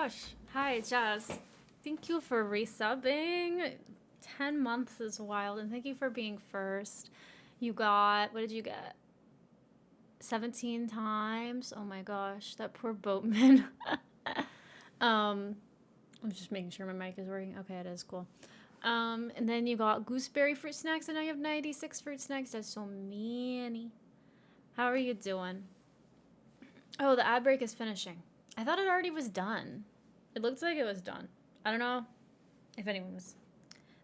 gosh. Hi, Jess. Thank you for resubbing. 10 months is wild. And thank you for being first. You got, what did you get? 17 times? Oh my gosh. That poor boatman. I'm just making sure my mic is working. Okay, it is cool. And then you got gooseberry fruit snacks, and now you have 96 fruit snacks. That's so many. How are you doing? Oh, the ad break is finishing. I thought it already was done. It looked like it was done. I don't know if anyone was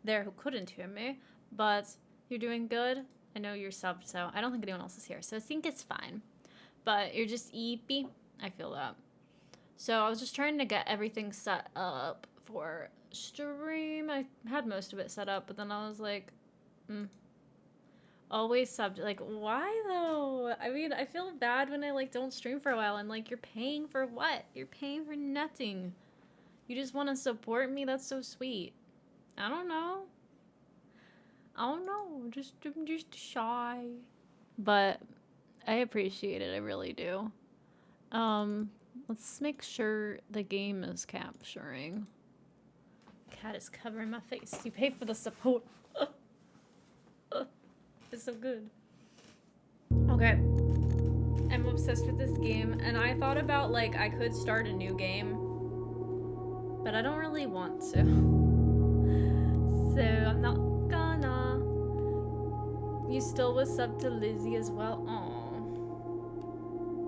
there who couldn't hear me, but you're doing good. I know you're subbed, so I don't think anyone else is here, so I think it's fine. But you're just eepy. I feel that. So I was just trying to get everything set up for stream. I had most of it set up, but then I was like, always subbed. Like, why though? I mean, I feel bad when I like don't stream for a while and like, you're paying for what? You're paying for nothing. You just want to support me? That's so sweet. I don't know. I'm just shy. But I appreciate it. I really do. Let's make sure the game is capturing. Cat is covering my face. You pay for the support. It's so good. Okay. I'm obsessed with this game, and I thought about, like, I could start a new game, but I don't really want to. So, I'm not gonna. You still was sub to Lizzie as well? Aww.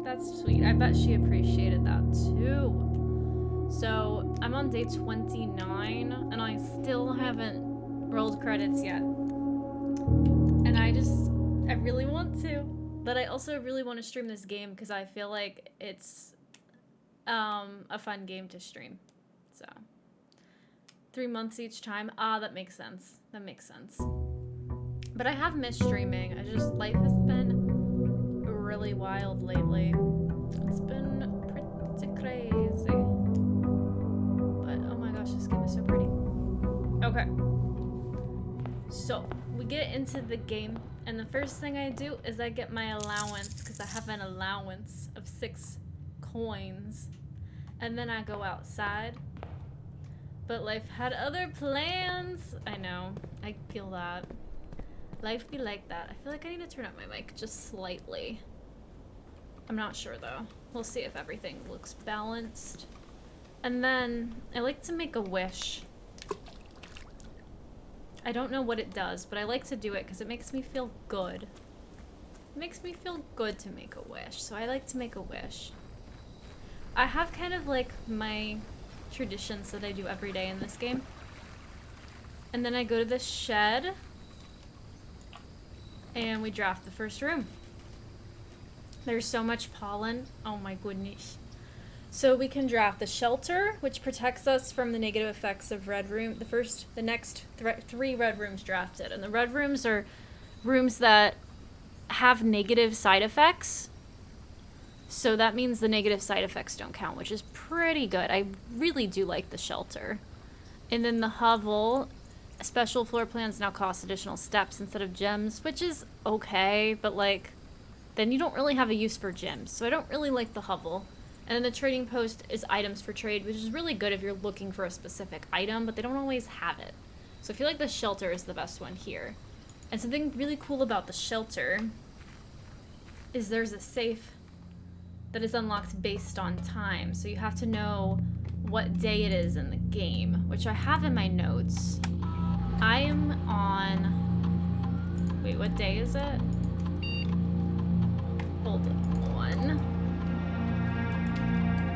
That's sweet. I bet she appreciated that, too. So, I'm on day 29, and I still haven't rolled credits yet. And I really want to, but I also really want to stream this game because I feel like it's a fun game to stream. So 3 months each time. That makes sense. That makes sense. But I have missed streaming. Life has been really wild lately. It's been pretty crazy. But oh my gosh, this game is so pretty. Okay. So we get into the game, and the first thing I do is I get my allowance, because I have an allowance of 6 coins, and then I go outside. But life had other plans. I know, I feel that. Life be like that. I feel like I need to turn up my mic just slightly. I'm not sure though. We'll see if everything looks balanced. And then I like to make a wish. I don't know what it does, but I like to do it because it makes me feel good. It makes me feel good to make a wish, so I like to make a wish. I have kind of like my traditions that I do every day in this game. And then I go to the shed, and we draft the first room. There's so much pollen. Oh my goodness. So we can draft the shelter, which protects us from the negative effects of red room. The next 3 red rooms drafted. And the red rooms are rooms that have negative side effects. So that means the negative side effects don't count, which is pretty good. I really do like the shelter. And then the hovel, special floor plans now cost additional steps instead of gems, which is okay, but like, then you don't really have a use for gems. So I don't really like the hovel. And then the trading post is items for trade, which is really good if you're looking for a specific item, but they don't always have it. So I feel like the shelter is the best one here. And something really cool about the shelter is there's a safe that is unlocked based on time. So you have to know what day it is in the game, which I have in my notes. I am on... Wait, what day is it? Hold on.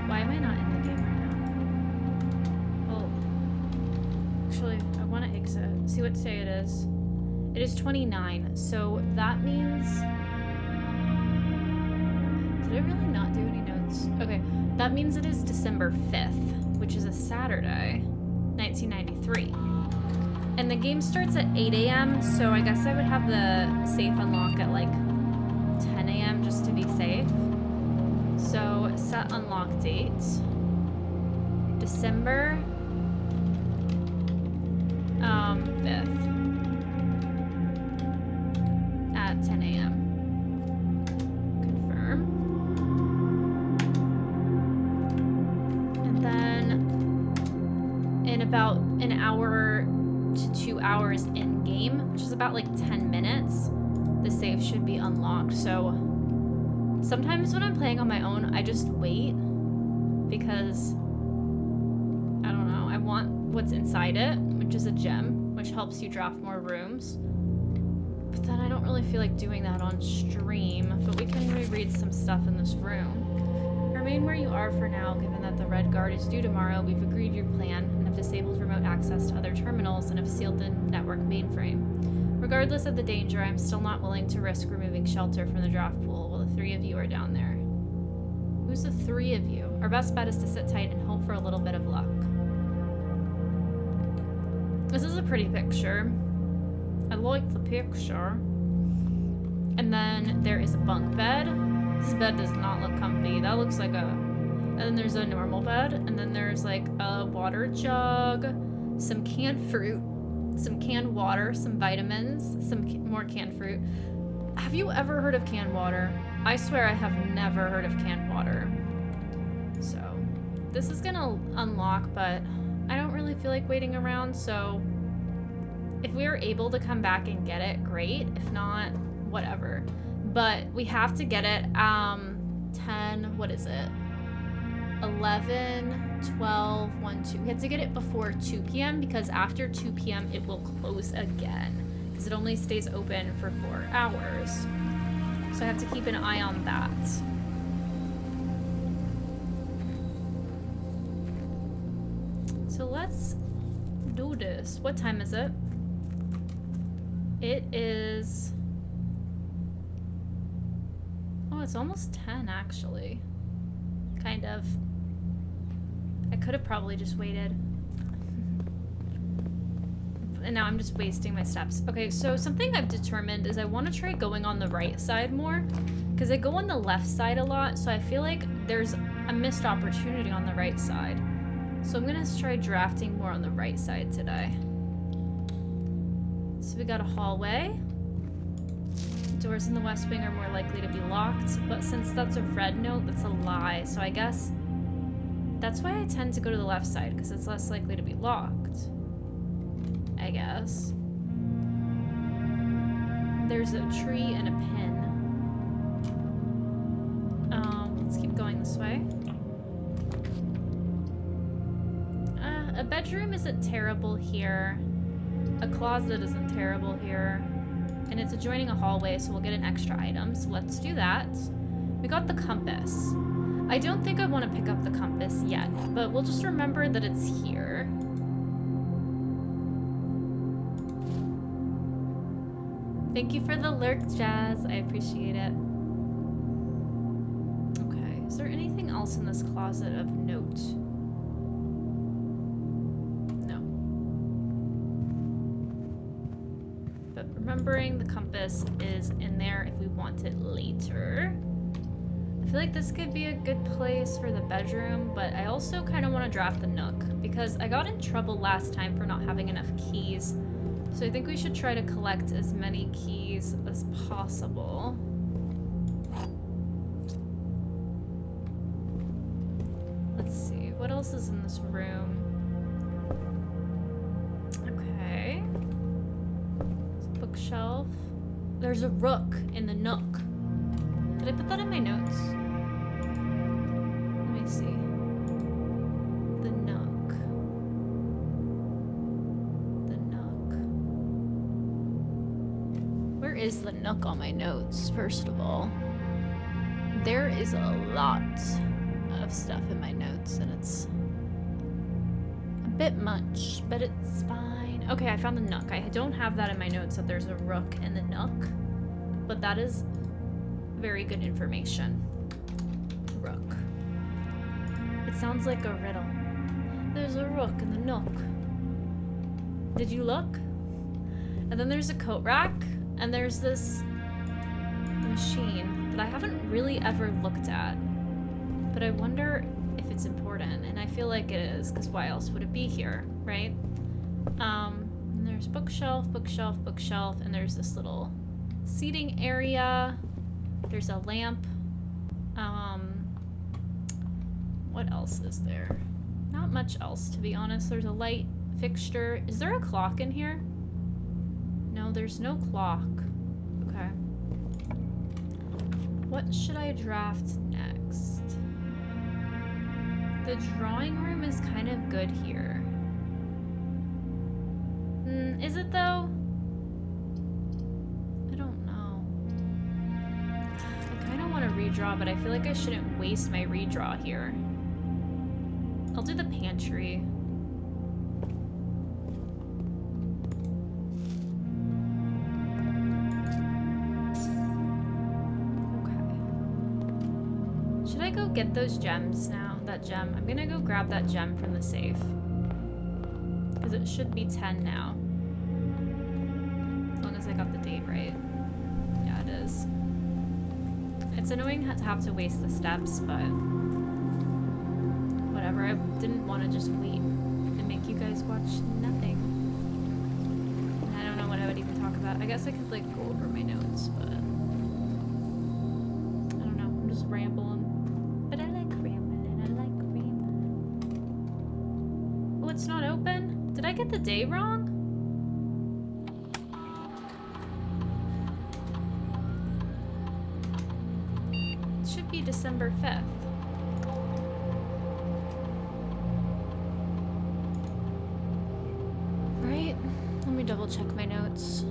Why am I not in the game right now? Oh. Actually, I want to exit. See what day it is. It is 29, so that means... Did I really not do any notes? Okay, that means it is December 5th, which is a Saturday, 1993. And the game starts at 8 a.m., so I guess I would have the safe unlock at like 10 a.m. just to be safe. So, set unlock date, December 5th at 10 a.m. Confirm. And then is about like 10 minutes, the save should be unlocked. So sometimes when I'm playing on my own, I just wait because I don't know, I want what's inside it, which is a gem, which helps you draft more rooms. But then I don't really feel like doing that on stream, but we can reread some stuff in this room. Remain where you are for now, given that the Red Guard is due tomorrow. We've agreed your plan and have disabled remote access to other terminals and have sealed the network mainframe. Regardless of the danger, I'm still not willing to risk removing shelter from the draft pool while the 3 of you are down there. Who's the 3 of you? Our best bet is to sit tight and hope for a little bit of luck. This is a pretty picture. I like the picture. And then there is a bunk bed. This bed does not look comfy. That looks like a... And then there's a normal bed. And then there's like a water jug, some canned fruit, some canned water, some vitamins, some more canned fruit. Have you ever heard of canned water? I swear I have never heard of canned water. So this is gonna unlock, but I don't really feel like waiting around, so if we are able to come back and get it, great. If not, whatever. But we have to get it 10, what is it? 11, 12, 1, 2. We have to get it before 2 p.m. because after 2 p.m. it will close again because it only stays open for 4 hours. So I have to keep an eye on that. So let's do this. What time is it? It is... Oh, it's almost 10 actually. Kind of. I could have probably just waited. And now I'm just wasting my steps. Okay, so something I've determined is I want to try going on the right side more. Because I go on the left side a lot, so I feel like there's a missed opportunity on the right side. So I'm going to try drafting more on the right side today. So we got a hallway. Doors in the west wing are more likely to be locked, but since that's a red note, that's a lie. So I guess that's why I tend to go to the left side, because it's less likely to be locked. I guess. There's a tree and a pin. Let's keep going this way. A bedroom isn't terrible here. A closet isn't terrible here. And it's adjoining a hallway, so we'll get an extra item. So let's do that. We got the compass. I don't think I want to pick up the compass yet, but we'll just remember that it's here. Thank you for the lurk, Jazz. I appreciate it. Okay, is there anything else in this closet of note? Remembering the compass is in there if we want it later. I feel like this could be a good place for the bedroom, but I also kind of want to draft the nook because I got in trouble last time for not having enough keys. So I think we should try to collect as many keys as possible. Let's see, what else is in this room? Okay. Bookshelf. There's a rook in the nook. Did I put that in my notes? Let me see. The nook. The nook. Where is the nook on my notes, first of all? There is a lot of stuff in my notes, and it's a bit much, but it's fine. Okay, I found the nook. I don't have that in my notes that there's a rook in the nook, but that is very good information. Rook. It sounds like a riddle. There's a rook in the nook. Did you look? And then there's a coat rack, and there's this machine that I haven't really ever looked at, but I wonder if it's important, and I feel like it is, because why else would it be here, right? And there's bookshelf, bookshelf, bookshelf, and there's this little seating area. There's a lamp. What else is there? Not much else, to be honest. There's a light fixture. Is there a clock in here? No, there's no clock. Okay. What should I draft next? The drawing room is kind of good here. Is it though? I don't know. I kind of want to redraw, but I feel like I shouldn't waste my redraw here. I'll do the pantry. Go get those gems now. That gem. I'm gonna go grab that gem from the safe. Because it should be 10 now. As long as I got the date right. Yeah, it is. It's annoying to have to waste the steps, but whatever. I didn't want to just wait and make you guys watch nothing. And I don't know what I would even talk about. I guess I could like go over my notes, but I don't know. I'm just rambling. It's not open? Did I get the day wrong? It should be December 5th. Right? Let me double check my notes.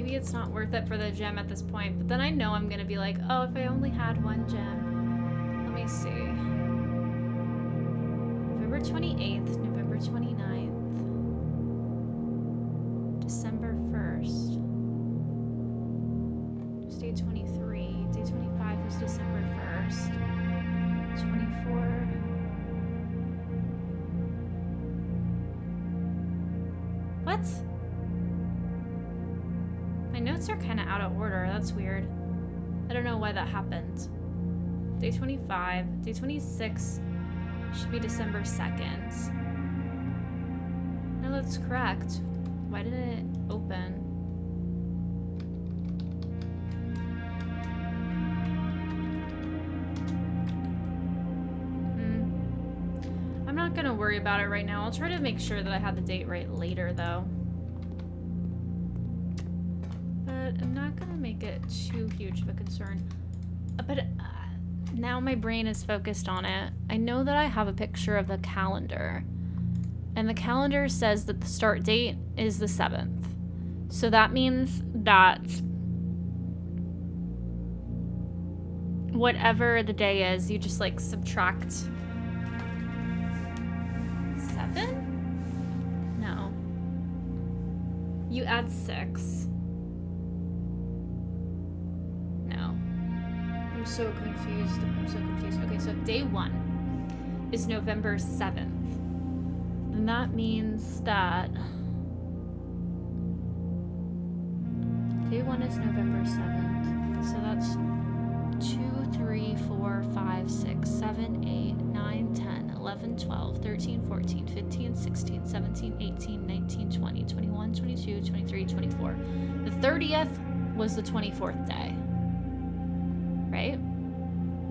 It's not worth it for the gem at this point, but then I know I'm gonna be like, oh, if I only had one gem. Let me see. November 28th, November 29th, December 1st. It was day 23. Day 25 was December 1st. 24. What? My notes are kind of out of order. That's weird. I don't know why that happened. Day 25. Day 26 should be December 2nd. No, that's correct. Why didn't it open? I'm not gonna worry about it right now. I'll try to make sure that I have the date right later, though. I'm not gonna make it too huge of a concern, but now my brain is focused on it. I know that I have a picture of the calendar, and the calendar says that the start date is the 7th. So that means that whatever the day is, you just like subtract 7? No. You add 6. I'm so confused. Okay, so day 1 is November 7th. And that means that day 1 is November 7th. So that's 2, 3, 4, 5, 6, 7, 8, 9, 10, 11, 12, 13, 14, 15, 16, 17, 18, 19, 20, 21, 22, 23, 24. The 30th was the 24th day. Right?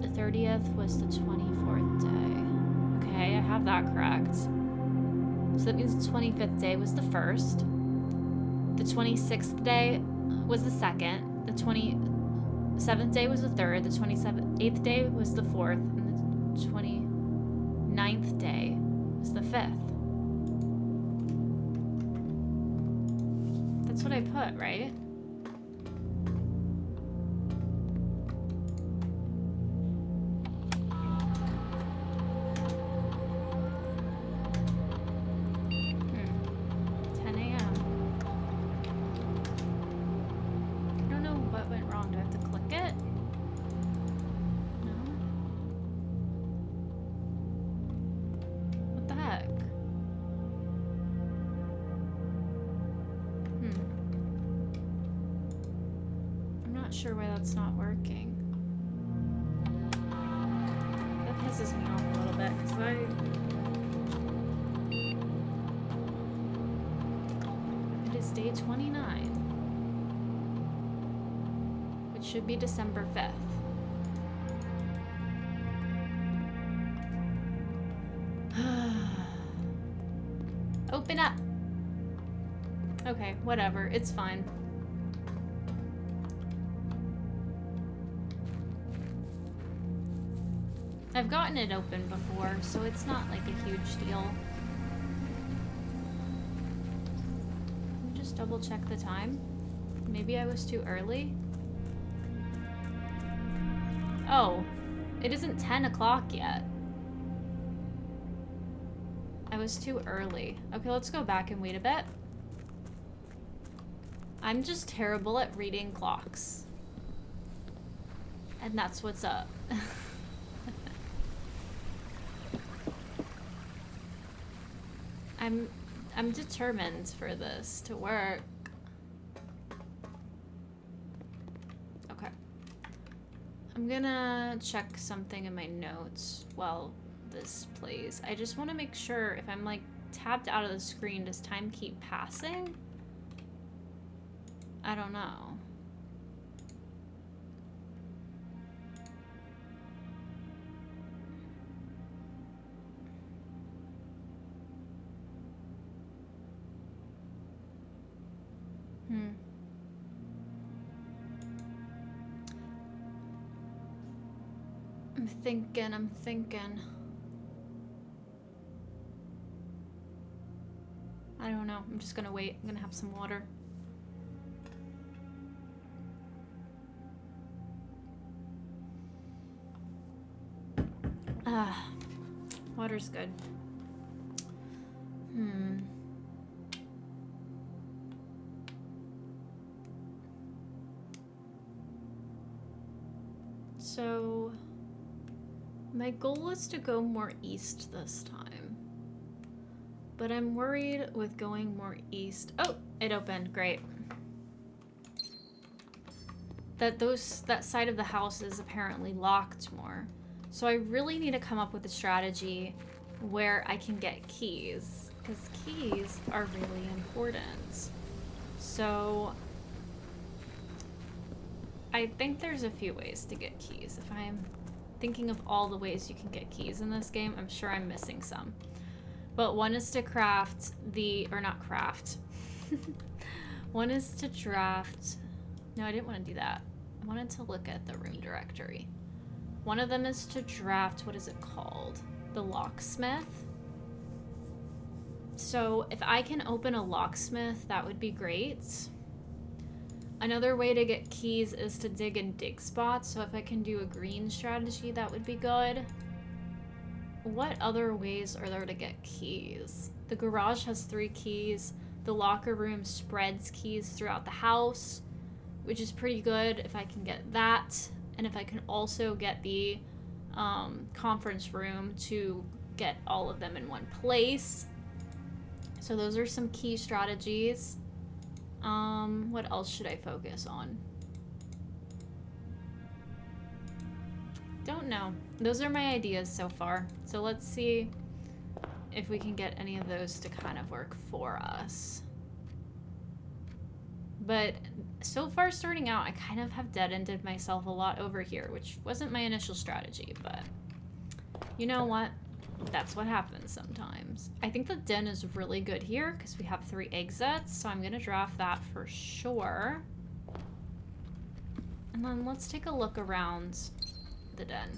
The 30th was the 24th day. Okay, I have that correct. So that means the 25th day was the 1st. The 26th day was the 2nd. The 27th day was the 3rd. The 28th day was the 4th. And the 29th day was the 5th. That's what I put, right? Sure why that's not working. That pisses me off a little bit because it is day 29. should be December 5th. Open up. Okay, whatever. It's fine. I've gotten it open before, so it's not like a huge deal. Let me just double check the time. Maybe I was too early? Oh, it isn't 10 o'clock yet. I was too early. Okay, let's go back and wait a bit. I'm just terrible at reading clocks. And that's what's up. I'm determined for this to work. Okay. I'm gonna check something in my notes while this plays. I just want to make sure if I'm like tapped out of the screen, does time keep passing? I don't know. I'm thinking. I don't know. I'm just gonna wait. I'm gonna have some water. Water's good. So, my goal is to go more east this time. But I'm worried with going more east. Oh, it opened. Great. That side of the house is apparently locked more. So I really need to come up with a strategy where I can get keys, because keys are really important. So I think there's a few ways to get keys. If I'm thinking of all the ways you can get keys in this game, I'm sure I'm missing some. But one is to craft or not craft. One is to draft. No, I didn't want to do that. I wanted to look at the room directory. One of them is to draft, what is it called? The locksmith. So if I can open a locksmith, that would be great. Another way to get keys is to dig and dig spots. So if I can do a green strategy, that would be good. What other ways are there to get keys? The garage has 3 keys. The locker room spreads keys throughout the house, which is pretty good if I can get that. And if I can also get the conference room to get all of them in one place. So those are some key strategies. What else should I focus on? Don't know. Those are my ideas so far. So let's see if we can get any of those to kind of work for us. But so far starting out, I kind of have dead-ended myself a lot over here, which wasn't my initial strategy, but you know what? That's what happens sometimes. I think the den is really good here because we have 3 exits, so I'm gonna draft that for sure. And then let's take a look around the den.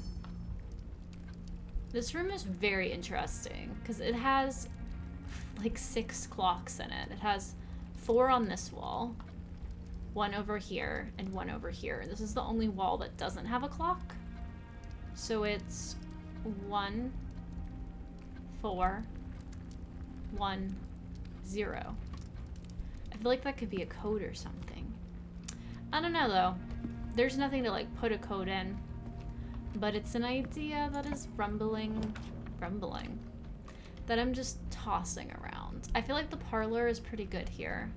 This room is very interesting because it has like 6 clocks in it. It has 4 on this wall, 1 over here, and 1 over here. This is the only wall that doesn't have a clock. So it's 1, 4, 1, 0. I feel like that could be a code or something. I don't know though. There's nothing to like put a code in, but it's an idea that is rumbling, that I'm just tossing around. I feel like the parlor is pretty good here.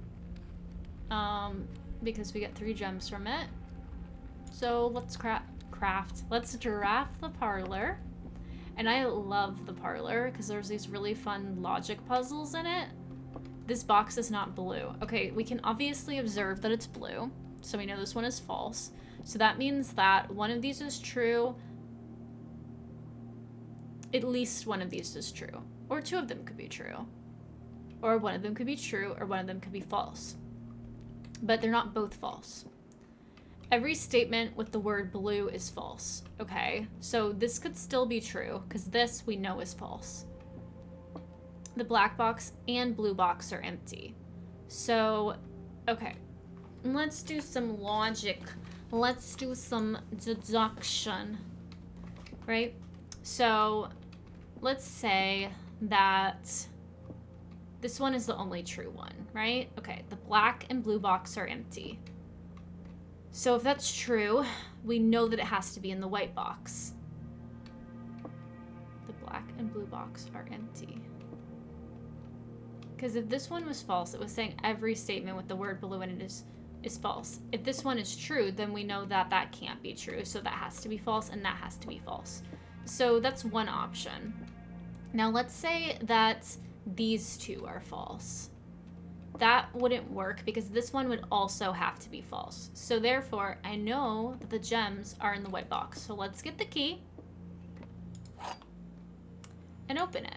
Because we get 3 gems from it. So let's let's draft the parlor. And I love the parlor because there's these really fun logic puzzles in it. This box is not blue. Okay, we can obviously observe that it's blue, so we know this one is false. So that means that one of these is true. At least one of these is true. Or two of them could be true. Or one of them could be true, or one of them could be false. But they're not both false. Every statement with the word blue is false. Okay, so this could still be true, because this we know is false. The black box and blue box are empty. So, okay. Let's do some logic. Let's do some deduction. Right? So, let's say that this one is the only true one, right? Okay, the black and blue box are empty. So if that's true, we know that it has to be in the white box. The black and blue box are empty. Because if this one was false, it was saying every statement with the word blue in it is false. If this one is true, then we know that that can't be true. So that has to be false and that has to be false. So that's one option. Now let's say that these two are false. That wouldn't work because this one would also have to be false. So therefore, I know that the gems are in the white box. So let's get the key and open it.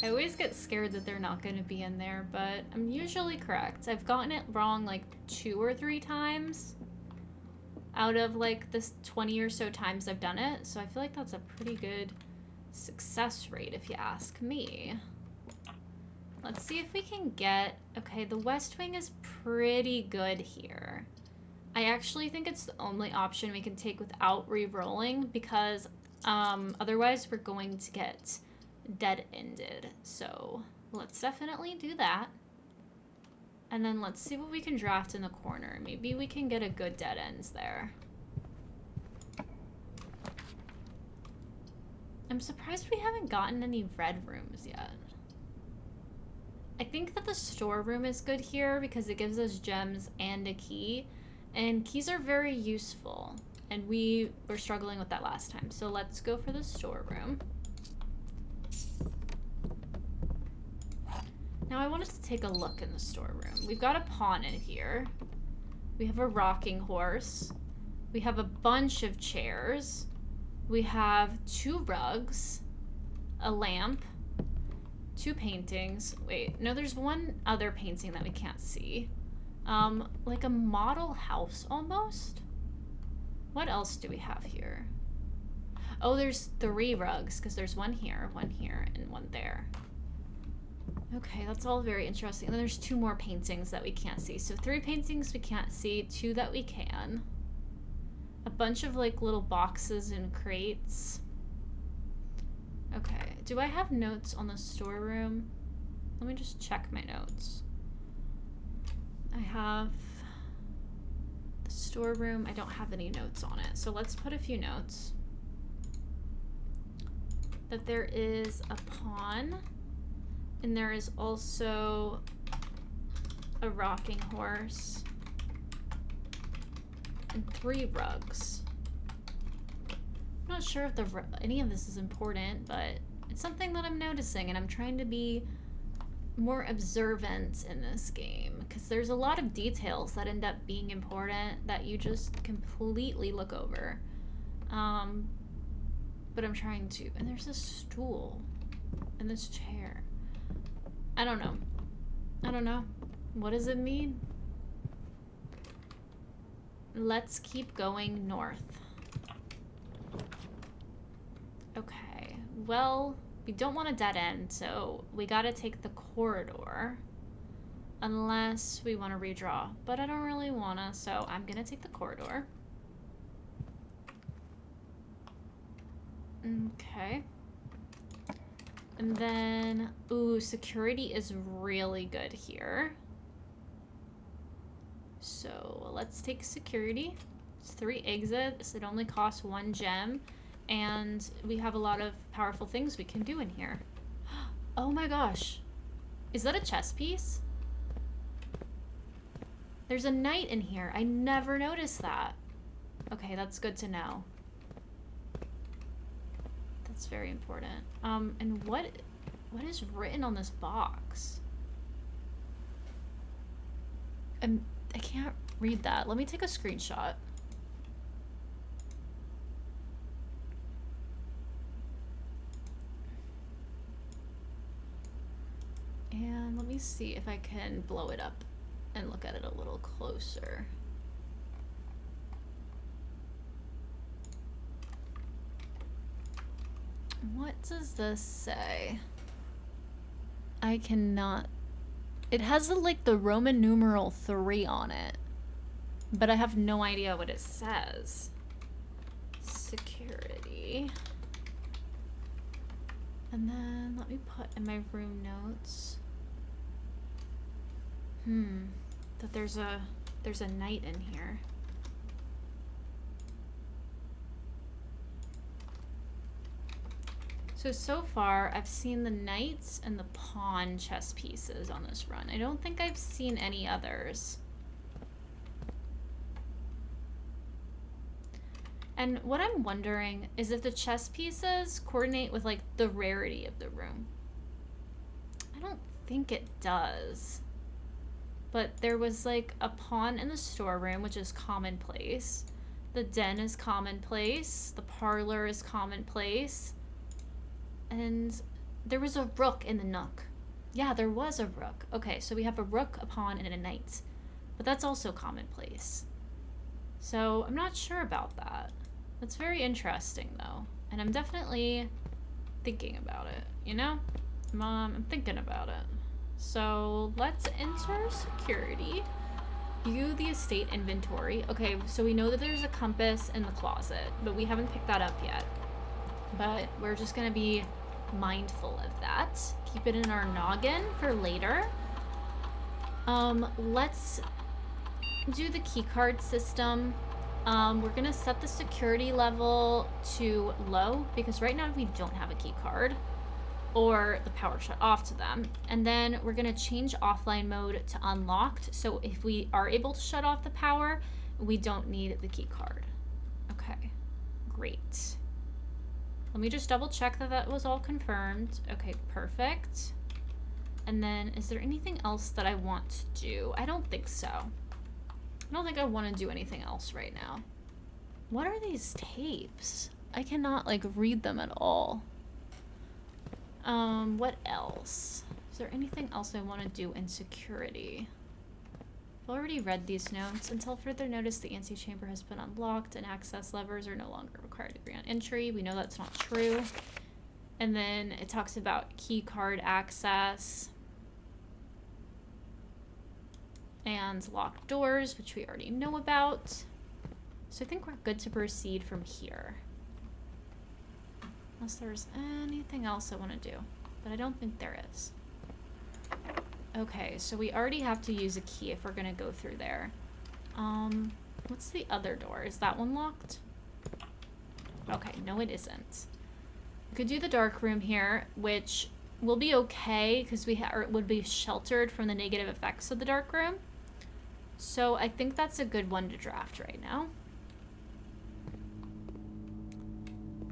I always get scared that they're not going to be in there, but I'm usually correct. I've gotten it wrong like 2 or 3 times out of like this 20 or so times I've done it. So I feel like that's a pretty good success rate if you ask me. Let's see if we can get... Okay, the West Wing is pretty good here. I actually think it's the only option we can take without re-rolling because otherwise we're going to get dead-ended. So let's definitely do that. And then let's see what we can draft in the corner. Maybe we can get a good dead ends there. I'm surprised we haven't gotten any red rooms yet. I think that the storeroom is good here because it gives us gems and a key. And keys are very useful. And we were struggling with that last time. So let's go for the storeroom. Now I wanted to take a look in the storeroom. We've got a pawn in here. We have a rocking horse. We have a bunch of chairs. We have 2 rugs, a lamp, 2 paintings. Wait, no, there's one other painting that we can't see. Like a model house almost. What else do we have here? Oh, there's 3 rugs because there's one here, and one there. Okay, that's all very interesting. And then there's 2 more paintings that we can't see. So 3 paintings we can't see, 2 that we can. A bunch of like little boxes and crates. Okay, do I have notes on the storeroom? Let me just check my notes. I have the storeroom. I don't have any notes on it. So let's put a few notes. That there is a pawn. And there is also a rocking horse and 3 rugs. I'm not sure if any of this is important, but it's something that I'm noticing, and I'm trying to be more observant in this game because there's a lot of details that end up being important that you just completely look over. But I'm trying to. And there's this stool and this chair. I don't know. What does it mean? Let's keep going north. Okay. Well, we don't want a dead end, so we gotta take the corridor. Unless we want to redraw. But I don't really wanna, so I'm gonna take the corridor. Okay. And then, ooh, security is really good here. So let's take security. It's 3 exits. It only costs 1 gem. And we have a lot of powerful things we can do in here. Oh my gosh. Is that a chess piece? There's a knight in here. I never noticed that. Okay, that's good to know. That's very important. And what is written on this box? I can't read that. Let me take a screenshot. And let me see if I can blow it up and look at it a little closer. What does this say? I cannot. It has like the Roman numeral 3 on it, but I have no idea what it says. Security. And then let me put in my room notes. That there's a knight in here. So far, I've seen the knights and the pawn chess pieces on this run. I don't think I've seen any others. And what I'm wondering is if the chess pieces coordinate with, like, the rarity of the room. I don't think it does. But there was, like, a pawn in the storeroom, which is commonplace. The den is commonplace. The parlor is commonplace. And there was a rook in the nook. Yeah, there was a rook. Okay, so we have a rook, a pawn, and a knight. But that's also commonplace. So I'm not sure about that. That's very interesting, though. And I'm definitely thinking about it, you know? I'm thinking about it. So let's enter security. View the estate inventory. Okay, so we know that there's a compass in the closet, but we haven't picked that up yet. But we're just gonna be mindful of that. Keep it in our noggin for later. Let's do the keycard system. We're gonna set the security level to low because right now we don't have a key card or the power shut off to them. And then we're gonna change offline mode to unlocked. So if we are able to shut off the power, we don't need the key card. Okay, great. Let me just double check that that was all confirmed. Okay, perfect. And then is there anything else that I want to do? I don't think so. I don't think I want to do anything else right now. What are these tapes? I cannot, like, read them at all. What else? Is there anything else I want to do in security? I've already read these notes. Until further notice, the antechamber has been unlocked and access levers are no longer required to grant entry. We know that's not true. And then it talks about key card access and locked doors, which we already know about. So I think we're good to proceed from here. Unless there's anything else I want to do, but I don't think there is. Okay, so we already have to use a key if we're gonna go through there. What's the other door? Is that one locked? Okay, no it isn't. We could do the dark room here, which will be okay because it would be sheltered from the negative effects of the dark room. So I think that's a good one to draft right now.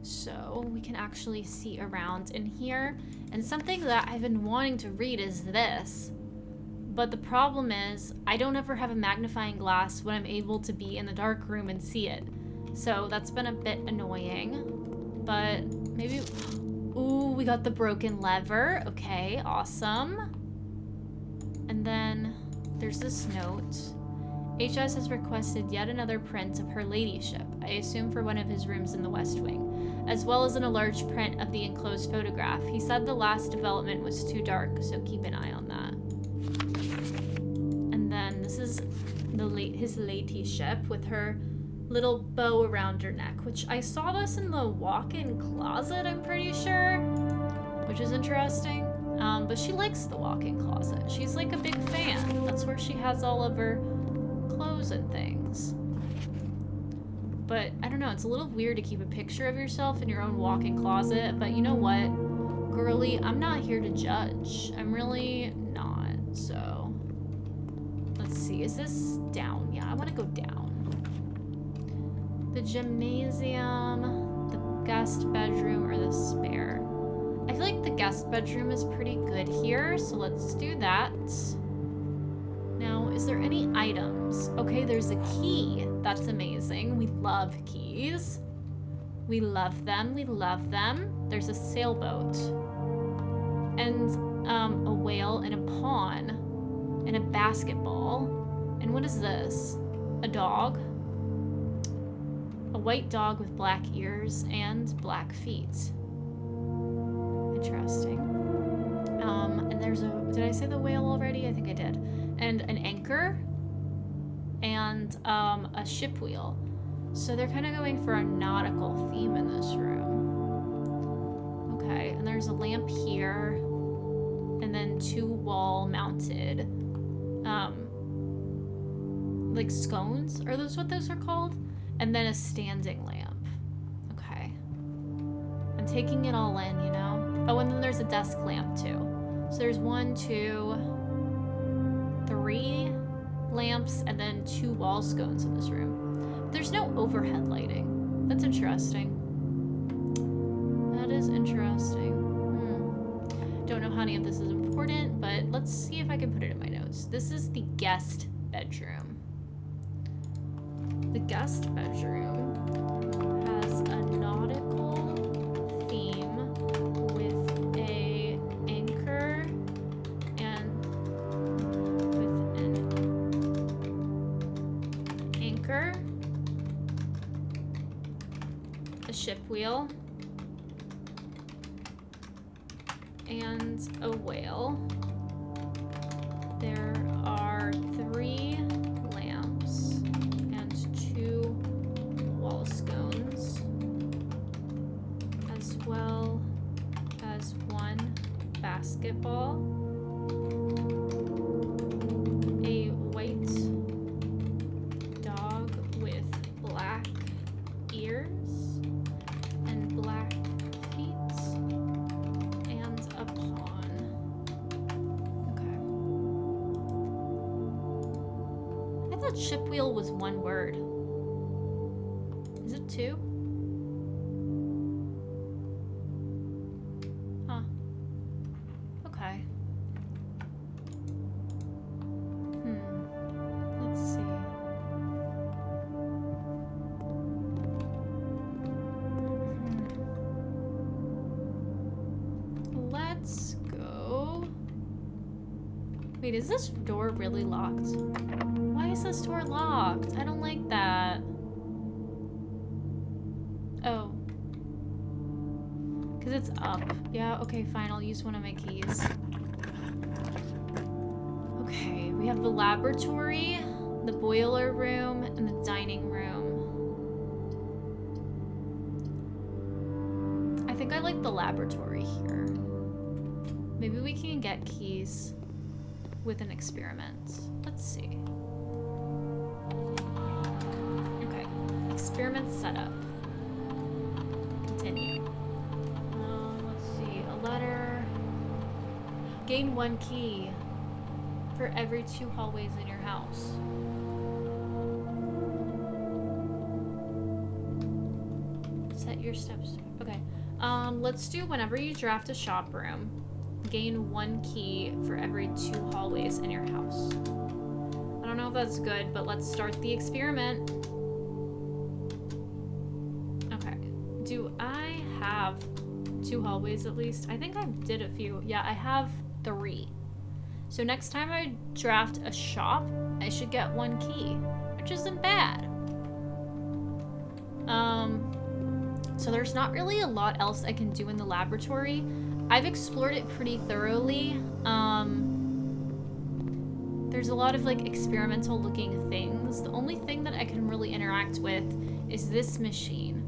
So we can actually see around in here. And something that I've been wanting to read is this. But the problem is, I don't ever have a magnifying glass when I'm able to be in the dark room and see it. So that's been a bit annoying. But maybe... Ooh, we got the broken lever. Okay, awesome. And then there's this note. HS has requested yet another print of her ladyship, I assume for one of his rooms in the West Wing, as well as in a large print of the enclosed photograph. He said the last development was too dark, so keep an eye on that. And then this is his ladyship with her little bow around her neck, which I saw this in the walk-in closet, I'm pretty sure, which is interesting. But she likes the walk-in closet. She's like a big fan. That's where she has all of her clothes and things. But I don't know, it's a little weird to keep a picture of yourself in your own walk-in closet, but you know what, girly, I'm not here to judge. I'm really not. So let's see, is this down? Yeah, I want to go down. The gymnasium, the Guest bedroom or the spare? I feel like the guest bedroom is pretty good here, so let's do that. Now, is there any items? Okay, there's a key. That's amazing. We love keys. We love them. We love them. There's a sailboat. And a whale and a pawn. And a basketball. And what is this? A dog. A white dog with black ears and black feet. Interesting. And there's a... Did I say the whale already? I think I did. And an anchor. And a ship wheel. So they're kind of going for a nautical theme in this room. Okay, and there's a lamp here. And then 2 wall-mounted, like scones? Are those what those are called? And then a standing lamp. Okay. I'm taking it all in, you know? Oh, and then there's a desk lamp, too. So there's 1, 2, 3 lamps, and then 2 wall scones in this room. There's no overhead lighting. That's interesting. That is interesting. Don't know how any of this is important, but let's see if I can put it in my notes. This is the guest bedroom. The guest bedroom has a nautical theme with a anchor and with an anchor, a ship wheel, and a whale. There are 3 lamps and 2 wall scones, as well as 1 basketball, a white dog with black ears and black feet, and a pawn. Okay. I thought ship wheel was 1 word. Is it 2? Huh. Okay. Let's see. Let's go. Wait, is this door really locked? Why is this door locked? I don't like that. Oh. Because it's up. Yeah, okay, fine. I'll use one of my keys. Okay, we have the laboratory, the boiler room, and the dining room. I think I like the laboratory here. Maybe we can get keys with an experiment. Let's see. Okay, experiment setup. Continue. Let's see, a letter. Gain 1 key for every 2 hallways in your house. Set your steps. Okay. Let's do whenever you draft a shop room, gain 1 key for every 2 hallways in your house. I don't know if that's good, but let's start the experiment. Okay. Do I have 2 hallways at least? I think I did a few. Yeah, I have 3. So next time I draft a shop, I should get 1 key, which isn't bad. So there's not really a lot else I can do in the laboratory. I've explored it pretty thoroughly. There's a lot of like experimental looking things. The only thing that I can really interact with is this machine.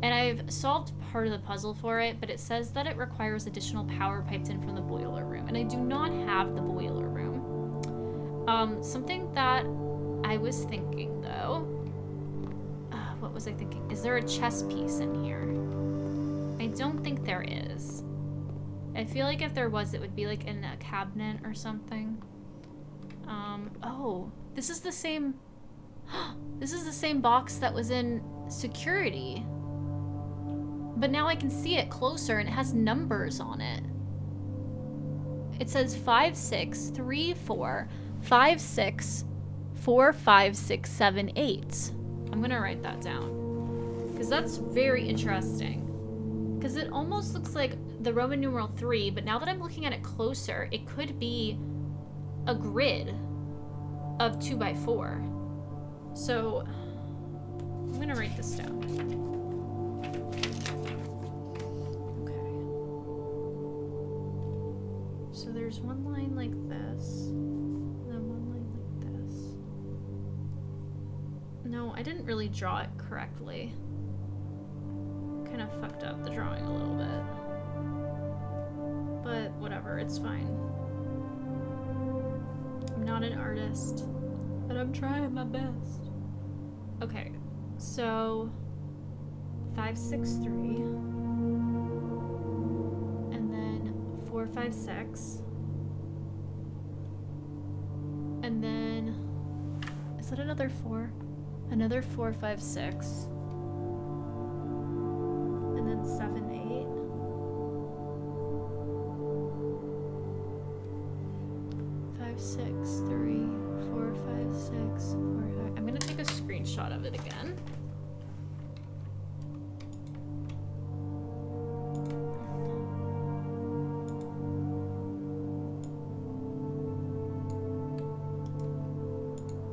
And I've solved part of the puzzle for it, but it says that it requires additional power piped in from the boiler room. And I do not have the boiler room. Something that I was thinking though, what was I thinking? Is there a chess piece in here? I don't think there is. I feel like if there was, it would be like in a cabinet or something. Oh, this is the same. This is the same box that was in security. But now I can see it closer and it has numbers on it. It says 5, 6, 3, 4, 5, 6, 4, 5, 6, 7, 8. I'm gonna write that down. Because that's very interesting. Because it almost looks like the Roman numeral 3, but now that I'm looking at it closer, it could be a grid of 2 by 4. So I'm gonna write this down. Okay. So there's one line like this, and then one line like this. No, I didn't really draw it correctly. Kind of fucked up the drawing a little bit. But whatever, it's fine. I'm not an artist, but I'm trying my best. Okay, so 5, 6, 3, and then 4, 5, 6, and then is that another 4? Another 4, 5, 6, and then 7, 8. 5, 6, 3, 4, 5, 6, 4, 5. I'm gonna take a screenshot of it again.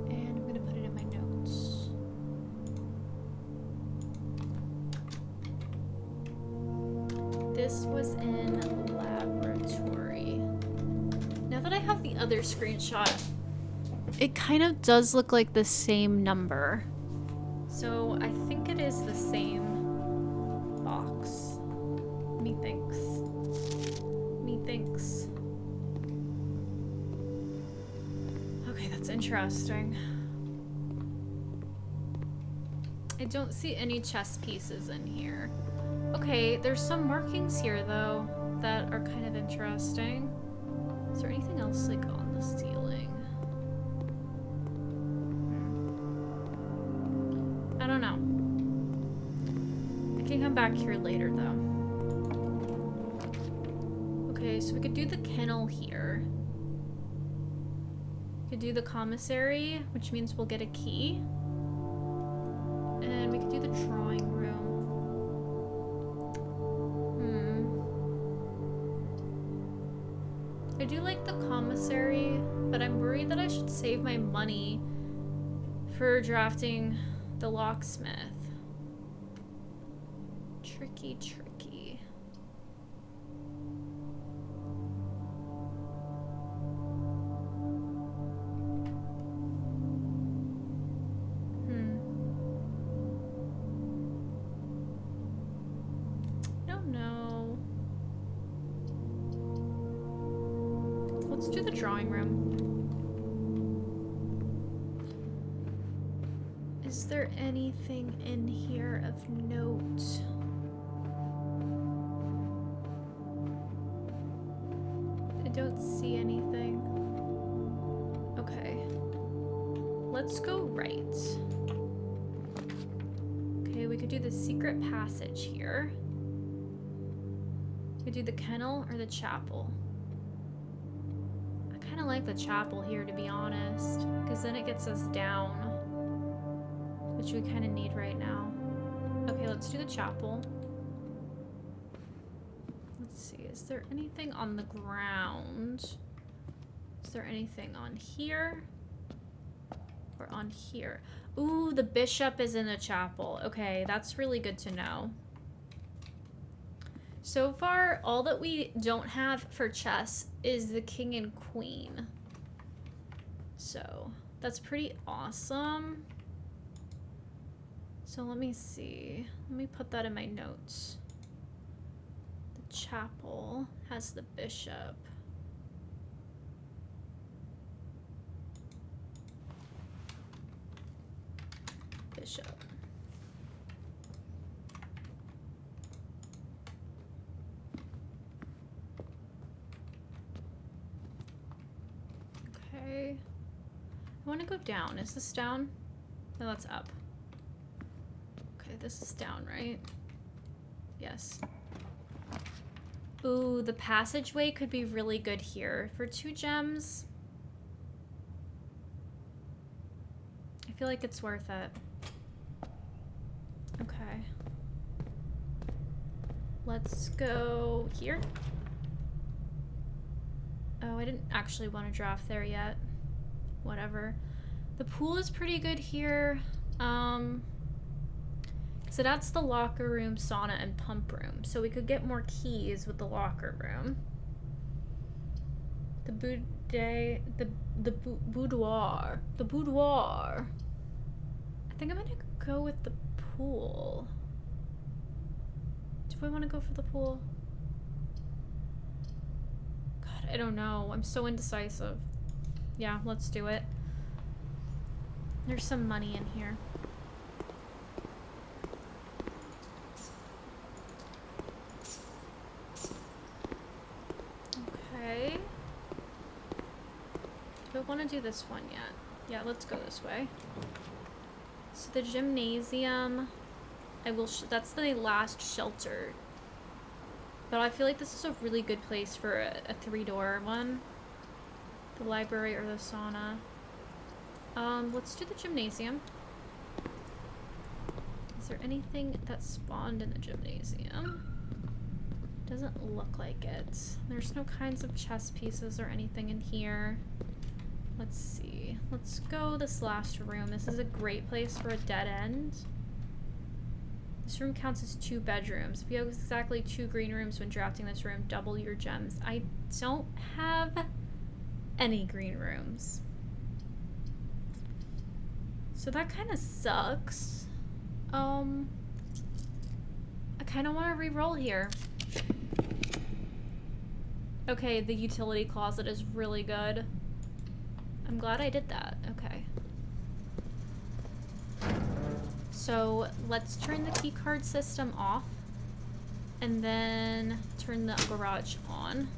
And I'm gonna put it in my notes. This was in laboratory. Now that I have the other screenshot, it kind of does look like the same number. So I think it is the same box. Methinks. Methinks. Okay, that's interesting. I don't see any chess pieces in here. Okay, there's some markings here though that are kind of interesting. Is there anything else like on the ceiling? I don't know. I can come back here later though. Okay, so we could do the kennel here. We could do the commissary, which means we'll get a key. And we could do the drawing room. I do like the commissary, but I'm worried that I should save my money for drafting the locksmith. Tricky, tricky. Don't know. Let's do the drawing room. Is there anything in here of note? I don't see anything. Okay. Let's go right. Okay, we could do the secret passage here. We could do the kennel or the chapel. I kind of like the chapel here, to be honest, because then it gets us down, which we kind of need right now. Okay, let's do the chapel. Let's see, is there anything on the ground? Is there anything on here? Or on here? Ooh, the bishop is in the chapel. Okay, that's really good to know. So far, all that we don't have for chess is the king and queen. So, that's pretty awesome. So let me see. Let me put that in my notes. The chapel has the bishop. Bishop. Okay. I want to go down. Is this down? No, that's up. Okay, this is down, right? Yes. Ooh, the passageway could be really good here. For 2 gems, I feel like it's worth it. Okay. Let's go here. Oh, I didn't actually want to draft there yet. Whatever. The pool is pretty good here. So that's the locker room, sauna, and pump room. So we could get more keys with the locker room. The boudoir. The boudoir. I think I'm gonna go with the pool. Do I want to go for the pool? God, I don't know. I'm so indecisive. Yeah, let's do it. There's some money in here. Okay. Do I want to do this one yet? Yeah, let's go this way. So the gymnasium, I will, that's the last shelter. But I feel like this is a really good place for a 3-door one. The library or the sauna. Let's do the gymnasium. Is there anything that spawned in the gymnasium? Doesn't look like it. There's no kinds of chess pieces or anything in here. Let's see. Let's go this last room. This is a great place for a dead end. This room counts as 2 bedrooms. If you have exactly 2 green rooms when drafting this room, double your gems. I don't have any green rooms. So that kind of sucks. I kind of want to re-roll here. Okay, the utility closet is really good. I'm glad I did that. Okay. So let's turn the key card system off and then turn the garage on.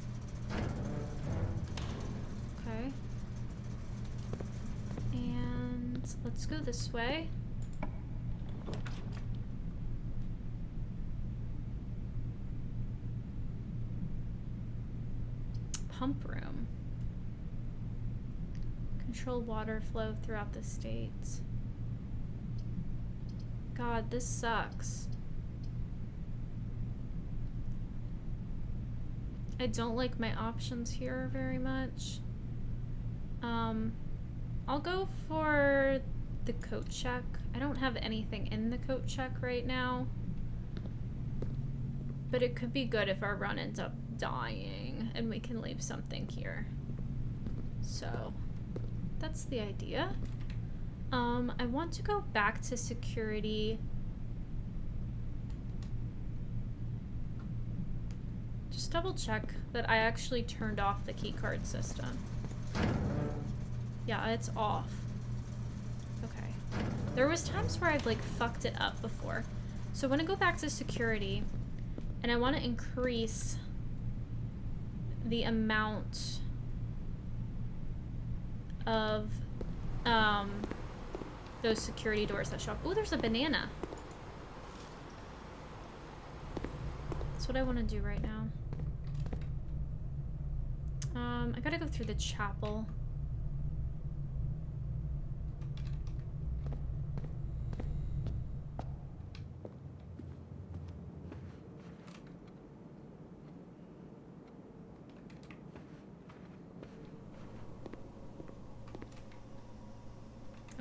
Okay. And let's go this way. Pump room. Control water flow throughout the state. God, this sucks. I don't like my options here very much. I'll go for the coat check. I don't have anything in the coat check right now. But it could be good if our run ends up dying and we can leave something here. So that's the idea. I want to go back to security. Just double check that I actually turned off the key card system. Yeah, it's off. Okay. There was times where I've like fucked it up before. So I want to go back to security and I want to increase the amount of those security doors that show up. Ooh, there's a banana. That's what I want to do right now. I gotta go through the chapel.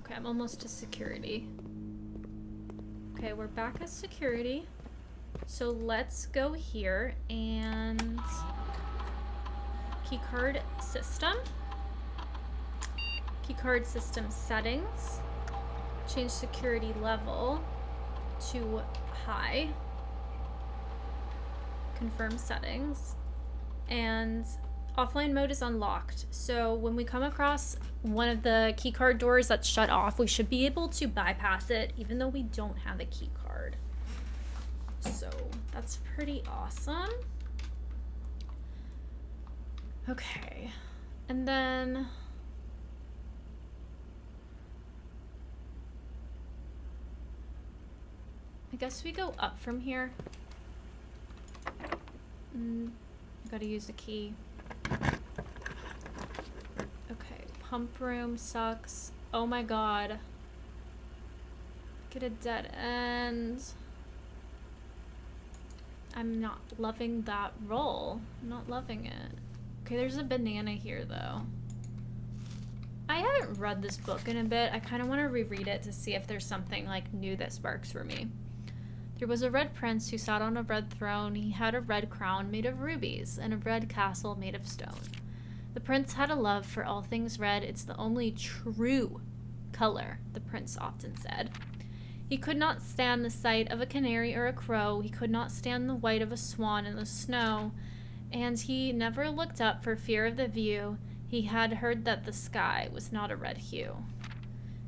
Okay, I'm almost to security. Okay, we're back at security. So let's go here and keycard system. Keycard system settings. Change security level to high. Confirm settings. And offline mode is unlocked. So when we come across one of the keycard doors that's shut off, we should be able to bypass it even though we don't have a key card. So that's pretty awesome. Okay. And then I guess we go up from here. Gotta use the key. Okay, pump room sucks. Oh my god. Get a dead end. I'm not loving that roll. I'm not loving it. Okay, there's a banana here though. I haven't read this book in a bit. I kind of want to reread it to see if there's something like new that sparks for me. There was a red prince who sat on a red throne. He had a red crown made of rubies and a red castle made of stone. The prince had a love for all things red. It's the only true color, the prince often said. He could not stand the sight of a canary or a crow. He could not stand the white of a swan in the snow. And he never looked up for fear of the view. He had heard that the sky was not a red hue.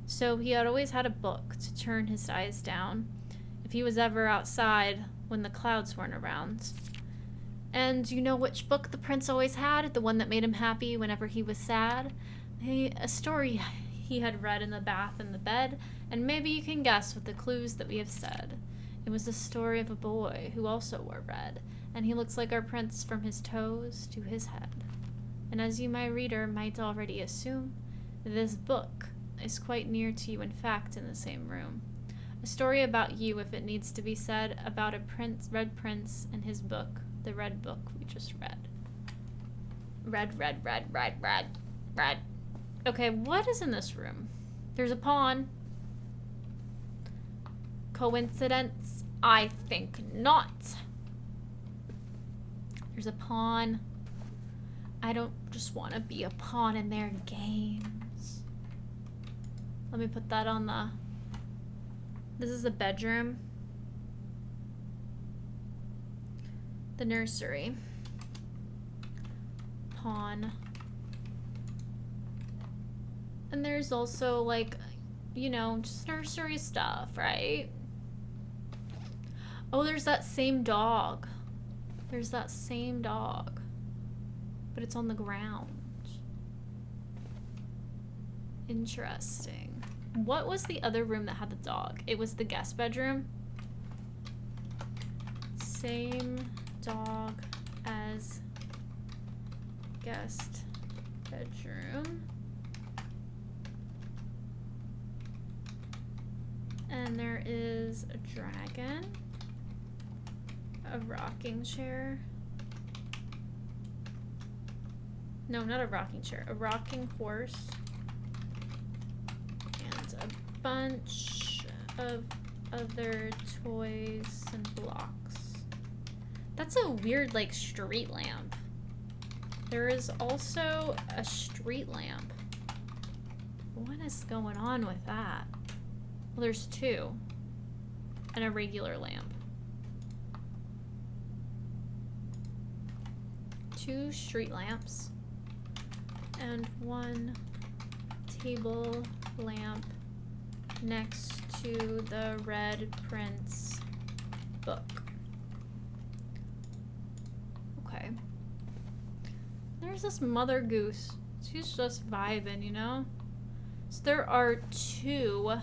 So he had always had a book to turn his eyes down if he was ever outside when the clouds weren't around. And you know which book the prince always had? The one that made him happy whenever he was sad? A story he had read in the bath and the bed, and maybe you can guess with the clues that we have said. It was the story of a boy who also wore red, and he looks like our prince from his toes to his head. And as you, my reader, might already assume, this book is quite near to you, in fact, in the same room. A story about you, if it needs to be said, about a red prince and his book, the red book we just read. Red, red, red, red, red, red. Okay, what is in this room? There's a pawn. Coincidence? I think not. There's a pawn. I don't just want to be a pawn in their games. Let me put that on the... This is the bedroom. The nursery. Pawn. And there's also, like, you know, just nursery stuff, right? Oh, there's that same dog. There's that same dog. But it's on the ground. Interesting. What was the other room that had the dog? It was the guest bedroom. Same dog as guest bedroom. And there is a dragon, a rocking chair. No, not a rocking chair, a rocking horse, and a bunch of other toys and blocks. That's a weird, like, street lamp. There is also a street lamp. What is going on with that? Well, there's two. And a regular lamp. Two street lamps. And one table lamp next to the Red Prince book. Okay. There's this mother goose. She's just vibing, you know? So there are two,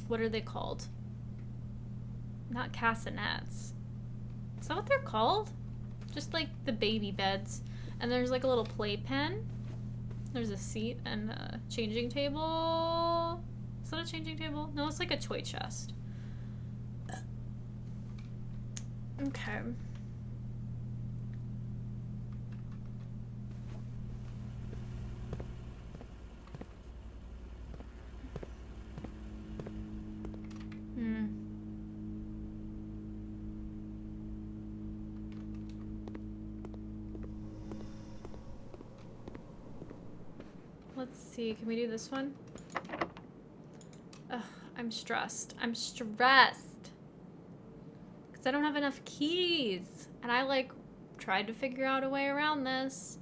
what are they called? Not cassinets. Is that what they're called? Just like the baby beds. And there's like a little playpen. There's a seat and a changing table. Is that a changing table? No, it's like a toy chest. Okay. Let's see, can we do this one? Ugh, I'm stressed. I'm stressed. Because I don't have enough keys. And I, like, tried to figure out a way around this.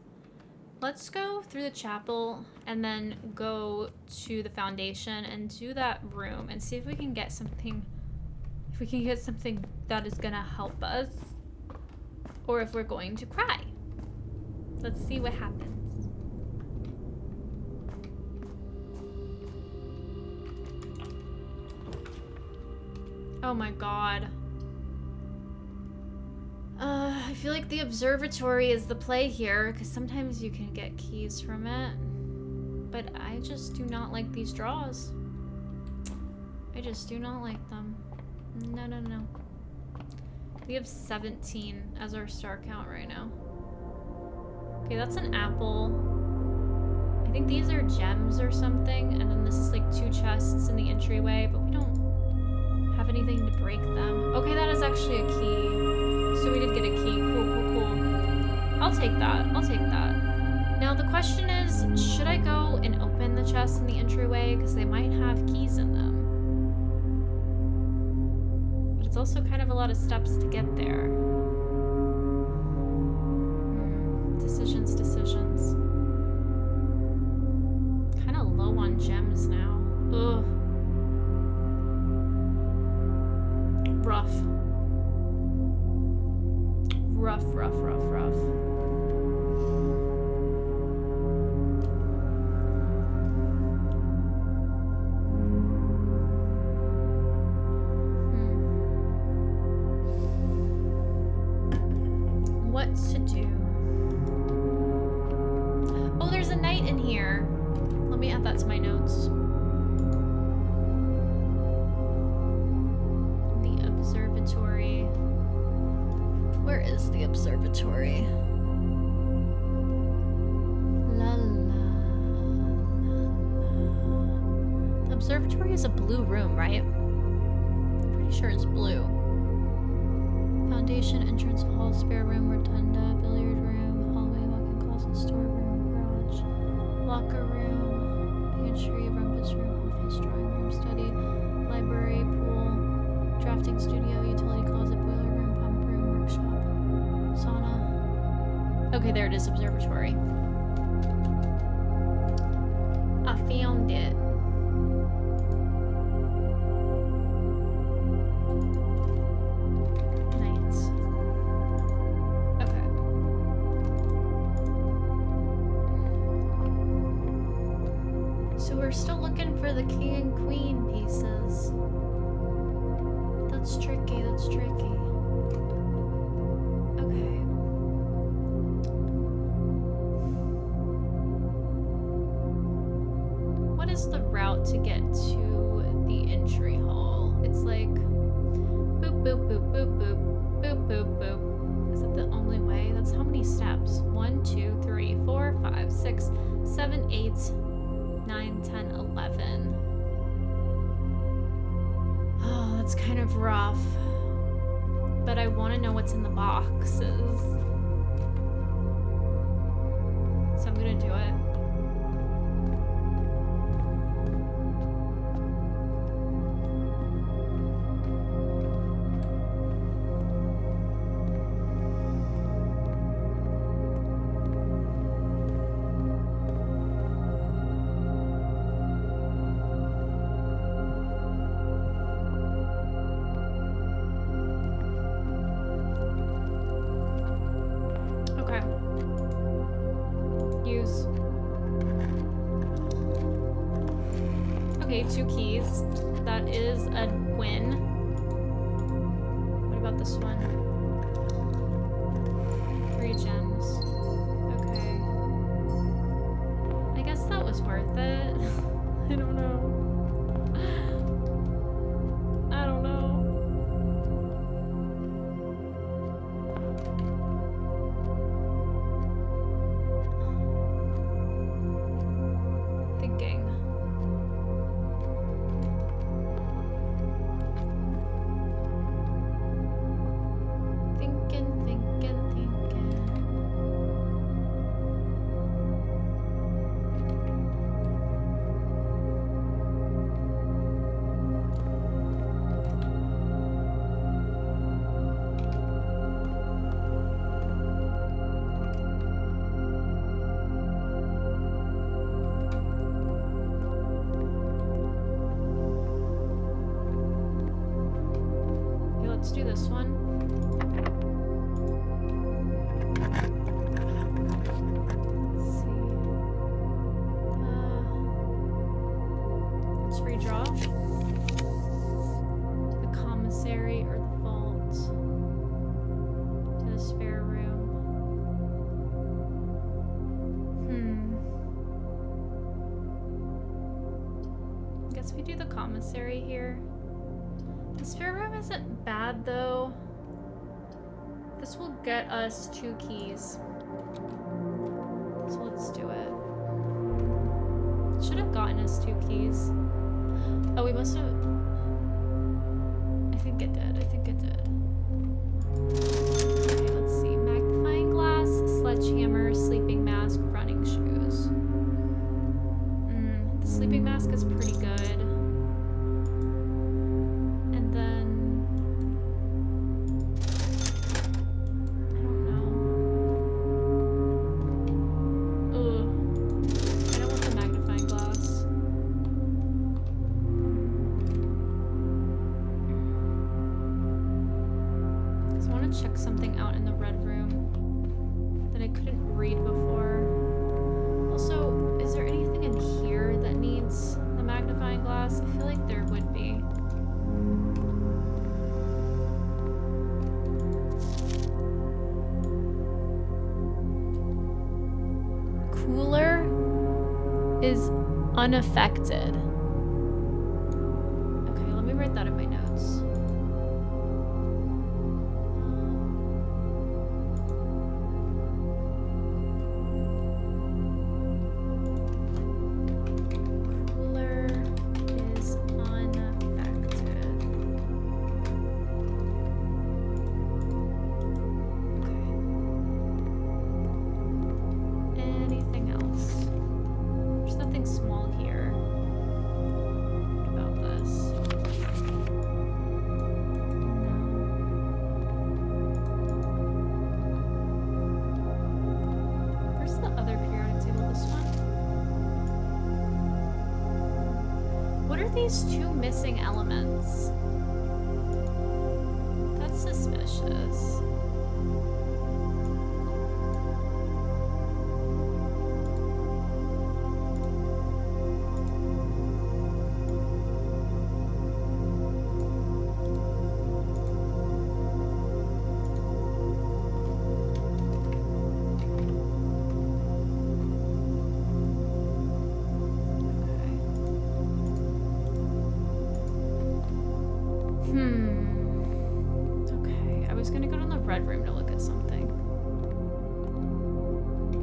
Let's go through the chapel and then go to the foundation and do that room and see if we can get something. If we can get something that is gonna help us. Or if we're going to cry. Let's see what happens. Oh my god. feel like the observatory is the play here, because sometimes you can get keys from it. But I just do not like these draws. I just do not like them. No, no, no. We have 17 as our star count right now. Okay, that's an apple. I think these are gems or something, and then this is like 2 chests in the entryway, but we don't have anything to break them. Okay, that is actually a key. So we did get a key. Cool, cool, cool. I'll take that. I'll take that. Now the question is, should I go and open the chests in the entryway? Because they might have keys in them. But it's also kind of a lot of steps to get there. Decisions, decisions. Kind of low on gems now. Ugh. Rough. Rough, rough, rough, rough. What to do? Oh, there's a knight in here. Let me add that to my notes. The observatory. Where is the observatory? La la la. The observatory is a blue room, right? I'm pretty sure it's blue. Foundation, entrance hall, spare room, rotunda, billiard room, hallway, walk-in closet, storeroom, garage, locker room, pantry, rumpus room, office, drawing room, study, library, pool, drafting studio, utility closet, boiler room, pump room, workshop, sauna. Okay, there it is, observatory. I found it. We're still looking for the king and queen pieces. That's tricky, that's tricky. Okay. What is the route to get to the entry hall? It's like boop, boop, boop, boop, boop, boop, boop, boop. Is it the only way? That's how many steps? 1, 2, 3, 4, 5, 6, 7, 8, 9, 10, 11. Oh, that's kind of rough. But I want to know what's in the boxes. So I'm gonna do it. Okay, 2 keys. That is a win. What about this one? 3 gems. Okay. I guess that was worth it. I don't know. I don't know. Thinking. we do the commissary here. The spare room isn't bad though. This will get us 2 keys. So let's do it. Should have gotten us 2 keys. Oh, we must have... I think it did. I think it did. Okay, let's see. Magnifying glass, sledgehammer, sleeping mask, running shoes. The sleeping mask is pretty good. And then... I don't know. Ugh. I don't want the magnifying glass. Because I want to check something out in the red room that I couldn't read before. Also, is there anything in here that needs the magnifying glass? I feel like there would be. Cooler is unaffected. Okay, let me write that in my notes. Cooler is unaffected. Okay. Anything else? There's nothing small here. What about this? No. Where's the other periodic table? This one? What are these 2 missing elements? That's suspicious. Okay, I was gonna go to the red room to look at something.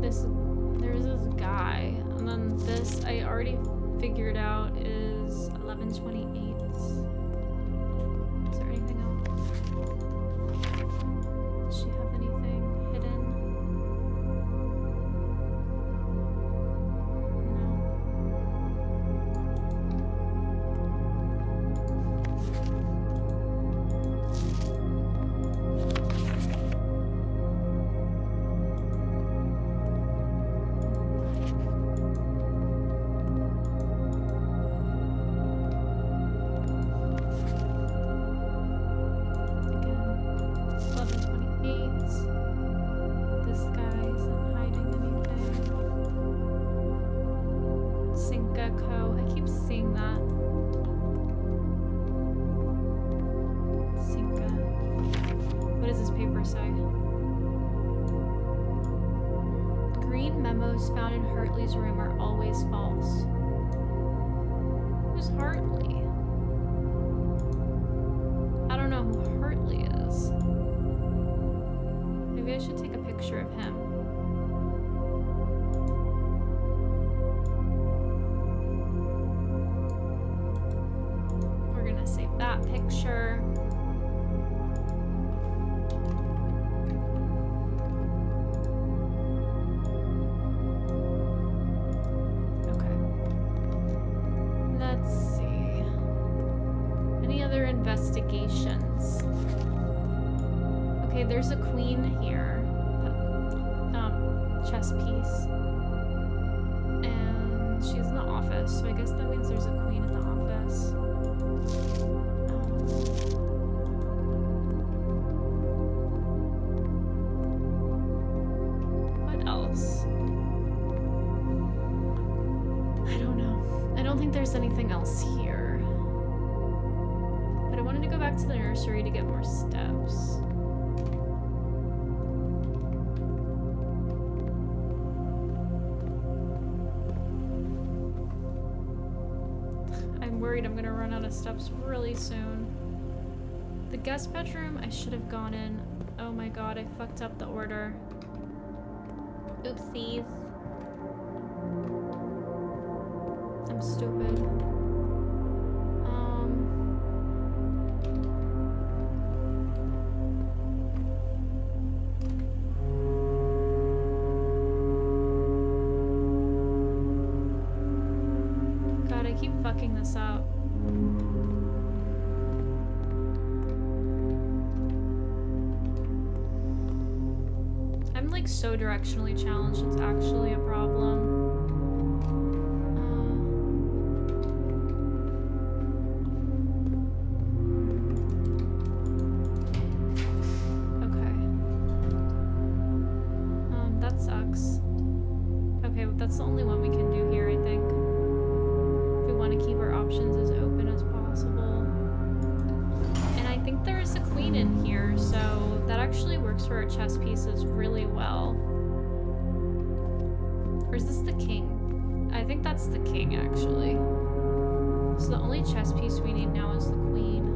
There's this guy, and then this I already figured out is 11/28. Is there anything else? Does she have anything hidden? Found in Hartley's room are always false. Who's Hartley? I don't know who Hartley is. Maybe I should take a picture of him. We're gonna save that picture. Investigations. Okay, there's a queen here. Chess piece. And she's in the office, so I guess that means there's a queen in the office. What else? I don't know. I don't think there's anything else here. But I wanted to go back to the nursery to get more steps. worried I'm gonna run out of steps really soon. The guest bedroom, I should have gone in. Oh my god, I fucked up the order. Oopsies. I'm stupid. God, I keep fucking this up. I'm like so directionally challenged, it's actually a problem. Okay. That sucks. Okay, well, that's the only one we can do here, I think. If we want to keep our options as open as possible. And I think there is a queen in here, so that actually works for our chess pieces really well. Or is this the king? I think that's the king, actually. So the only chess piece we need now is the queen.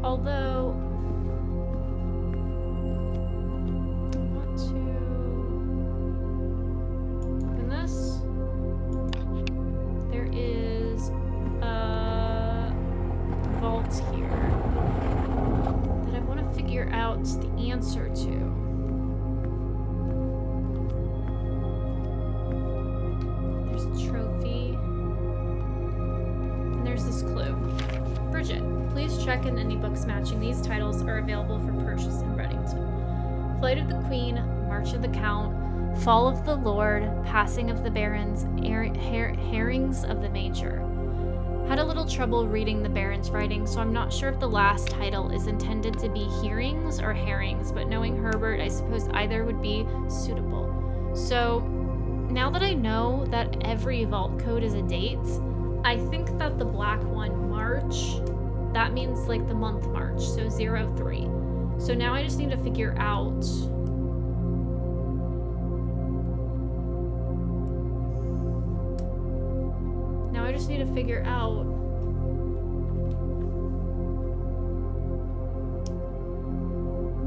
Although, I want to open this. There is a vault here that I want to figure out the answer to. There's a trophy. And there's this clue. Bridget, please check in any books matching these titles are available for purchase in Reddington. Flight of the Queen, March of the Count, Fall of the Lord, Passing of the Barons, Herrings of the Major. Had a little trouble reading the Baron's writing, so I'm not sure if the last title is intended to be hearings or herrings, but knowing Herbert, I suppose either would be suitable. So, now that I know that every vault code is a date, I think that the black one, March, that means like the month March, so 03. So now I just need to figure out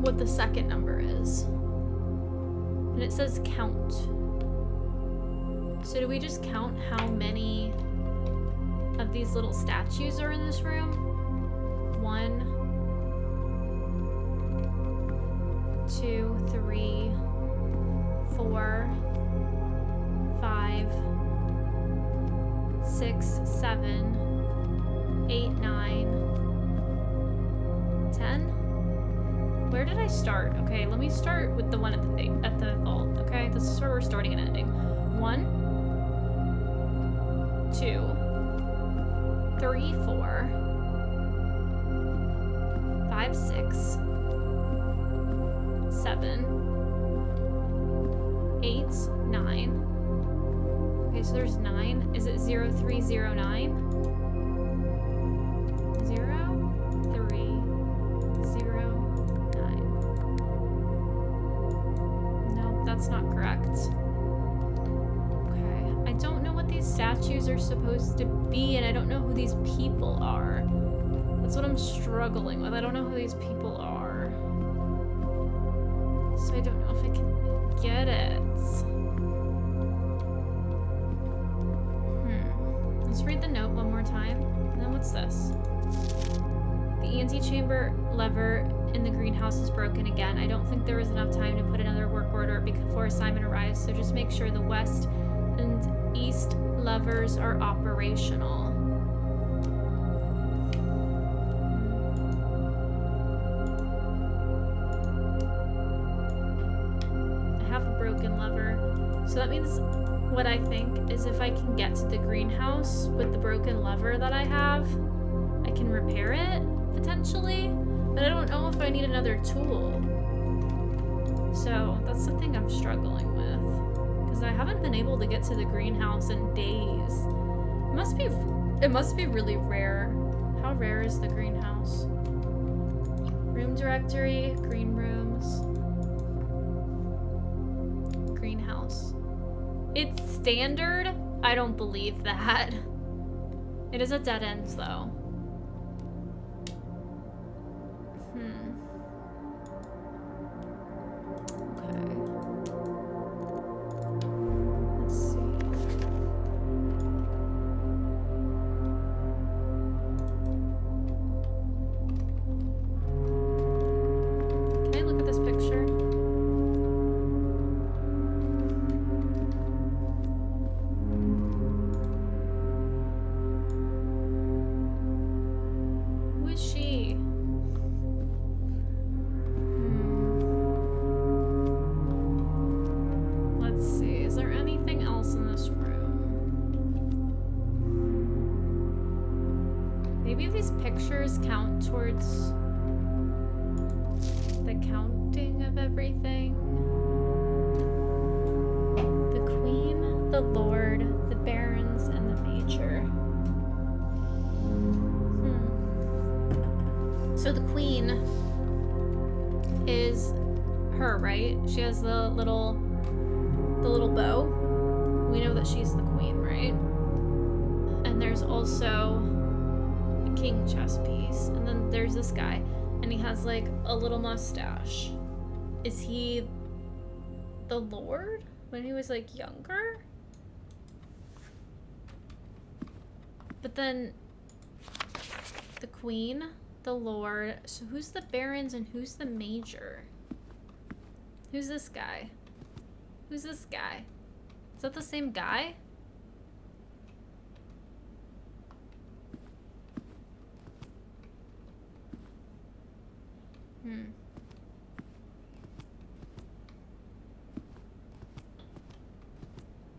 what the second number is. And it says count. So do we just count how many of these little statues are in this room? 1, 2, 3, 4, 5, 6, 7, 8, 9, 10. Where did I start? Okay, let me start with the one at the vault. Okay, this is where we're starting and ending. 1, 2, 3, 4, 5, 6, 7, 8, 9. Okay, so there's 9. Is it 0309? 0309. No, that's not correct. Okay, I don't know what these statues are supposed to be, and I don't know who these people are. That's what I'm struggling with. I don't know who these people are. So I don't know if I can get it. Let's read the note one more time. And then what's this? The antechamber lever in the greenhouse is broken again. I don't think there was enough time to put another work order before Simon arrives, so just make sure the west and east levers are operational. I have a broken lever. So that means what I think is if I can get to the greenhouse with the broken lever that I have, I can repair it, potentially. But I don't know if I need another tool. So that's something I'm struggling with. Because I haven't been able to get to the greenhouse in days. It must be really rare. How rare is the greenhouse? Room directory, green rooms. Greenhouse. standard, I don't believe that. It is a dead end, though. Okay. Let's see. Can I look at this picture? Who is she? Let's see. Is there anything else in this room? Maybe these pictures count towards the counting of everything. The Queen, the Lord, the Barons, and the Major. So the Queen is her, right? She has the little bow. We know that she's the Queen, right? And there's also a king chess piece. And then there's this guy, and he has like a little mustache. Is he the Lord when he was like younger? But then the Queen, the Lord. So who's the Barons and who's the Major? Who's this guy? Who's this guy? Is that the same guy?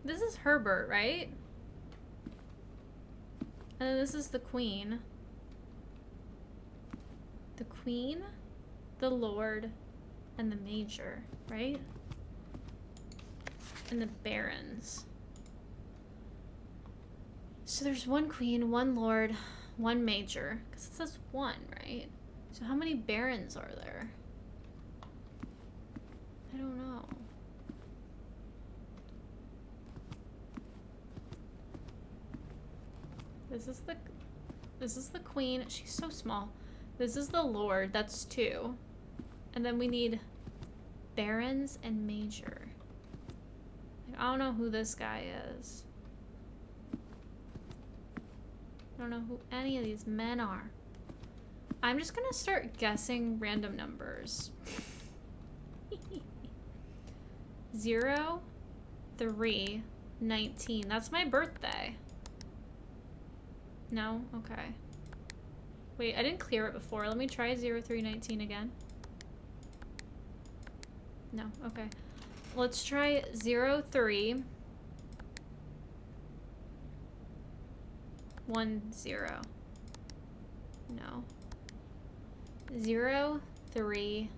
This is Herbert, right? And then this is the Queen. The Queen, the Lord, and the Major, right? And the Barons. So there's one Queen, one Lord, one Major. Because it says one, right? So how many Barons are there? I don't know. This is the Queen. She's so small. This is the Lord. That's 2. And then we need Barons and Major. I don't know who this guy is. I don't know who any of these men are. I'm just gonna start guessing random numbers. 0, 3, 19. That's my birthday. No? Okay. Wait, I didn't clear it before. Let me try 0, 3, 19 again. No, okay. Let's try 0, 3, 1, 0. No. 0, 3,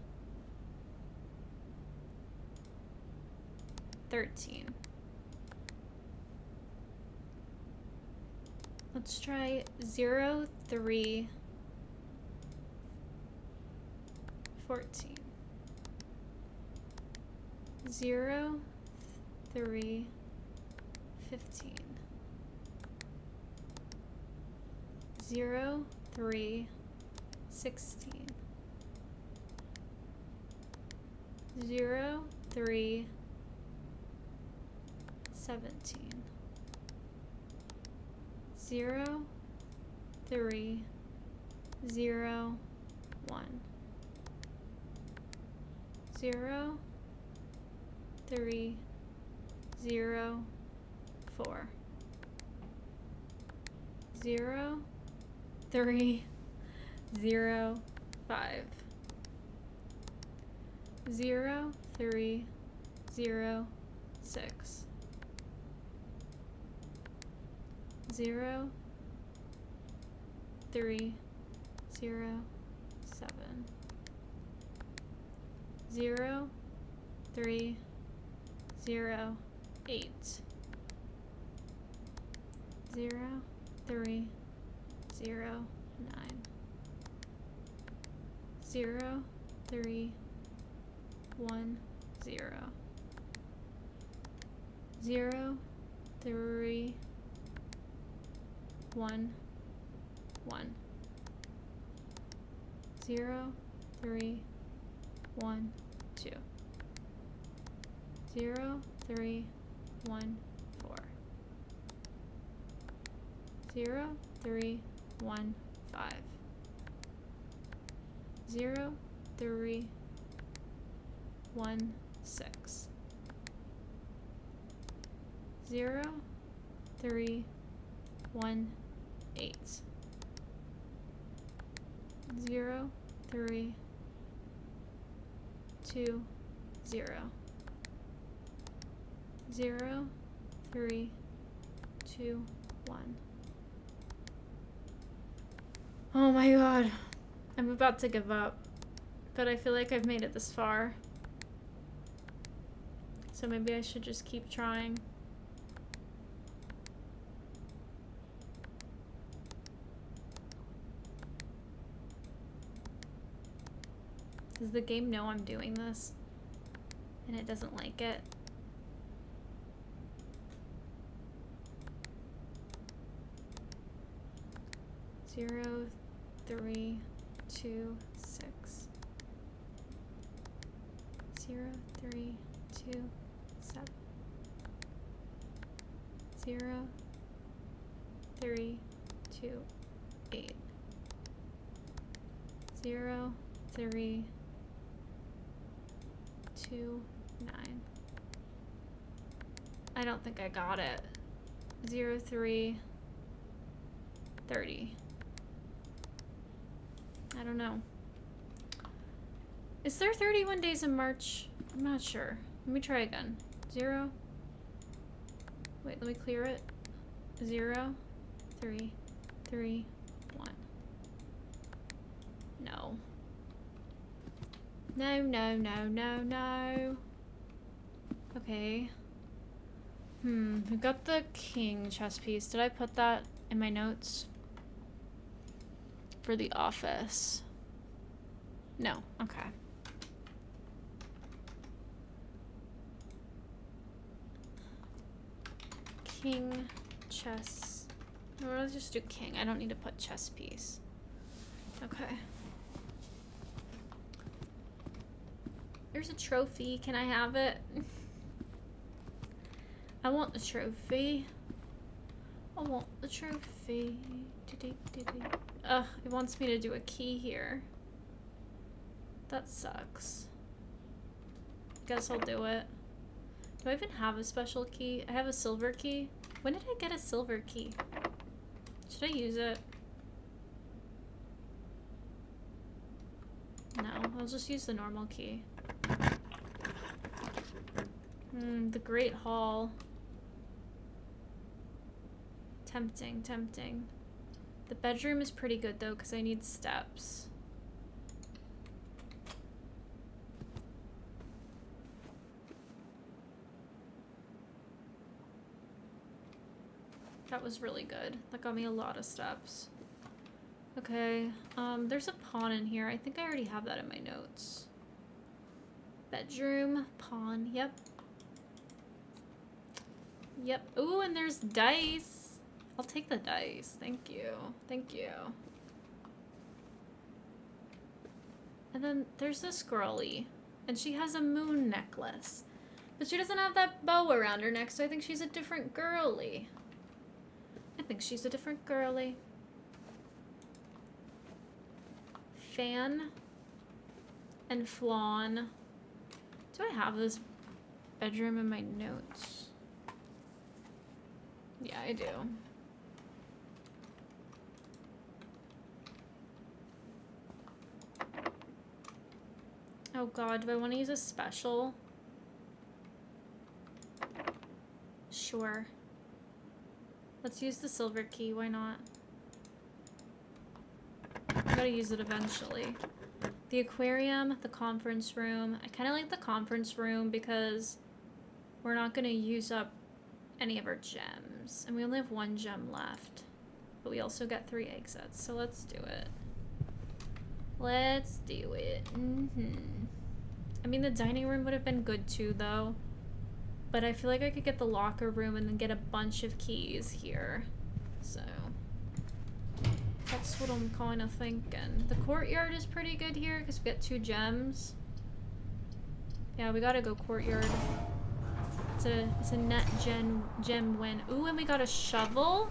13. Let's try 0, 3, 14. 0, 3, 15. 0, 3, 16. 0, 3, 17. 0, 3, 0, 1. 0, 3, 0, 4. 0, 3, 0, 5. 0, 3, 0, 6. 0, 3, 0, 7. 0, 3, 0, 8. 0, 3, 0, 9. 0, 3, 1, 0. 0, 3, 1, 1. 0, 3, 1, 2. 0, 3, 1, 4. 0, 3, 1, 5. 0, 3, 1, 6. 0, 3, 1, 8. 0, 3, 2, 0. 0, 3, 2, 1. Oh my god. I'm about to give up. But I feel like I've made it this far. So maybe I should just keep trying. Does the game know I'm doing this? And it doesn't like it? Zero, 3, 2, 6. 0, 3, 2, 7. 0, 3, 2, 8. 0, 3, 2, 9. I don't think I got it. 0, 3, 30. I don't know. Is there 31 days in March? I'm not sure. Let me try again. 0. Wait, let me clear it. 0, 3, 3, 1. No. No, no, no, no, no. Okay. We got the king chess piece. Did I put that in my notes? For the office. No. Okay. King, chess. No, let's just do king. I don't need to put chess piece. Okay. There's a trophy. Can I have it? I want the trophy. I want the trophy. Ugh, it wants me to do a key here. That sucks. Guess I'll do it. Do I even have a special key? I have a silver key. When did I get a silver key? Should I use it? No, I'll just use the normal key. The Great Hall. Tempting, tempting. The bedroom is pretty good though, because I need steps. That was really good. That got me a lot of steps. Okay, there's a pawn in here. I think I already have that in my notes. Bedroom, pawn, yep. Yep. Ooh, and there's dice. I'll take the dice. Thank you. Thank you. And then there's this girly. And she has a moon necklace. But she doesn't have that bow around her neck, so I think she's a different girly. I think she's a different girly. Fan. And flawn. Do I have this bedroom in my notes? Yeah, I do. Oh god, do I want to use a special? Sure. Let's use the silver key, why not? I gotta use it eventually. The aquarium, the conference room. I kind of like the conference room because we're not gonna use up any of our gems. And we only have 1 gem left. But we also got 3 egg sets, so let's do it. Let's do it. I mean, the dining room would have been good too, though. But I feel like I could get the locker room and then get a bunch of keys here. So that's what I'm kind of thinking. The courtyard is pretty good here because we get 2 gems. Yeah, we gotta go courtyard. It's a net gem win. Ooh, and we got a shovel.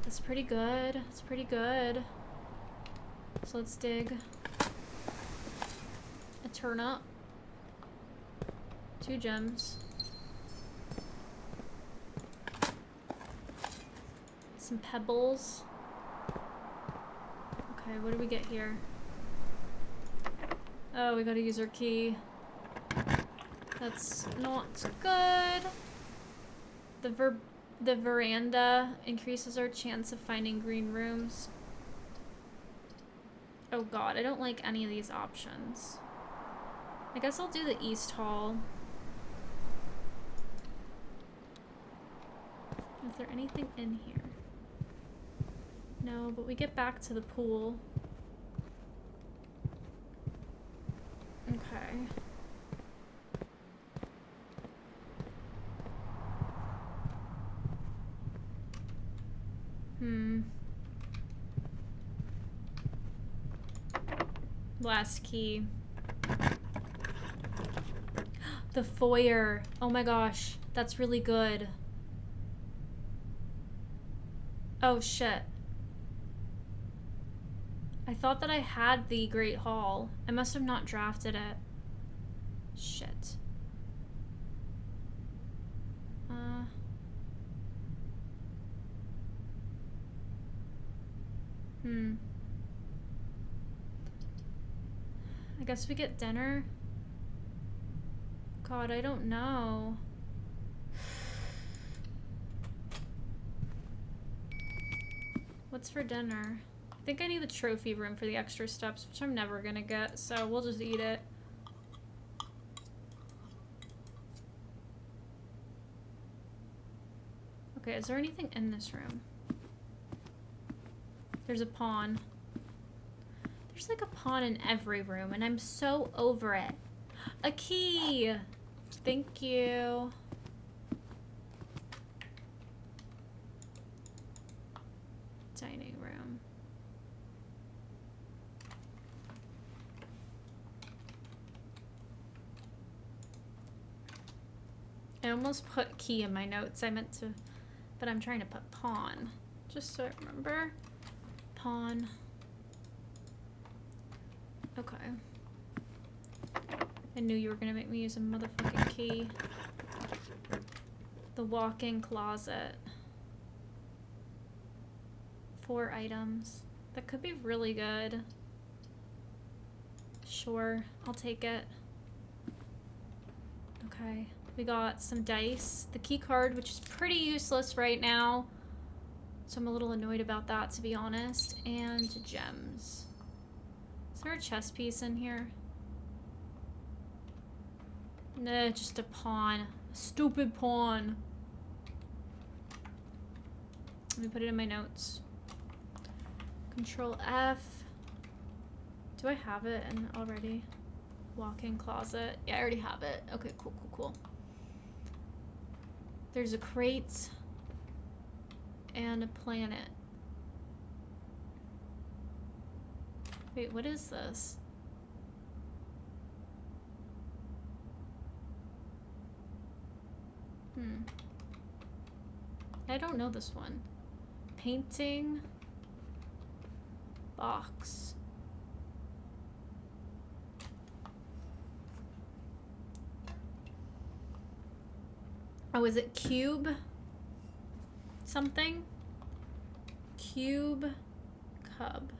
That's pretty good. That's pretty good. So let's dig. A turnip. 2 gems. Some pebbles. Okay, what do we get here? Oh, we gotta use our key. That's not good. The veranda increases our chance of finding green rooms. Oh god, I don't like any of these options. I guess I'll do the East Hall. Is there anything in here? No, but we get back to the pool. Okay. Last key. The foyer. Oh my gosh. That's really good. Oh shit. I thought that I had the Great Hall. I must have not drafted it. Shit. I guess we get dinner. God, I don't know. What's for dinner? I think I need the trophy room for the extra steps, which I'm never gonna get, so we'll just eat it. Okay, is there anything in this room? There's a pawn. There's like a pawn in every room, and I'm so over it. A key! Thank you. Dining room. I almost put key in my notes. I meant to, but I'm trying to put pawn. Just so I remember. Pawn. Okay. I knew you were gonna make me use a motherfucking key. The walk-in closet. 4 items. That could be really good. Sure, I'll take it. Okay, we got some dice. The key card, which is pretty useless right now. So I'm a little annoyed about that, to be honest. And gems. Is there a chess piece in here? Nah, just a pawn. A stupid pawn. Let me put it in my notes. Control F. Do I have it in already? Walk-in closet. Yeah, I already have it. Okay, cool, cool, cool. There's a crate. And a planet. Wait, what is this? I don't know this one. Painting. Box. Oh, is it cube? Something? Cube cub.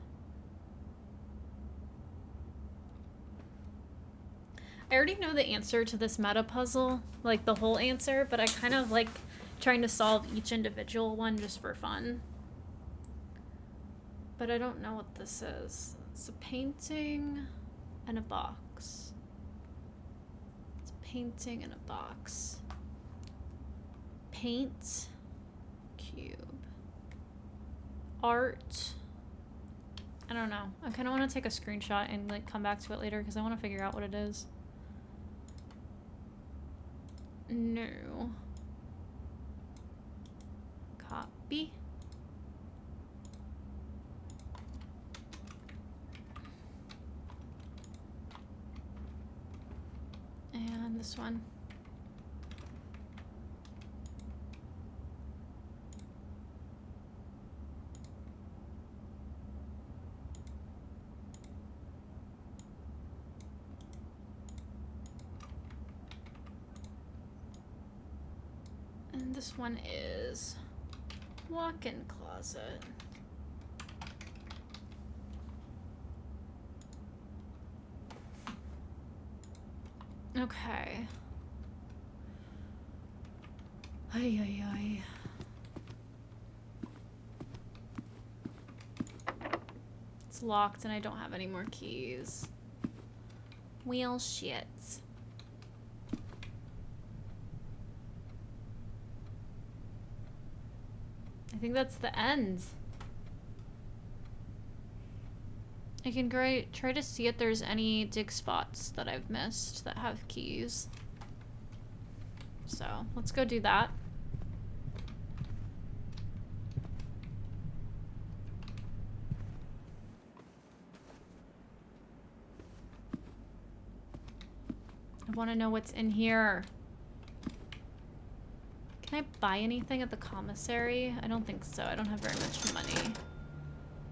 I already know the answer to this meta puzzle, like the whole answer, but I kind of like trying to solve each individual one just for fun. But I don't know what this is. It's a painting and a box. It's a painting and a box. Paint. Cube. Art. I don't know. I kind of want to take a screenshot and like come back to it later because I want to figure out what it is. No. Copy. And this one. And this one is walk-in closet. Okay. Ay, ay, ay. It's locked and I don't have any more keys. Well, shit. I think that's the end. I can try to see if there's any dig spots that I've missed that have keys. So, let's go do that. I want to know what's in here. Can I buy anything at the commissary? I don't think so. I don't have very much money.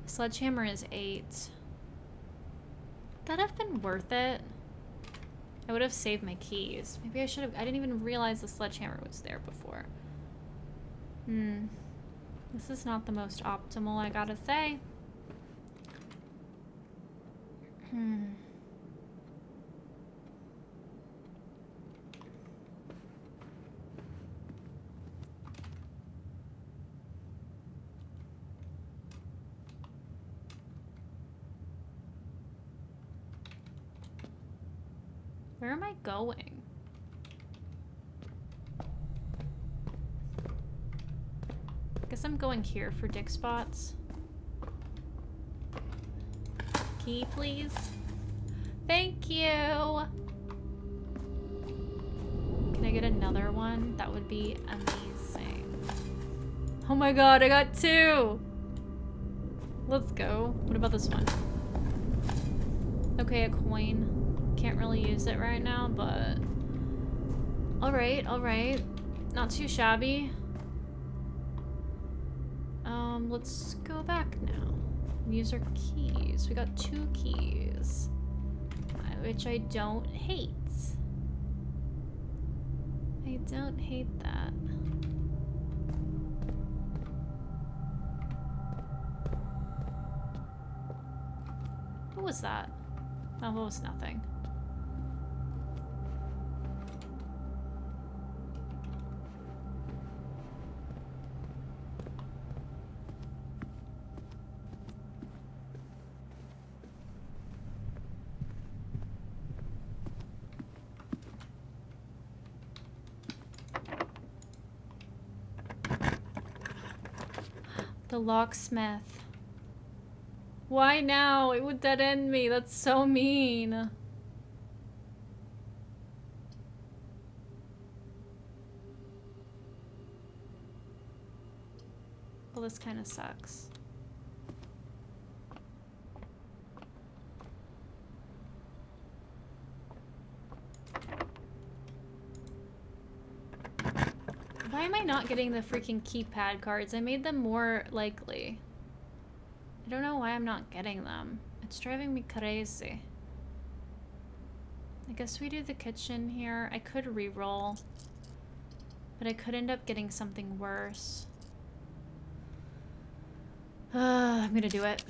Sledgehammer is 8. Would that have been worth it? I would have saved my keys. Maybe I should have. I didn't even realize the sledgehammer was there before. This is not the most optimal, I gotta say. Where am I going? I guess I'm going here for dig spots. Key, please. Thank you. Can I get another one? That would be amazing. Oh my god, I got 2. Let's go. What about this one? Okay, a coin. Can't really use it right now, but alright, alright. Not too shabby. Let's go back now. Use our keys. We got 2 keys, which I don't hate. I don't hate that. What was that? Oh, that was nothing. The locksmith. Why now? It would dead end me. That's so mean. Well, this kind of sucks. Why am I not getting the freaking keypad cards? I made them more likely. I don't know why I'm not getting them. It's driving me crazy. I guess we do the kitchen here. I could re-roll, but I could end up getting something worse. I'm gonna do it.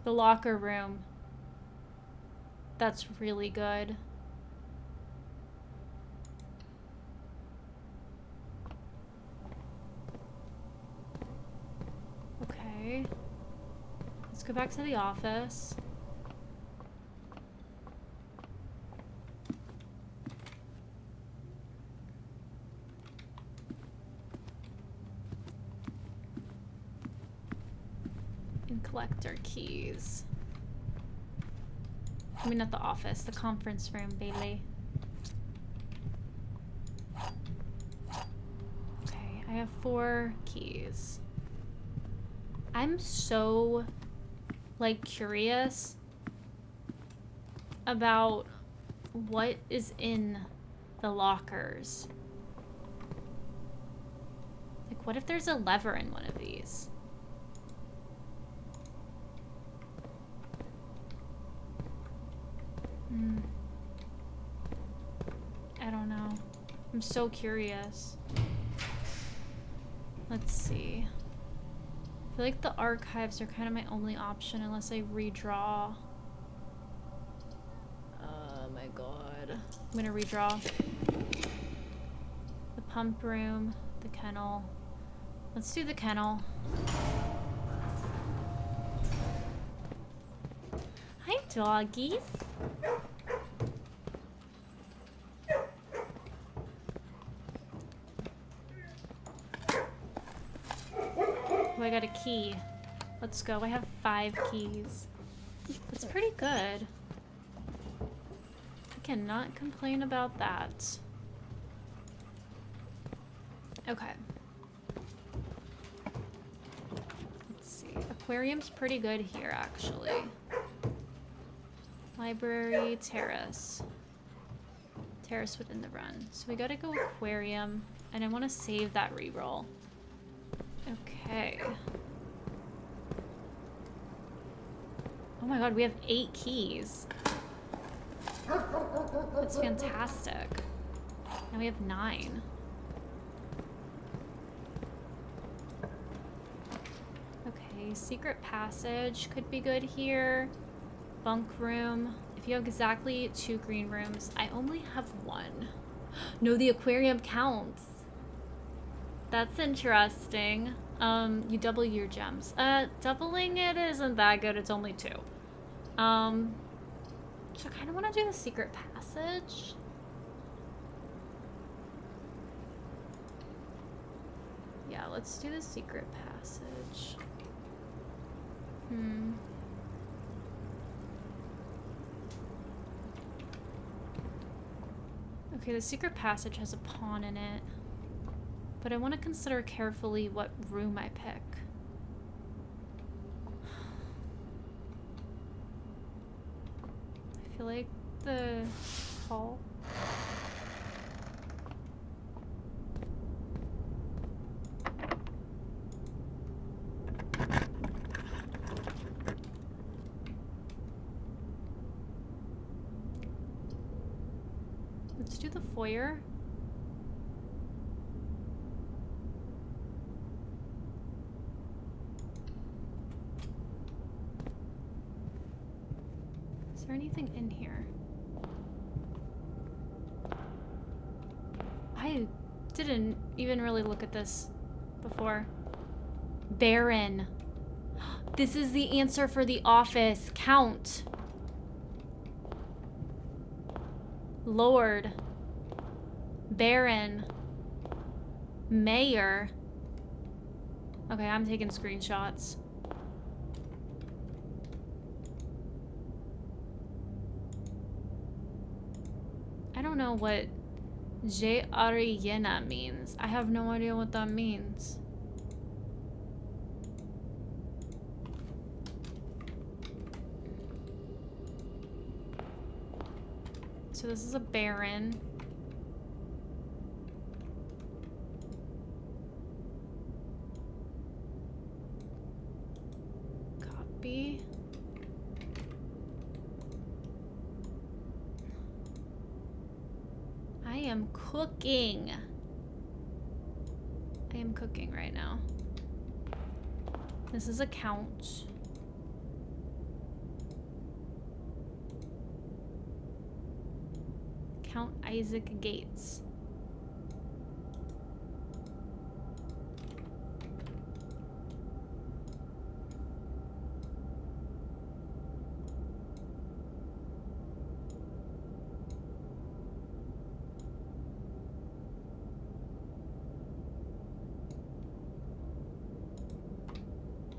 The locker room. That's really good. Okay. Let's go back to the office. And collect our keys. I mean, not the office, the conference room, Bailey. I have 4 keys. I'm so, like, curious about what is in the lockers. Like, what if there's a lever in one of these? I don't know. I'm so curious. Let's see. I feel like the archives are kind of my only option unless I redraw. Oh my god. I'm gonna redraw. The pump room, the kennel. Let's do the kennel. Hi, doggies. Oh, I got a key. Let's go. I have 5 keys. That's pretty good. I cannot complain about that. Okay. Let's see. Aquarium's pretty good here, actually. Library, terrace. Terrace within the run. So we gotta go aquarium, and I want to save that reroll. Okay. Oh my god, we have 8 keys. That's fantastic. Now we have 9. Okay, secret passage could be good here. Bunk room. If you have exactly 2 green rooms, I only have 1. No, the aquarium counts. That's interesting. You double your gems. Doubling it isn't that good. It's only 2. So I kind of want to do the secret passage. Yeah, let's do the secret passage. Okay, the secret passage has a pawn in it. But I want to consider carefully what room I pick. I feel like the hall. Let's do the foyer. Is there anything in here? I didn't even really look at this before. Baron. This is the answer for the office. Count. Lord. Baron. Mayor. Okay, I'm taking screenshots. I don't know what J. Ariena means. I have no idea what that means. So this is a Baron. Copy. I am cooking. I am cooking right now. This is a couch. Count Isaac Gates.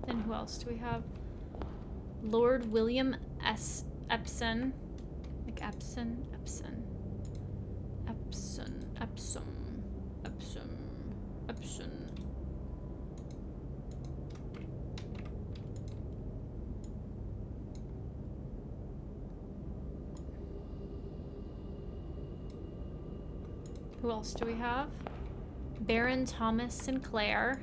Then who else do we have? Lord William S. Epson. Like Epson? Epson. Epson. Epsom. Epsom. perception. Who else do we have? Baron Thomas Sinclair.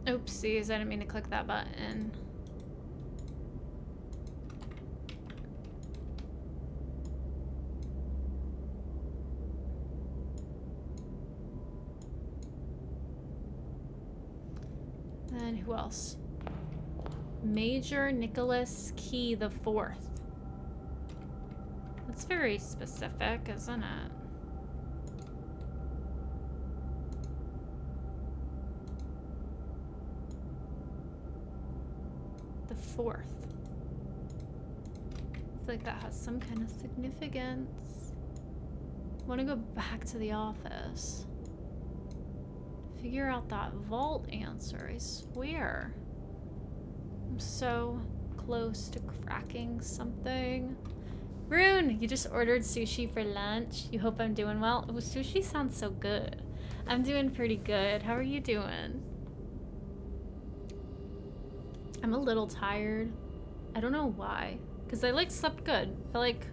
Oopsies, I didn't mean to click that button. Then who else? Major Nicholas Key the Fourth. That's very specific, isn't it? The Fourth. I feel like that has some kind of significance. I want to go back to the office. Figure out that vault answer, I swear. I'm so close to cracking something. Rune, you just ordered sushi for lunch. You hope I'm doing well? Oh, sushi sounds so good. I'm doing pretty good. How are you doing? I'm a little tired. I don't know why. Because I like slept good. I like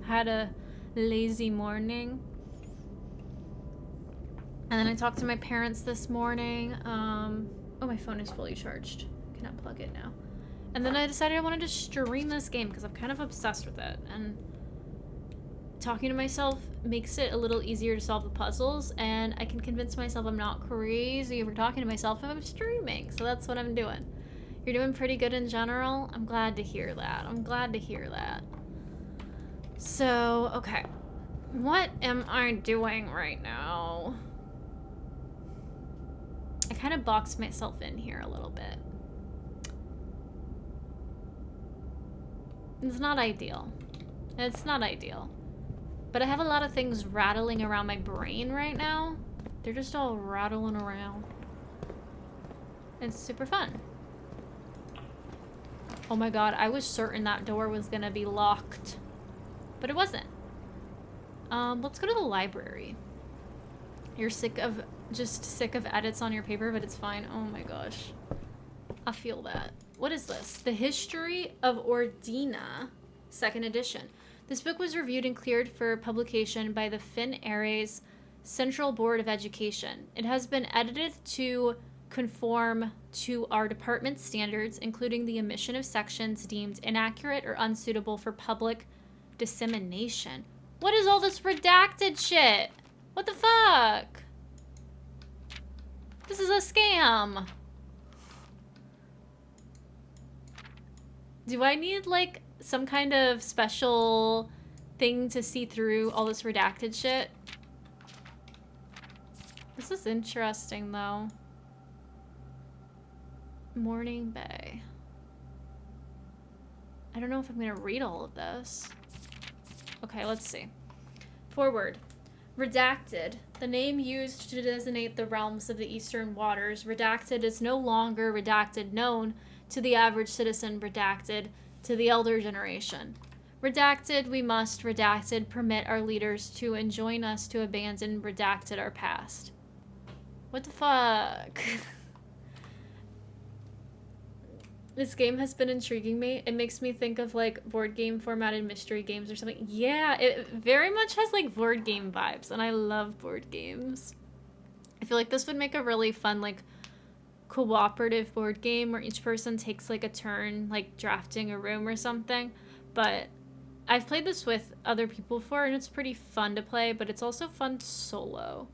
had a lazy morning. And then I talked to my parents this morning. Oh, my phone is fully charged. I can unplug it now. And then I decided I wanted to stream this game because I'm kind of obsessed with it. And talking to myself makes it a little easier to solve the puzzles. And I can convince myself I'm not crazy over talking to myself if I'm streaming. So that's what I'm doing. You're doing pretty good in general. I'm glad to hear that. I'm glad to hear that. So, okay. What am I doing right now? I kind of boxed myself in here a little bit. It's not ideal. It's not ideal. But I have a lot of things rattling around my brain right now. They're just all rattling around. It's super fun. Oh my god, I was certain that door was gonna be locked. But it wasn't. Let's go to the library. You're sick of edits on your paper, but it's fine. Oh my gosh. I feel that. What is this? The History of Ordina, 2nd edition. This book was reviewed and cleared for publication by the Finn Aires Central Board of Education. It has been edited to conform to our department's standards, including the omission of sections deemed inaccurate or unsuitable for public dissemination. What is all this redacted shit? What the fuck? This is a scam. Do I need, like, some kind of special thing to see through all this redacted shit? This is interesting, though. Morning Bay. I don't know if I'm gonna read all of this. Okay, let's see. Forward. Redacted. The name used to designate the realms of the eastern waters. Redacted is no longer redacted known to the average citizen. Redacted to the elder generation. Redacted, we must. Redacted, permit our leaders to enjoin us to abandon. Redacted, our past. What the fuck? This game has been intriguing me. It makes me think of, like, board game formatted mystery games or something. Yeah, it very much has, like, board game vibes, and I love board games. I feel like this would make a really fun, like, cooperative board game where each person takes, like, a turn, like, drafting a room or something. But I've played this with other people before, and it's pretty fun to play, but it's also fun solo.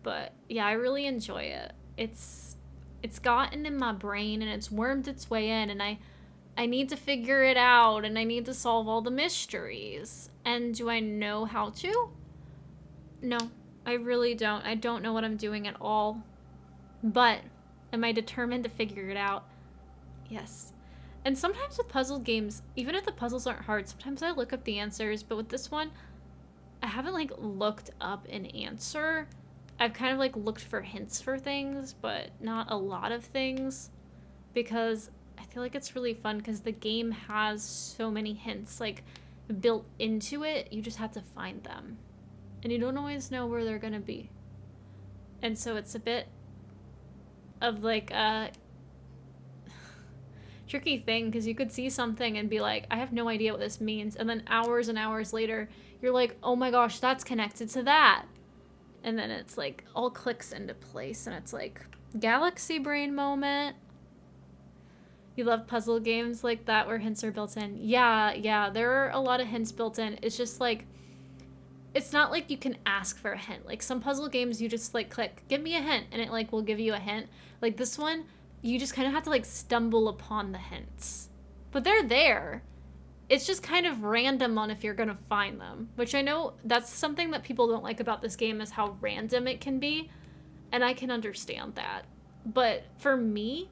But, yeah, I really enjoy it. It's gotten in my brain and it's wormed its way in, and I need to figure it out, and I need to solve all the mysteries. And do I know how to? No, I really don't. I don't know what I'm doing at all. But am I determined to figure it out? Yes. And sometimes with puzzle games, even if the puzzles aren't hard, sometimes I look up the answers, but with this one, I haven't, like, looked up an answer. I've kind of, like, looked for hints for things, but not a lot of things, because I feel like it's really fun because the game has so many hints, like, built into it. You just have to find them. And you don't always know where they're gonna be. And so it's a bit of, like, a tricky thing, because you could see something and be like, I have no idea what this means. And then hours and hours later, you're like, oh my gosh, that's connected to that. And then it's like, all clicks into place. And it's like, galaxy brain moment. You love puzzle games like that where hints are built in. Yeah, there are a lot of hints built in. It's just like, it's not like you can ask for a hint. Like some puzzle games, you just like click, give me a hint, and it like will give you a hint. Like this one, you just kind of have to like stumble upon the hints. But they're there. It's just kind of random on if you're gonna find them. Which I know that's something that people don't like about this game, is how random it can be. And I can understand that. But for me,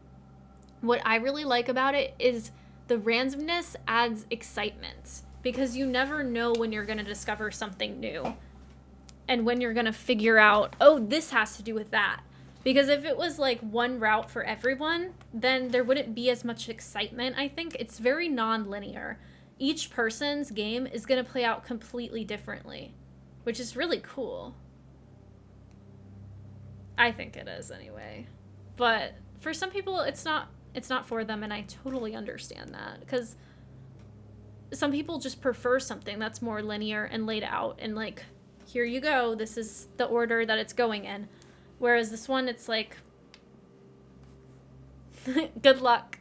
what I really like about it is the randomness adds excitement. Because you never know when you're gonna discover something new. And when you're gonna figure out, oh, this has to do with that. Because if it was like one route for everyone, then there wouldn't be as much excitement, I think. It's very non-linear. Each person's game is going to play out completely differently, which is really cool. I think it is anyway. But for some people, it's not for them, and I totally understand that. Because some people just prefer something that's more linear and laid out, and like, here you go, this is the order that it's going in. Whereas this one, it's like, good luck.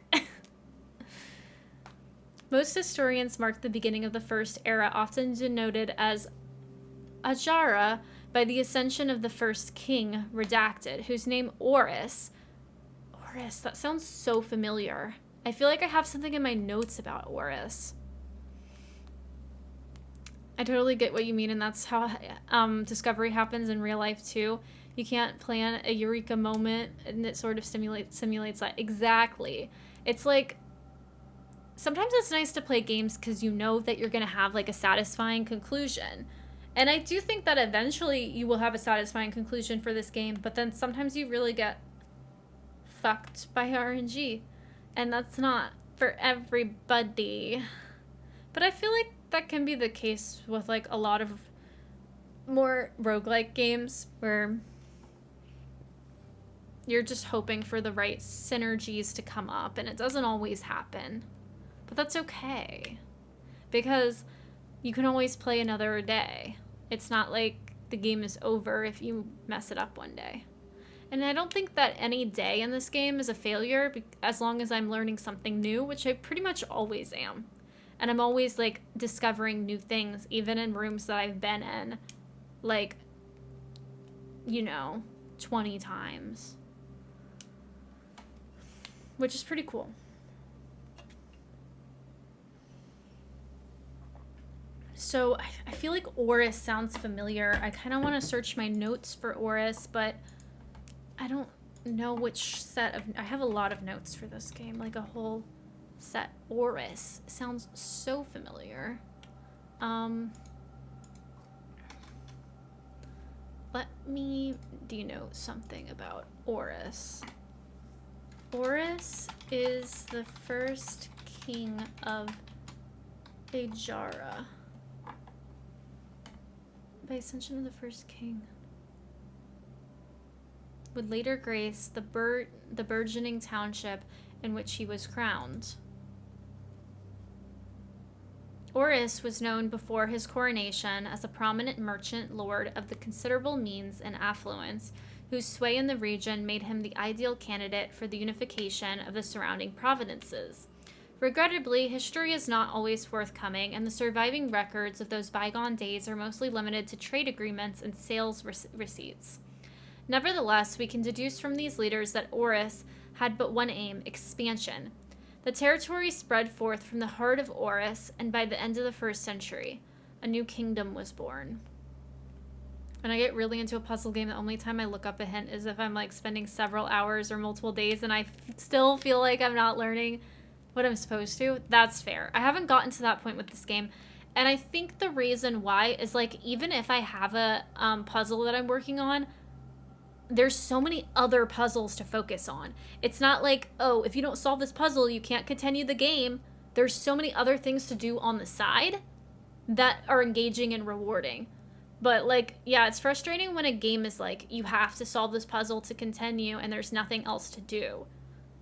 Most historians mark the beginning of the First Era, often denoted as Ajara, by the ascension of the first king, redacted, whose name Oris, that sounds so familiar. I feel like I have something in my notes about Oris. I totally get what you mean, and that's how discovery happens in real life too. You can't plan a eureka moment, and it sort of simulates that. Exactly. It's like, sometimes it's nice to play games because you know that you're going to have like a satisfying conclusion. And I do think that eventually you will have a satisfying conclusion for this game, but then sometimes you really get fucked by RNG. And that's not for everybody. But I feel like that can be the case with like a lot of more roguelike games where you're just hoping for the right synergies to come up, and it doesn't always happen. But that's okay, because you can always play another day. It's not like the game is over if you mess it up one day. And I don't think that any day in this game is a failure, as long as I'm learning something new, which I pretty much always am. And I'm always like discovering new things, even in rooms that I've been in, like, 20 times. Which is pretty cool. So I feel like Oris sounds familiar. I kind of want to search my notes for Oris, but I don't know which set of... I have a lot of notes for this game, like a whole set. Oris sounds so familiar. Let me denote something about Oris. Oris is the first king of Ajara. By ascension of the first king. Would later grace the burgeoning township in which he was crowned. Oris was known before his coronation as a prominent merchant lord of the considerable means and affluence, whose sway in the region made him the ideal candidate for the unification of the surrounding provinces. Regrettably, history is not always forthcoming, and the surviving records of those bygone days are mostly limited to trade agreements and sales receipts. Nevertheless, we can deduce from these leaders that Oris had but one aim: expansion. The territory spread forth from the heart of Oris, and by the end of the 1st century, a new kingdom was born. When I get really into a puzzle game, the only time I look up a hint is if I'm like spending several hours or multiple days and I still feel like I'm not learning what I'm supposed to. That's fair. I haven't gotten to that point with this game. And I think the reason why is like, even if I have a puzzle that I'm working on, there's so many other puzzles to focus on. It's not like, oh, if you don't solve this puzzle, you can't continue the game. There's so many other things to do on the side that are engaging and rewarding. But, like, yeah, it's frustrating when a game is like, you have to solve this puzzle to continue and there's nothing else to do.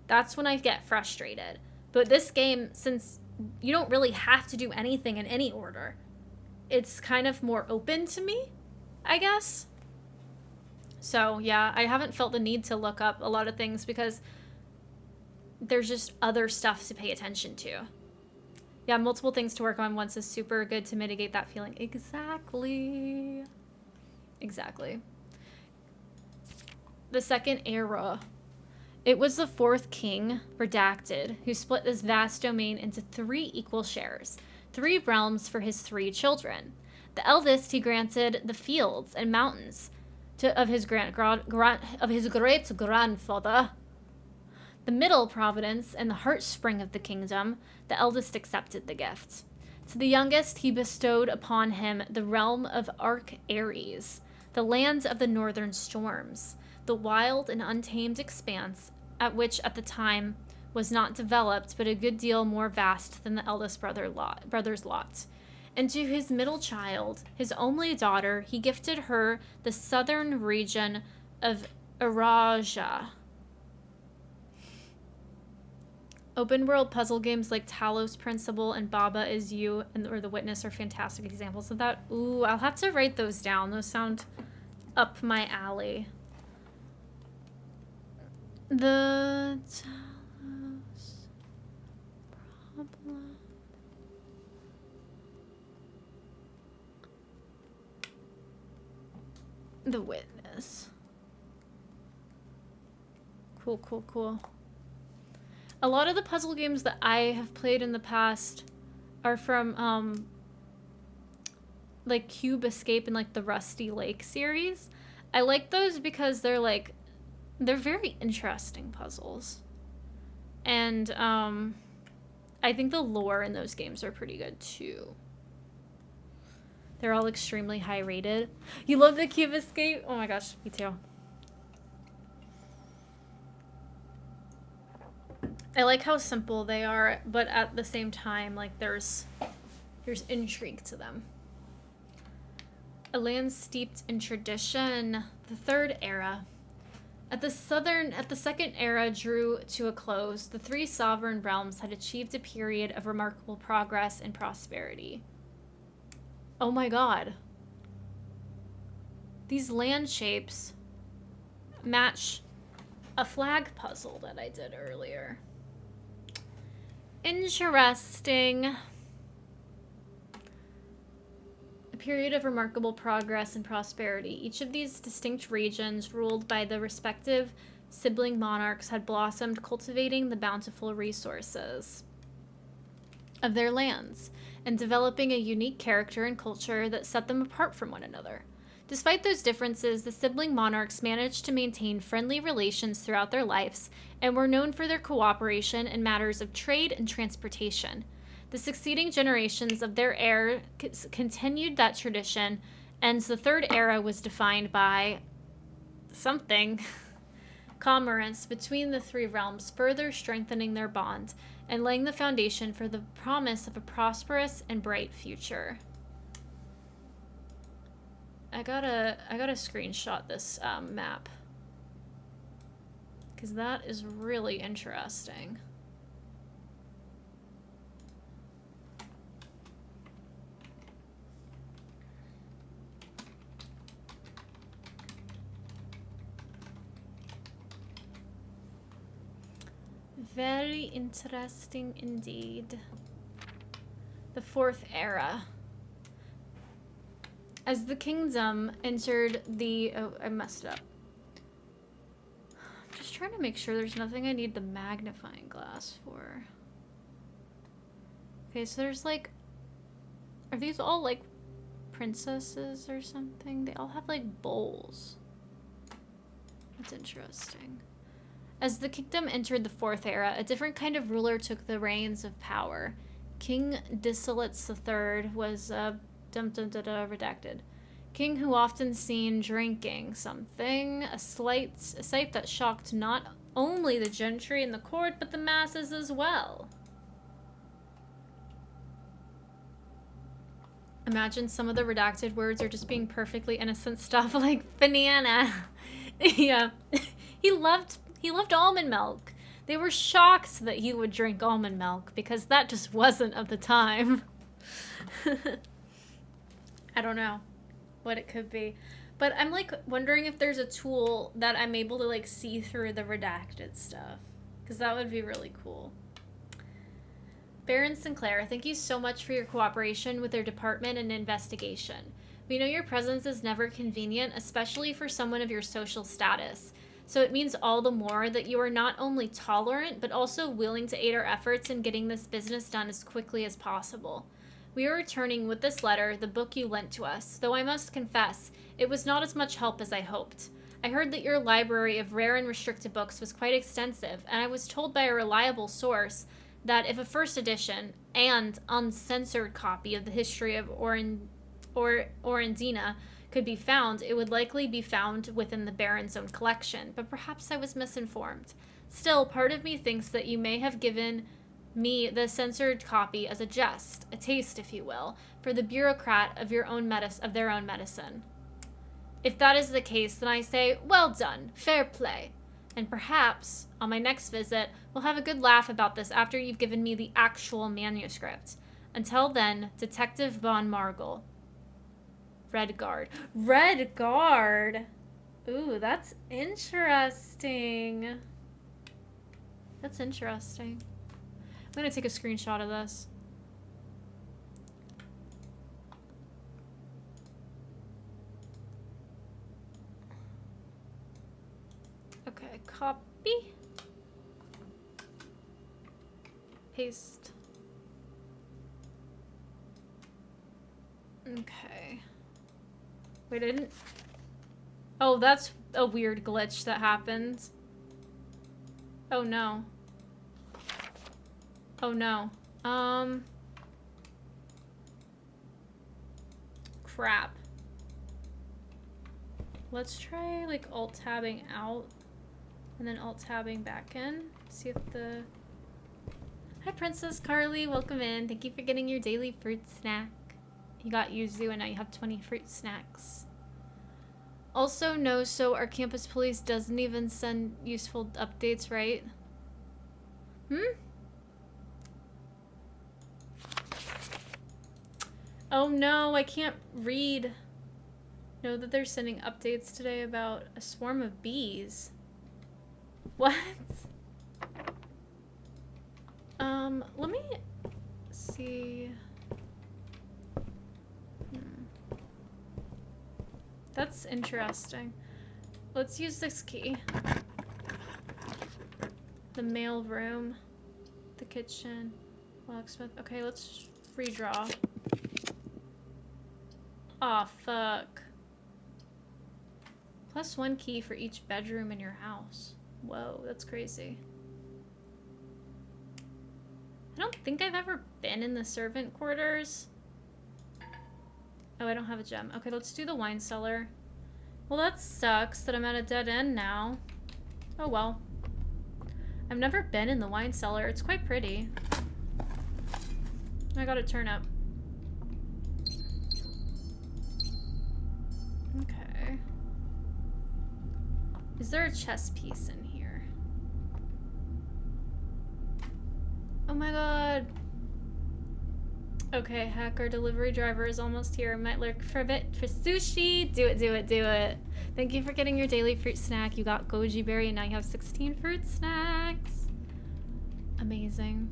That's when I get frustrated. But this game, since you don't really have to do anything in any order, it's kind of more open to me, I guess. So, yeah, I haven't felt the need to look up a lot of things because there's just other stuff to pay attention to. Yeah, multiple things to work on once is super good to mitigate that feeling. Exactly. Exactly. The second era. It was the fourth king, Redacted, who split this vast domain into 3 equal shares, 3 realms for his 3 children. The eldest he granted the fields and mountains of his great-grandfather. The middle providence and the heartspring of the kingdom, the eldest accepted the gift. To the youngest he bestowed upon him the realm of Arc Ares, the lands of the northern storms, the wild and untamed expanse at which at the time was not developed but a good deal more vast than the eldest brother's lot. And to his middle child, his only daughter, he gifted her the southern region of Eurasia. Open world puzzle games like Talos Principle and Baba Is You or The Witness are fantastic examples of that. Ooh, I'll have to write those down. Those sound up my alley. The Talos Problem. The Witness. Cool, cool, cool. A lot of the puzzle games that I have played in the past are from, like, Cube Escape and, like, the Rusty Lake series. I like those because they're, like, they're very interesting puzzles. And, I think the lore in those games are pretty good, too. They're all extremely high rated. You love the Cube Escape? Oh my gosh, me too. I like how simple they are, but at the same time, like, there's intrigue to them. A land steeped in tradition, the third era. At the second era drew to a close, the 3 sovereign realms had achieved a period of remarkable progress and prosperity. Oh my god. These land shapes match a flag puzzle that I did earlier. Interesting. A period of remarkable progress and prosperity. Each of these distinct regions, ruled by the respective sibling monarchs, had blossomed, cultivating the bountiful resources of their lands and developing a unique character and culture that set them apart from one another. Despite those differences, the sibling monarchs managed to maintain friendly relations throughout their lives and were known for their cooperation in matters of trade and transportation. The succeeding generations of their heir continued that tradition, and the third era was defined by something. Commerce between the 3 realms, further strengthening their bond and laying the foundation for the promise of a prosperous and bright future. I gotta screenshot this map, because that is really interesting. Very interesting indeed. The 4th era. As the kingdom entered the... Oh, I messed up. I'm just trying to make sure there's nothing I need the magnifying glass for. Okay, so there's like... Are these all like princesses or something? They all have like bowls. That's interesting. As the kingdom entered the 4th era, a different kind of ruler took the reins of power. King Dissolutes III was redacted. King who often seen drinking something. A sight that shocked not only the gentry in the court, but the masses as well. Imagine some of the redacted words are just being perfectly innocent stuff like banana. Yeah. He loved almond milk. They were shocked that he would drink almond milk because that just wasn't of the time. I don't know what it could be. But I'm like wondering if there's a tool that I'm able to like see through the redacted stuff. Because that would be really cool. Baron Sinclair, thank you so much for your cooperation with their department and investigation. We know your presence is never convenient, especially for someone of your social status. So it means all the more that you are not only tolerant, but also willing to aid our efforts in getting this business done as quickly as possible. We are returning with this letter the book you lent to us, though I must confess, it was not as much help as I hoped. I heard that your library of rare and restricted books was quite extensive, and I was told by a reliable source that if a first edition and uncensored copy of the history of Orandina could be found, it would likely be found within the Baron's own collection, but perhaps I was misinformed. Still, part of me thinks that you may have given me the censored copy as a jest, a taste, if you will, for the bureaucrat of their own medicine. If that is the case, then I say, well done, fair play. And perhaps, on my next visit, we'll have a good laugh about this after you've given me the actual manuscript. Until then, Detective Von Margle. Red Guard. Red Guard? Ooh, that's interesting. That's interesting. I'm gonna take a screenshot of this. Okay, copy. Paste. Okay. Wait, I didn't... Oh, that's a weird glitch that happened. Oh, no. Oh, no. Crap. Let's try, like, alt-tabbing out. And then alt-tabbing back in. See if the... Hi, Princess Carly. Welcome in. Thank you for getting your daily fruit snack. You got yuzu and now you have 20 fruit snacks. Also, no, so our campus police doesn't even send useful updates, right? Oh no, I can't read. Know that they're sending updates today about a swarm of bees. What? Let me see. That's interesting. Let's use this key. The mail room. The kitchen. Locksmith. Okay, let's redraw. Aw, fuck. +1 key for each bedroom in your house. Whoa, that's crazy. I don't think I've ever been in the servant quarters. Oh, I don't have a gem. Okay, let's do the wine cellar. Well, that sucks that I'm at a dead end now. Oh, well. I've never been in the wine cellar. It's quite pretty. I got a turnip. Okay. Is there a chess piece in here? Oh my god. Okay, hacker delivery driver is almost here. Might lurk for a bit for sushi. Do it, do it, do it. Thank you for getting your daily fruit snack. You got goji berry and now you have 16 fruit snacks. Amazing.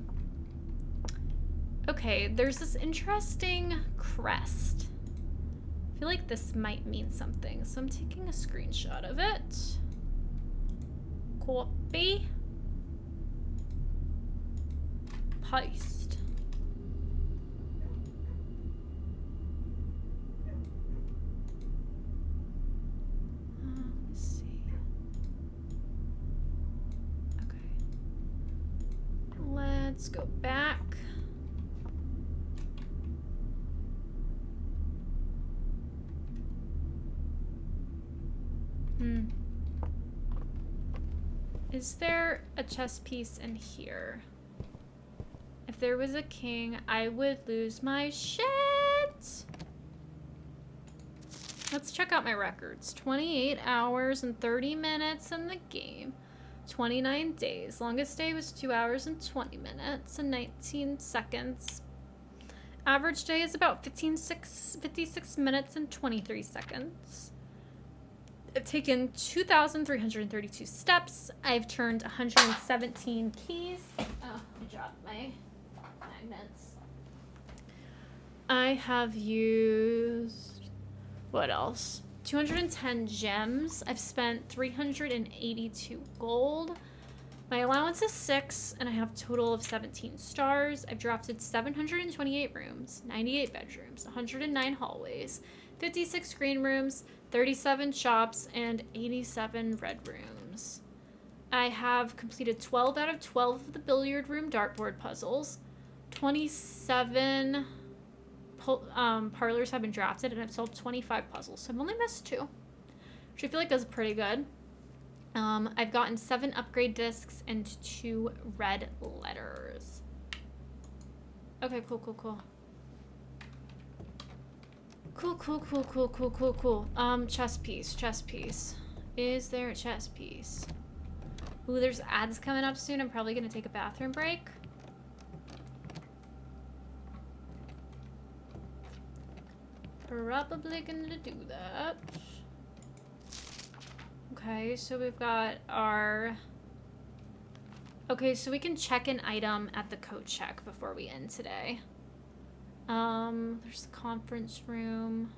Okay, there's this interesting crest. I feel like this might mean something, so I'm taking a screenshot of it. Copy. Paste. Let's see. Okay. Let's go back. Is there a chess piece in here? If there was a king, I would lose my shit. Let's check out my records. 28 hours and 30 minutes in the game. 29 days. Longest day was 2 hours and 20 minutes and 19 seconds. Average day is about 56 minutes and 23 seconds. I've taken 2,332 steps. I've turned 117 keys. Oh, I dropped my magnets. I have used... what else? 210 gems. I've spent 382 gold. My allowance is 6, and I have a total of 17 stars. I've drafted 728 rooms, 98 bedrooms, 109 hallways, 56 green rooms, 37 shops, and 87 red rooms. I have completed 12 out of 12 of the billiard room dartboard puzzles. 27 parlors have been drafted, and I've solved 25 puzzles. So I've only missed 2, which I feel like is pretty good. I've gotten 7 upgrade discs and 2 red letters. Okay, cool. Cool. Chess piece. Is there a chess piece? Ooh, there's ads coming up soon. I'm probably gonna take a bathroom break. Probably gonna do that. Okay, so we've got our... okay, so we can check an item at the code check before we end today. There's the conference room.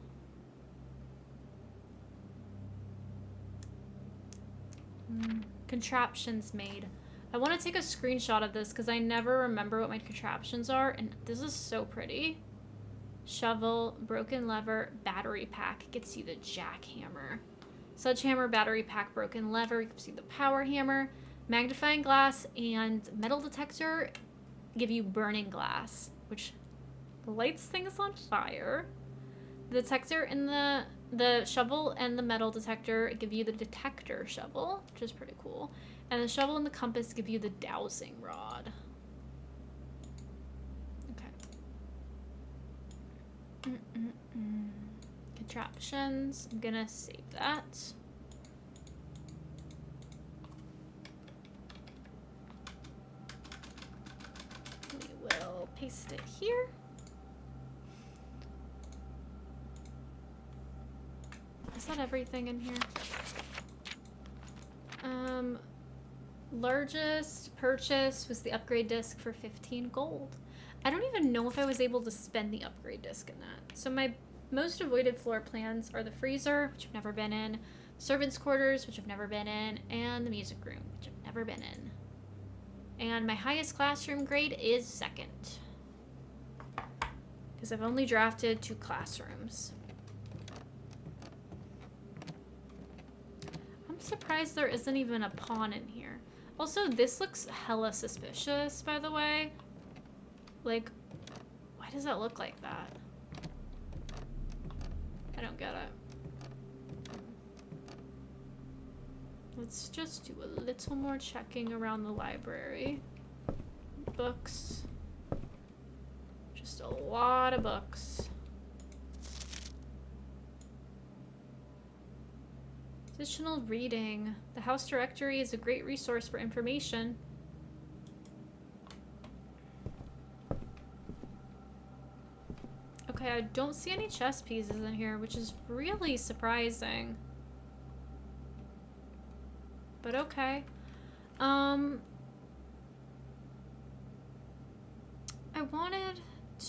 Contraptions made. I want to take a screenshot of this because I never remember what my contraptions are, and this is so pretty. Shovel, broken lever, battery pack gets you the jackhammer. Sledgehammer, battery pack, broken lever gives you the power hammer. Magnifying glass and metal detector give you burning glass, which lights things on fire. The detector and the shovel and the metal detector give you the detector shovel, which is pretty cool. And the shovel and the compass give you the dowsing rod. Okay. Contraptions. I'm gonna save that. We will paste it here. Is that everything in here? Largest purchase was the upgrade disc for 15 gold. I don't even know if I was able to spend the upgrade disc in that. So my most avoided floor plans are the freezer, which I've never been in, servants' quarters, which I've never been in, and the music room, which I've never been in. And my highest classroom grade is 2nd, because I've only drafted 2 classrooms. I'm surprised there isn't even a pawn in here. Also, this looks hella suspicious, by the way. Like, why does that look like that? I don't get it. Let's just do a little more checking around the library. Books. Just a lot of books. Additional reading. The house directory is a great resource for information. Okay, I don't see any chess pieces in here, which is really surprising. But okay. I wanted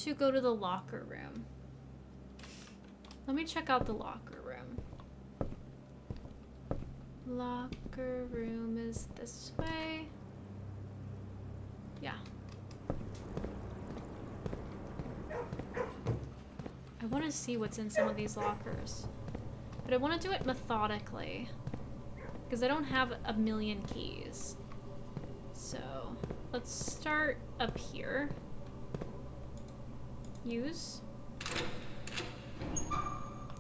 to go to the locker room. Let me check out the locker room. Locker room is this way. Yeah. I want to see what's in some of these lockers. But I want to do it methodically. Because I don't have a million keys. So, let's start up here. Use.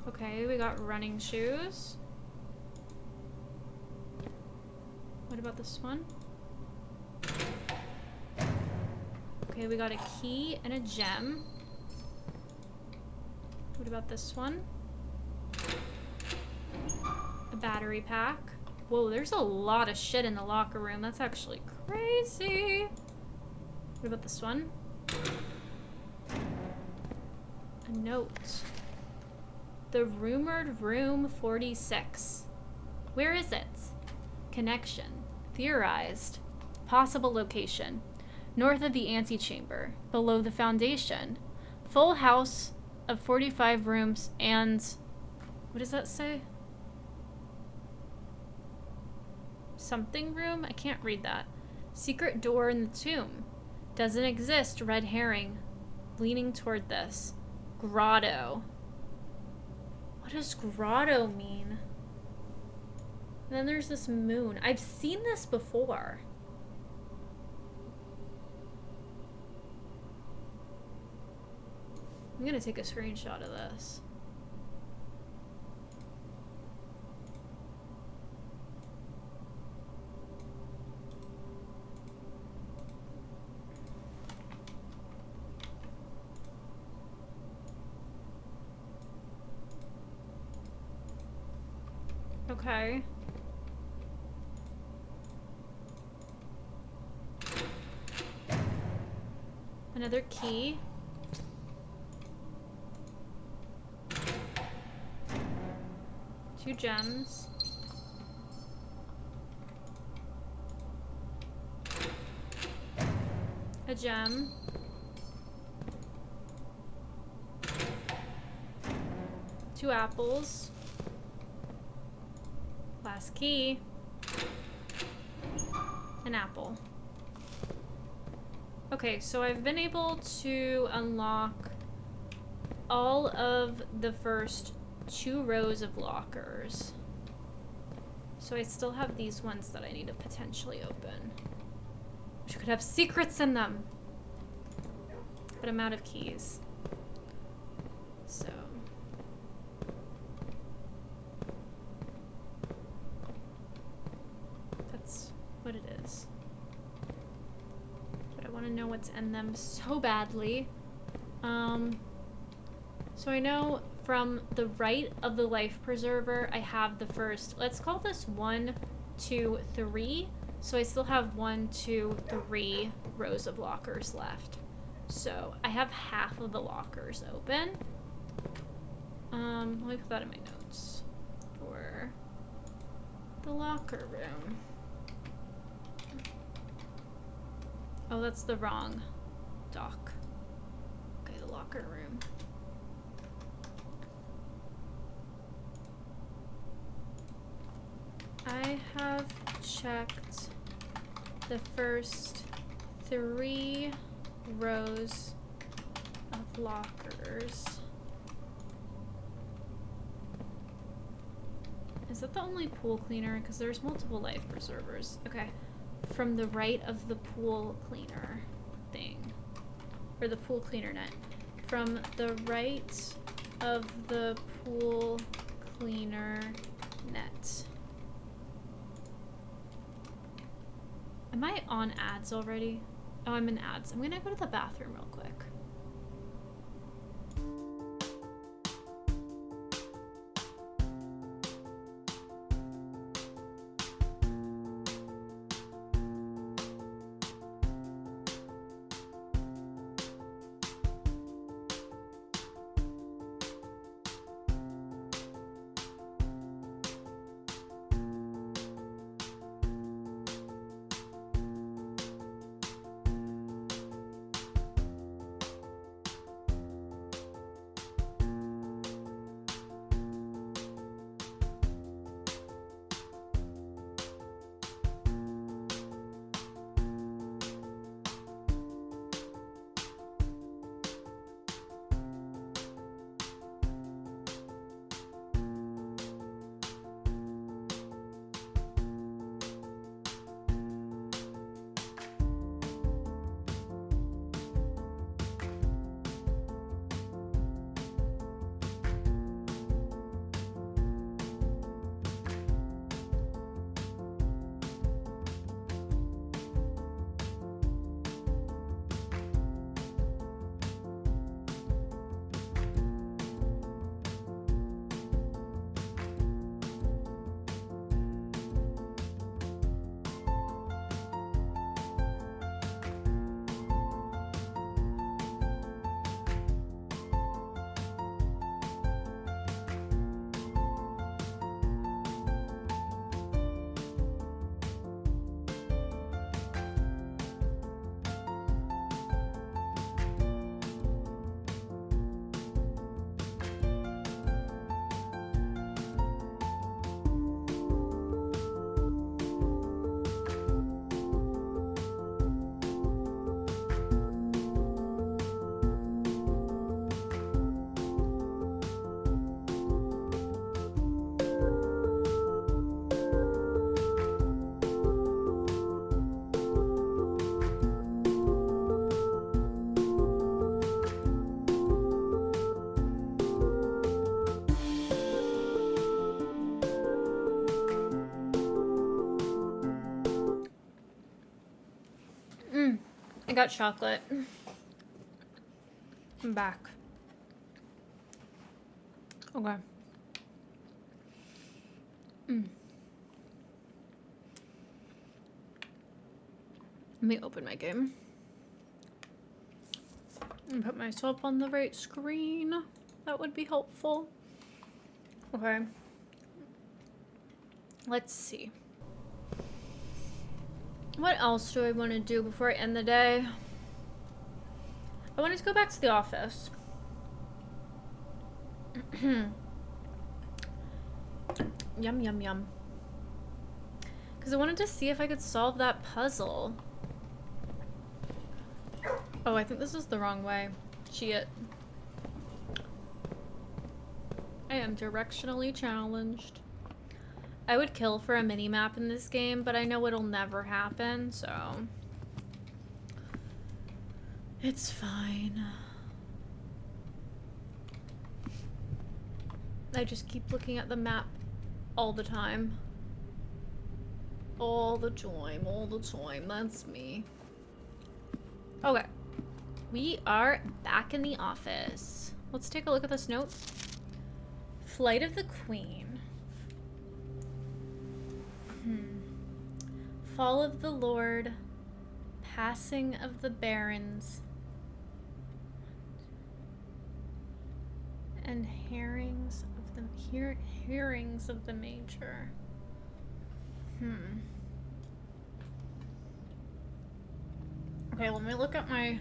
Okay, we got running shoes. What about this one? Okay, we got a key and a gem. What about this one? A battery pack. Whoa, there's a lot of shit in the locker room. That's actually crazy. What about this one? A note. The rumored room 46. Where is it? Connection. Theorized. Possible location. North of the antechamber. Below the foundation. Full house of 45 rooms and... What does that say? Something room? I can't read that. Secret door in the tomb. Doesn't exist. Red herring. Leaning toward this. Grotto. What does grotto mean? And then there's this moon. I've seen this before. I'm gonna take a screenshot of this. Okay. Another key. Two gems. A gem. Two apples. Last key. An apple. Okay, so I've been able to unlock all of the first 2 rows of lockers. So I still have these ones that I need to potentially open, which could have secrets in them. But I'm out of keys. So... that's what it is. But I want to know what's in them so badly. So I know from the right of the life preserver, I have the first, let's call this 1, 2, 3. So I still have 1, 2, 3 rows of lockers left. So I have half of the lockers open. Let me put that in my notes for the locker room. Oh, that's the wrong dock. Okay, the locker room. I have checked the first 3 rows of lockers. Is that the only pool cleaner? Because there's multiple life preservers. Okay. From the right of the pool cleaner thing. Or the pool cleaner net. From the right of the pool cleaner net. Am I on ads already? Oh, I'm in ads. I'm gonna go to the bathroom real quick. I got chocolate. I'm back. Okay. Let me open my game. And put myself on the right screen. That would be helpful. Okay. Let's see. What else do I want to do before I end the day? I wanted to go back to the office. Yum, yum, yum. Because I wanted to see if I could solve that puzzle. Oh, I think this is the wrong way. Shit. I am directionally challenged. I would kill for a mini-map in this game, but I know it'll never happen, so... it's fine. I just keep looking at the map all the time. All the time. That's me. Okay. We are back in the office. Let's take a look at this note. Flight of the Queen. Fall of the Lord. Passing of the Barons. And hearings of the Major. Okay, let me look at my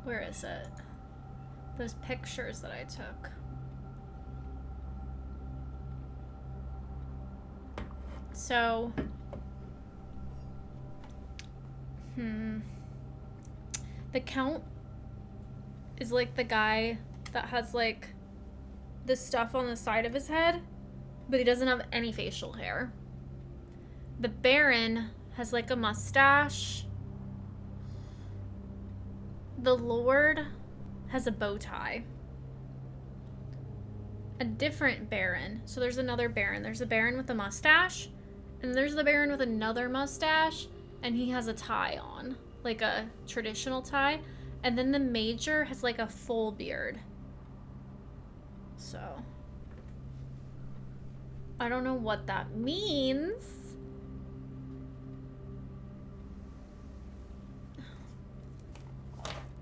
where is it? Those pictures that I took. So, the Count is like the guy that has like the stuff on the side of his head, but he doesn't have any facial hair. The Baron has like a mustache. The Lord has a bow tie. A different Baron. So there's another Baron. There's a Baron with a mustache. And there's the Baron with another mustache. And he has a tie on. Like a traditional tie. And then the Major has like a full beard. So. I don't know what that means.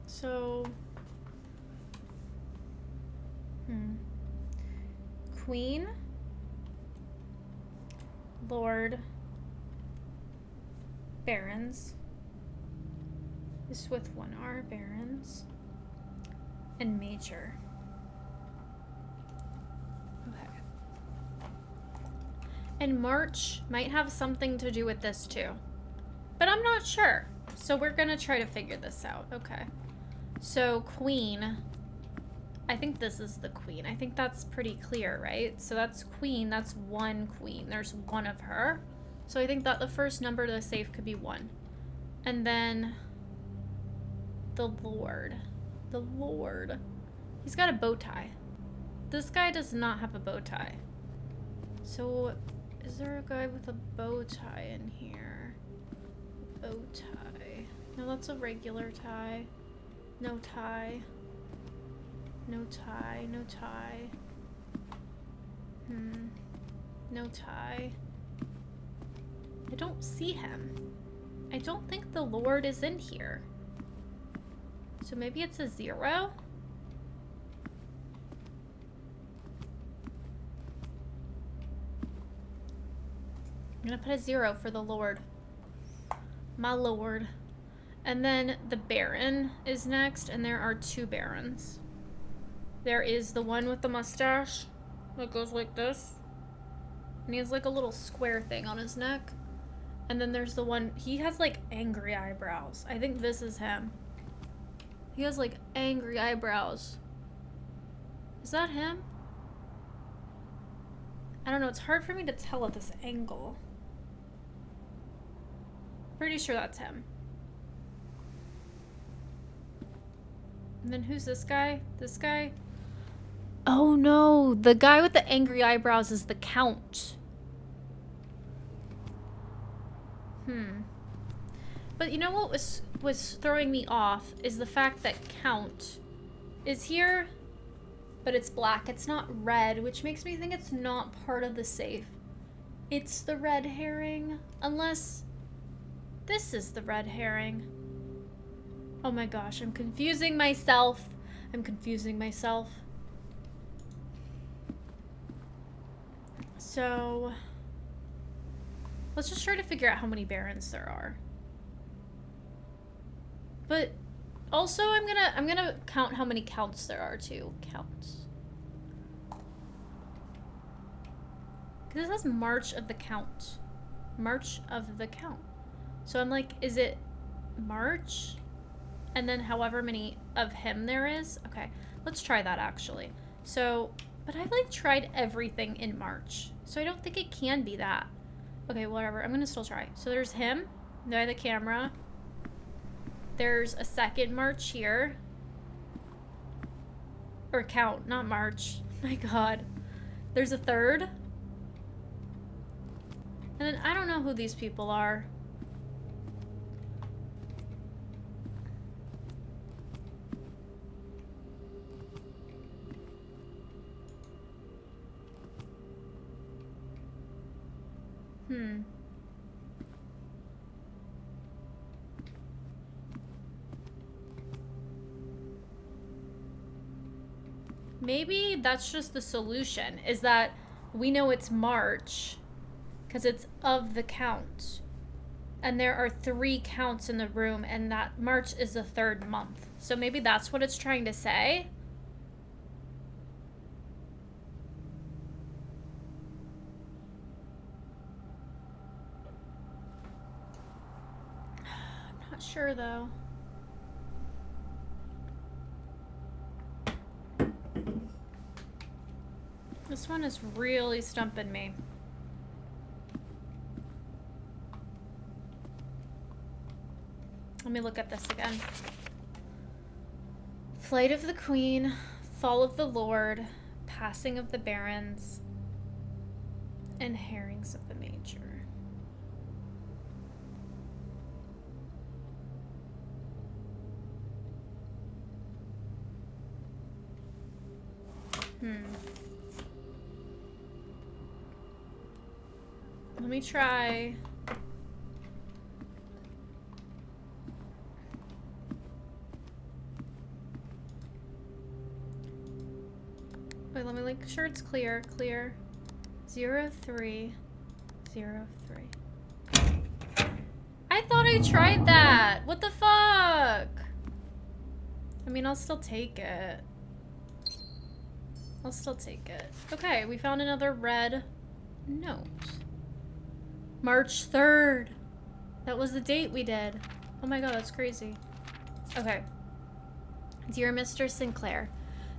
So. Queen. Lord. Barons. This with one R. Barons. And Major. Okay. And March might have something to do with this too. But I'm not sure. So we're gonna try to figure this out. Okay. So Queen. I think this is the Queen. I think that's pretty clear, right? So that's Queen. That's one Queen. There's one of her. So I think that the first number to the safe could be 1. And then the Lord. The Lord. He's got a bow tie. This guy does not have a bow tie. So is there a guy with a bow tie in here? Bow tie. No, that's a regular tie. No tie. No tie. No tie. No tie. I don't see him. I don't think the Lord is in here. So maybe it's a 0? I'm gonna put a 0 for the Lord. My Lord. And then the Baron is next, and there are 2 Barons. There is the one with the mustache that goes like this. And he has like a little square thing on his neck. And then there's the one, he has like angry eyebrows. I think this is him. He has like angry eyebrows. Is that him? I don't know, it's hard for me to tell at this angle. Pretty sure that's him. And then who's this guy? This guy? Oh no, the guy with the angry eyebrows is the Count. But you know what was throwing me off is the fact that count is here, but it's black. It's not red, which makes me think it's not part of the safe. It's the red herring, unless this is the red herring. Oh my gosh, I'm confusing myself. I'm confusing myself. So let's just try to figure out how many barons there are. But also I'm gonna count how many counts there are too. Counts. Because this says March of the Count. March of the Count. So I'm like, is it March? And then however many of him there is? Okay, let's try that actually. So, but I've like tried everything in March. So I don't think it can be that. Okay, whatever, I'm gonna still try. So there's him, by the camera. There's a second March here. Or count, not March. My God. There's a third. And then I don't know who these people are. Maybe that's just the solution, is that we know it's March because it's of the count. And there are 3 counts in the room, and that March is the 3rd month. So maybe that's what it's trying to say. I'm not sure though. This one is really stumping me. Let me look at this again. Flight of the Queen, Fall of the Lord, Passing of the Barons, and Herrings of the Major. Let me try. Wait, let me make sure it's clear. Clear. 0303. I thought I tried that. What the fuck? I mean, I'll still take it. I'll still take it. Okay, we found another red note. March 3rd. That was the date we did. Oh my god, that's crazy. Okay. Dear Mr. Sinclair,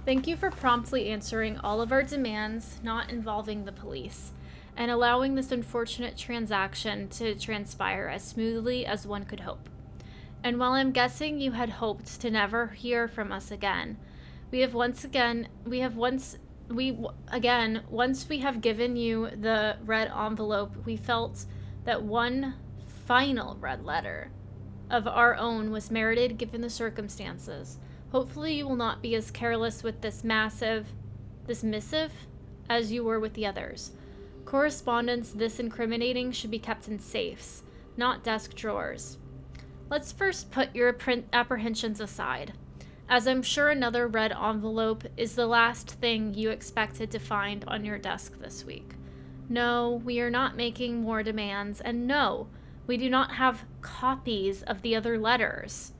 thank you for promptly answering all of our demands not involving the police and allowing this unfortunate transaction to transpire as smoothly as one could hope. And while I'm guessing you had hoped to never hear from us again, once we have given you the red envelope, we felt that one final red letter of our own was merited given the circumstances. Hopefully you will not be as careless with this missive as you were with the others. Correspondence this incriminating should be kept in safes, not desk drawers. Let's first put your apprehensions aside, as I'm sure another red envelope is the last thing you expected to find on your desk this week. No, we are not making more demands, and no, we do not have copies of the other letters.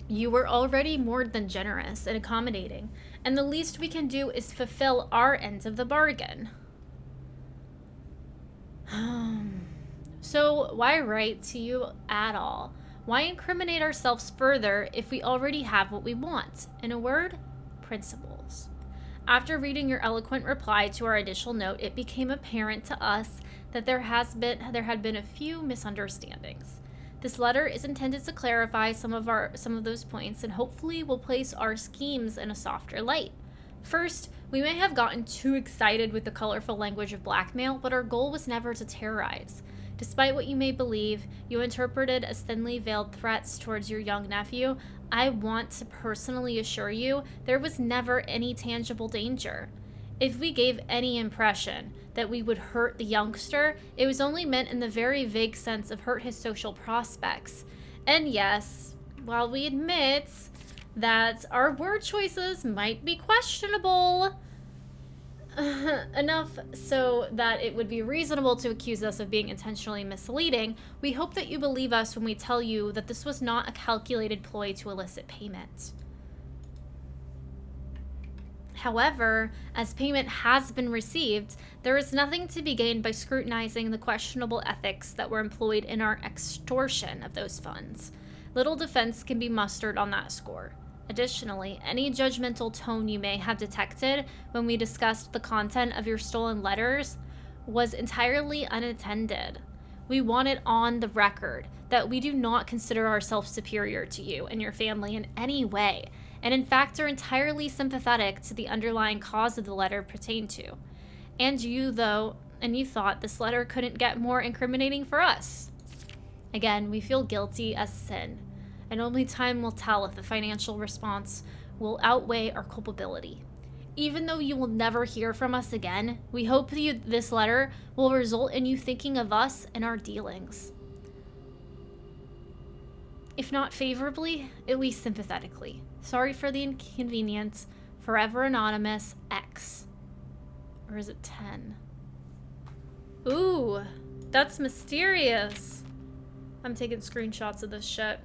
You were already more than generous and accommodating, and the least we can do is fulfill our end of the bargain. So why write to you at all? Why incriminate ourselves further if we already have what we want? In a word, principles. After reading your eloquent reply to our initial note, it became apparent to us that there had been a few misunderstandings. This letter is intended to clarify some of those points and hopefully will place our schemes in a softer light. First, we may have gotten too excited with the colorful language of blackmail, but our goal was never to terrorize. Despite what you may believe you interpreted as thinly veiled threats towards your young nephew, I want to personally assure you there was never any tangible danger. If we gave any impression that we would hurt the youngster, it was only meant in the very vague sense of hurt his social prospects. And yes, while we admit that our word choices might be questionable, enough so that it would be reasonable to accuse us of being intentionally misleading, we hope that you believe us when we tell you that this was not a calculated ploy to elicit payment. However, as payment has been received, there is nothing to be gained by scrutinizing the questionable ethics that were employed in our extortion of those funds. Little defense can be mustered on that score. Additionally, any judgmental tone you may have detected when we discussed the content of your stolen letters was entirely unattended. We want it on the record that we do not consider ourselves superior to you and your family in any way, and in fact are entirely sympathetic to the underlying cause of the letter pertained to. And you thought this letter couldn't get more incriminating for us. Again, we feel guilty as sin, and only time will tell if the financial response will outweigh our culpability. Even though you will never hear from us again, we hope this letter will result in you thinking of us and our dealings. If not favorably, at least sympathetically. Sorry for the inconvenience. Forever Anonymous X. Or is it 10? Ooh, that's mysterious. I'm taking screenshots of this shit.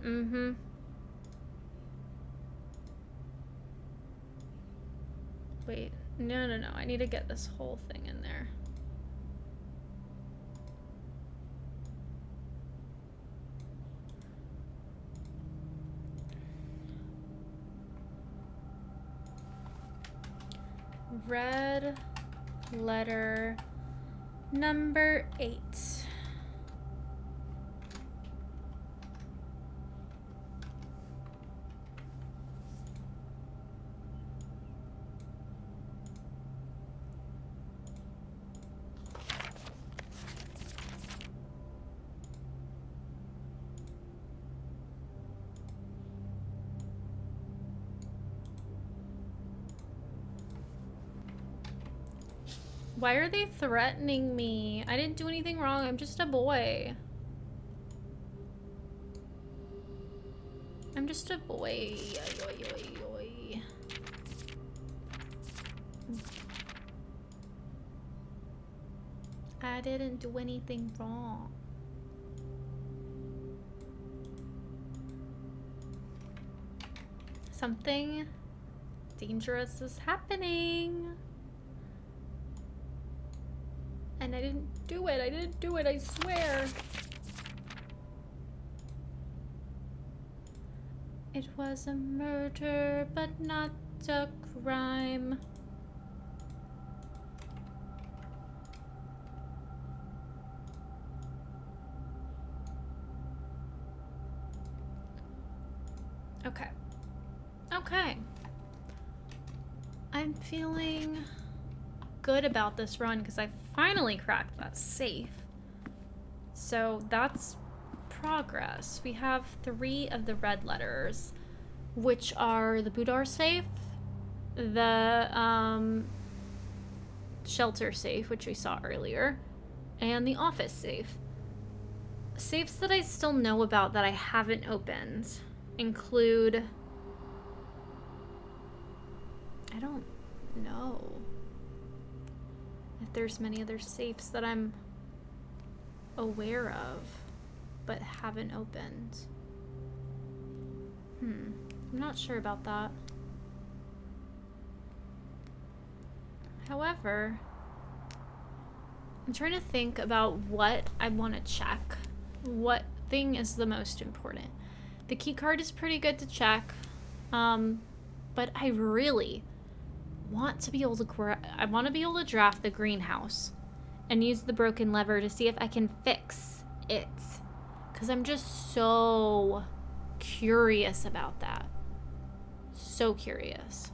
Wait, no. I need to get this whole thing in there. Red letter number 8. Why are they threatening me? I didn't do anything wrong. I'm just a boy. I'm just a boy. I didn't do anything wrong. Something dangerous is happening. And I didn't do it. I swear. It was a murder, but not a crime. Okay. I'm feeling good about this run because I finally cracked that safe. So that's progress. We have 3 of the red letters, which are the boudoir safe, the shelter safe, which we saw earlier, and the office safe. Safes that I still know about that I haven't opened include... I don't know if there's many other safes that I'm aware of but haven't opened. I'm not sure about that. However, I'm trying to think about what I want to check. What thing is the most important? The key card is pretty good to check, but I really want to be able to draft the greenhouse and use the broken lever to see if I can fix it, because I'm just so curious about that. So curious.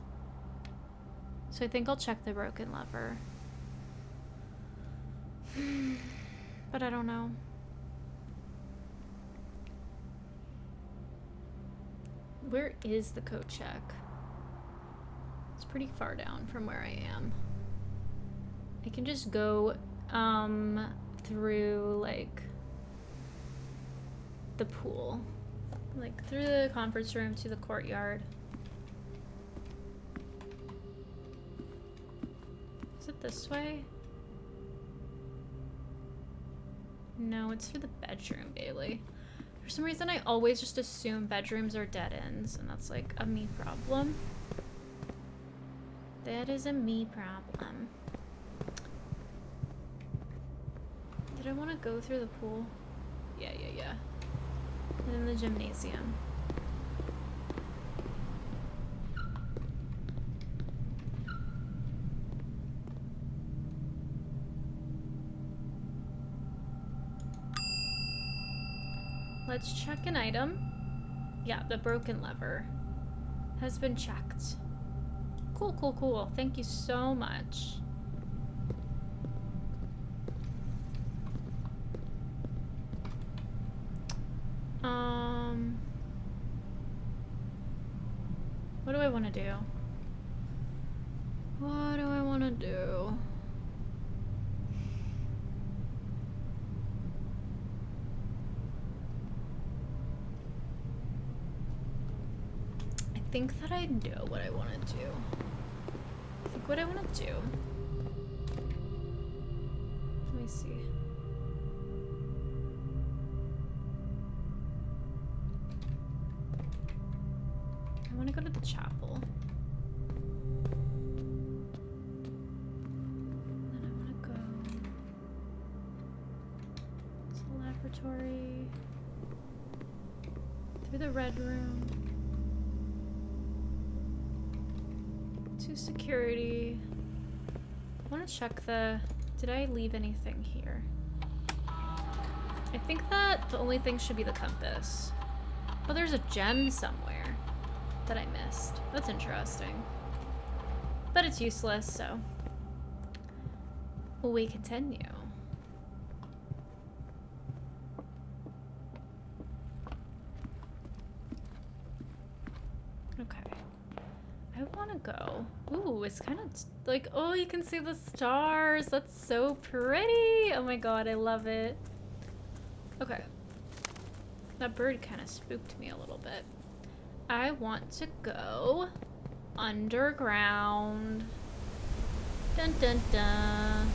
So I think I'll check the broken lever. But I don't know. Where is the coat check? It's pretty far down from where I am. I can just go through like the pool, like through the conference room to the courtyard. Is it this way? No, it's through the bedroom, Bailey. For some reason, I always just assume bedrooms are dead ends, and that's like a me problem. That is a me problem. Did I want to go through the pool? Yeah. And then the gymnasium. Let's check an item. Yeah, the broken lever has been checked. Cool. Thank you so much. What do I want to do? What do I want to do? I think that I know what I want to do. I think what I want to do. Let me see. I want to go to the chapel. Then I want to go to the laboratory. Through the red room. To security. I want to check the... Did I leave anything here? I think that the only thing should be the compass. Oh, there's a gem somewhere that I missed. That's interesting. But it's useless, so... we continue. Okay. I want to go. Ooh, it's kind of like, oh, you can see the stars. That's so pretty. Oh my god, I love it. Okay. That bird kind of spooked me a little bit. I want to go underground. Dun dun dun.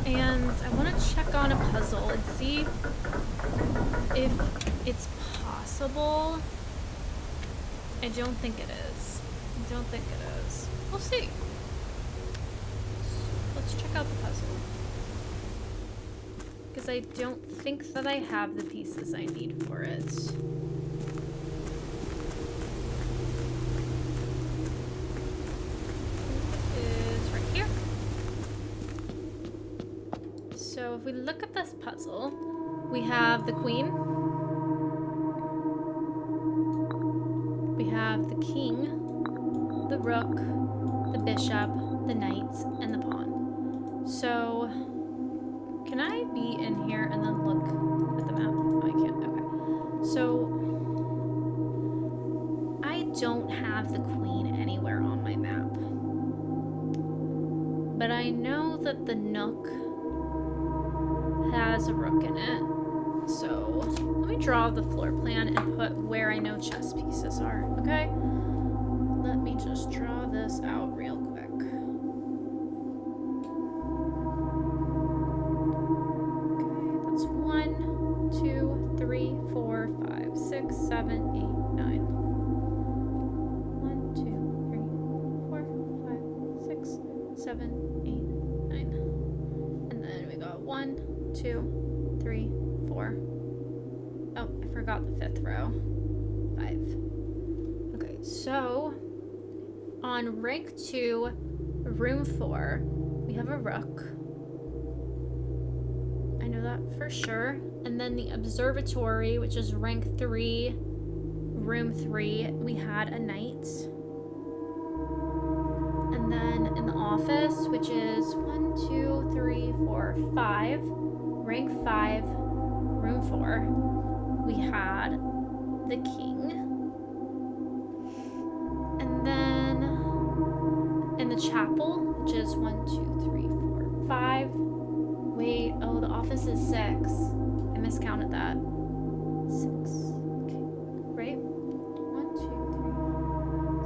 And I want to check on a puzzle and see if it's possible. I don't think it is. I don't think it is. We'll see. Let's check out the puzzle. Because I don't think that I have the pieces I need for it. So if we look at this puzzle, we have the queen, we have the king, the rook, the bishop, the knight, and the pawn. So can I be in here and then look at the map? Oh, I can't. Okay. So I don't have the queen anywhere on my map, but I know that the nook has a rook in it. So let me draw the floor plan and put where I know chess pieces are, okay? Let me just draw this out real quick. Okay, that's 1, 2, 3, 4, 5, 6, 7, 8, 9. 1, 2, 3, 4, 5, 6, 7, 8, 9. And then we got 1, 2, 3, 4. Oh, I forgot the 5th row. 5. Okay, so on rank 2, room 4, we have a rook. I know that for sure. And then the observatory, which is rank 3, room 3, we had a knight. office, which is 1, 2, 3, 4, 5. Rank 5, room 4. We had the king. And then in the chapel, which is 1, 2, 3, 4, 5. Wait, oh, the office is 6. I miscounted that. 6. Okay, right? 1, 2,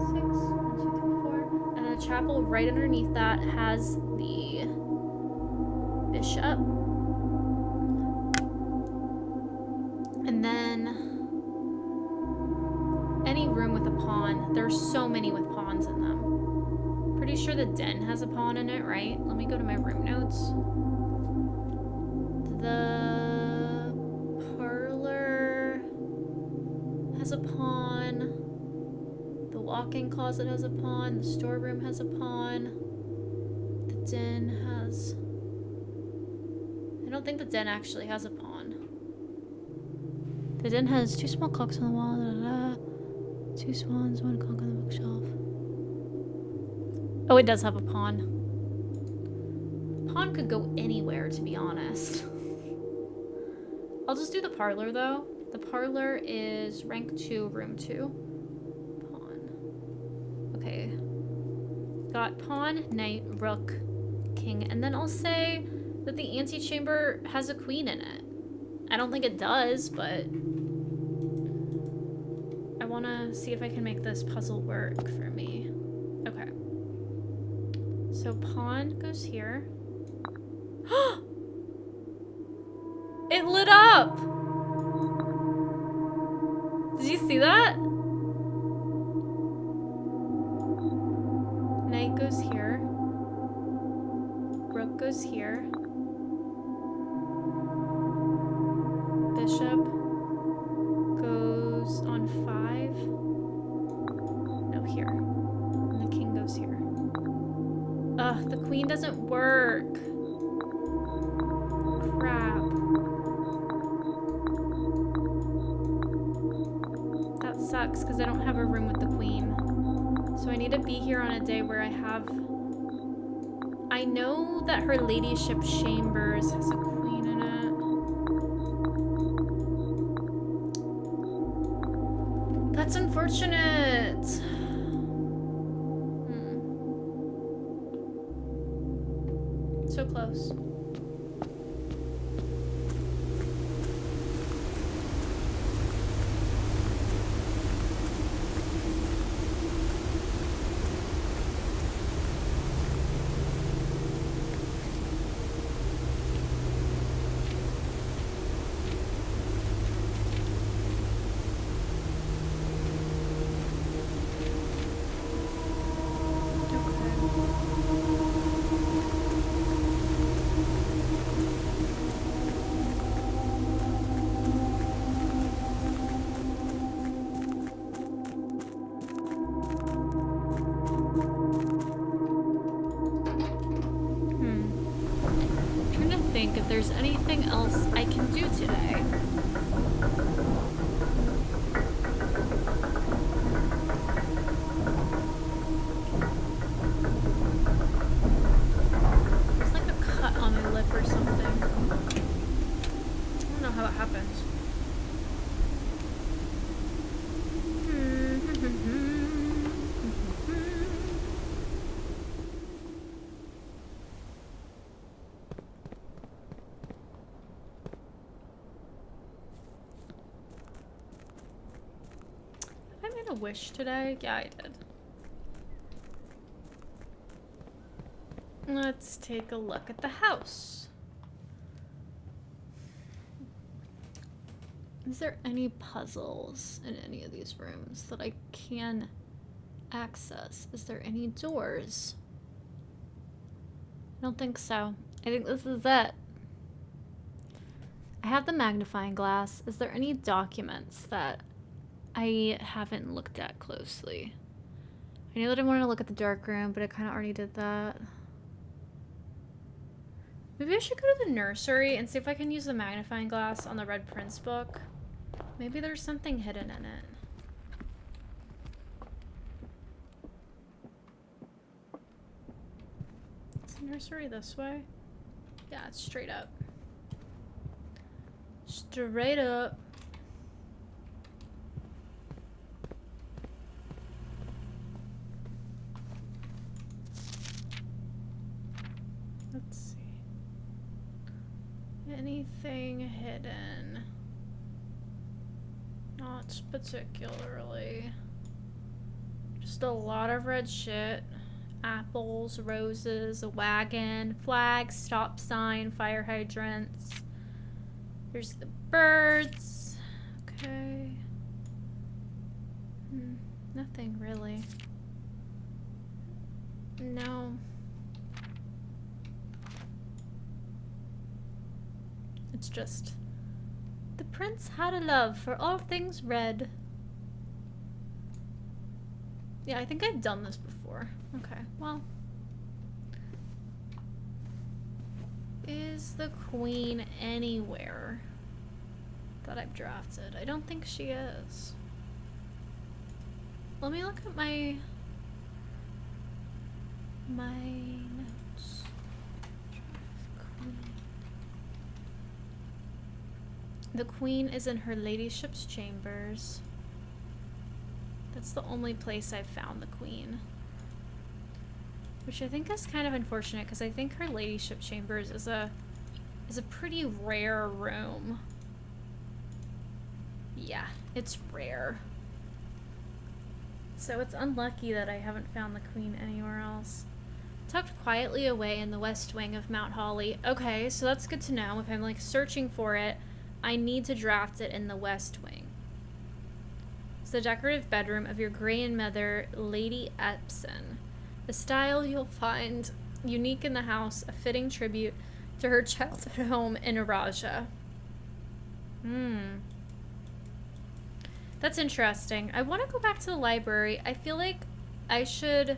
3, 6. 1, 2, 3, 4. And the chapel right underneath that has the bishop. And then any room with a pawn. There's so many with pawns in them. Pretty sure the den has a pawn in it, right? Let me go to my room notes. The parlor has a pawn. The walk-in closet has a pawn. The storeroom has a pawn. The den has... I don't think the den actually has a pawn. The den has 2 small clocks on the wall. 2 swans, 1 clock on the bookshelf. Oh, it does have a pawn. Pawn could go anywhere, to be honest. I'll just do the parlor, though. The parlor is rank 2, room 2. Pawn. Okay. Got pawn, knight, rook, king. And then I'll say that the antechamber has a queen in it. I don't think it does, but... I want to see if I can make this puzzle work for me. Okay. So pawn goes here. It lit up! Did you see that? Knight goes here. Rook goes here. Bishop goes on 5. No, here. And the king goes here. Ugh, the queen doesn't work. Crap. That sucks because I don't have a room with the queen. So I need to be here on a day where I have... I know that her ladyship chambers has a queen in it. That's unfortunate. So close. If there's anything else I can do today. There's like a cut on my lip or something. I don't know how it happens. Wish today? Yeah, I did. Let's take a look at the house. Is there any puzzles in any of these rooms that I can access? Is there any doors? I don't think so. I think this is it. I have the magnifying glass. Is there any documents that I haven't looked at closely? I knew that I wanted to look at the dark room, but I kind of already did that. Maybe I should go to the nursery and see if I can use the magnifying glass on the Red Prince book. Maybe there's something hidden in it. Nursery this way? Yeah, it's straight up. Straight up. Let's see. Anything hidden? Not particularly. Just a lot of red shit. Apples, roses, a wagon, flags, stop sign, fire hydrants. There's the birds. Okay. Nothing really. No. It's just the prince had a love for all things red. Yeah, I think I've done this before. Okay, well. Is the queen anywhere that I've drafted? I don't think she is. Let me look at my notes. Queen. The queen is in her ladyship's chambers. That's the only place I've found the queen. Which I think is kind of unfortunate because I think her ladyship chambers is a pretty rare room. Yeah, it's rare. So it's unlucky that I haven't found the queen anywhere else. Tucked quietly away in the west wing of Mount Holly. Okay, so that's good to know. If I'm like searching for it, I need to draft it in the west wing. It's the decorative bedroom of your grandmother, Lady Epson. The style you'll find unique in the house, a fitting tribute to her childhood home in Araja. That's interesting. I want to go back to the library. I feel like I should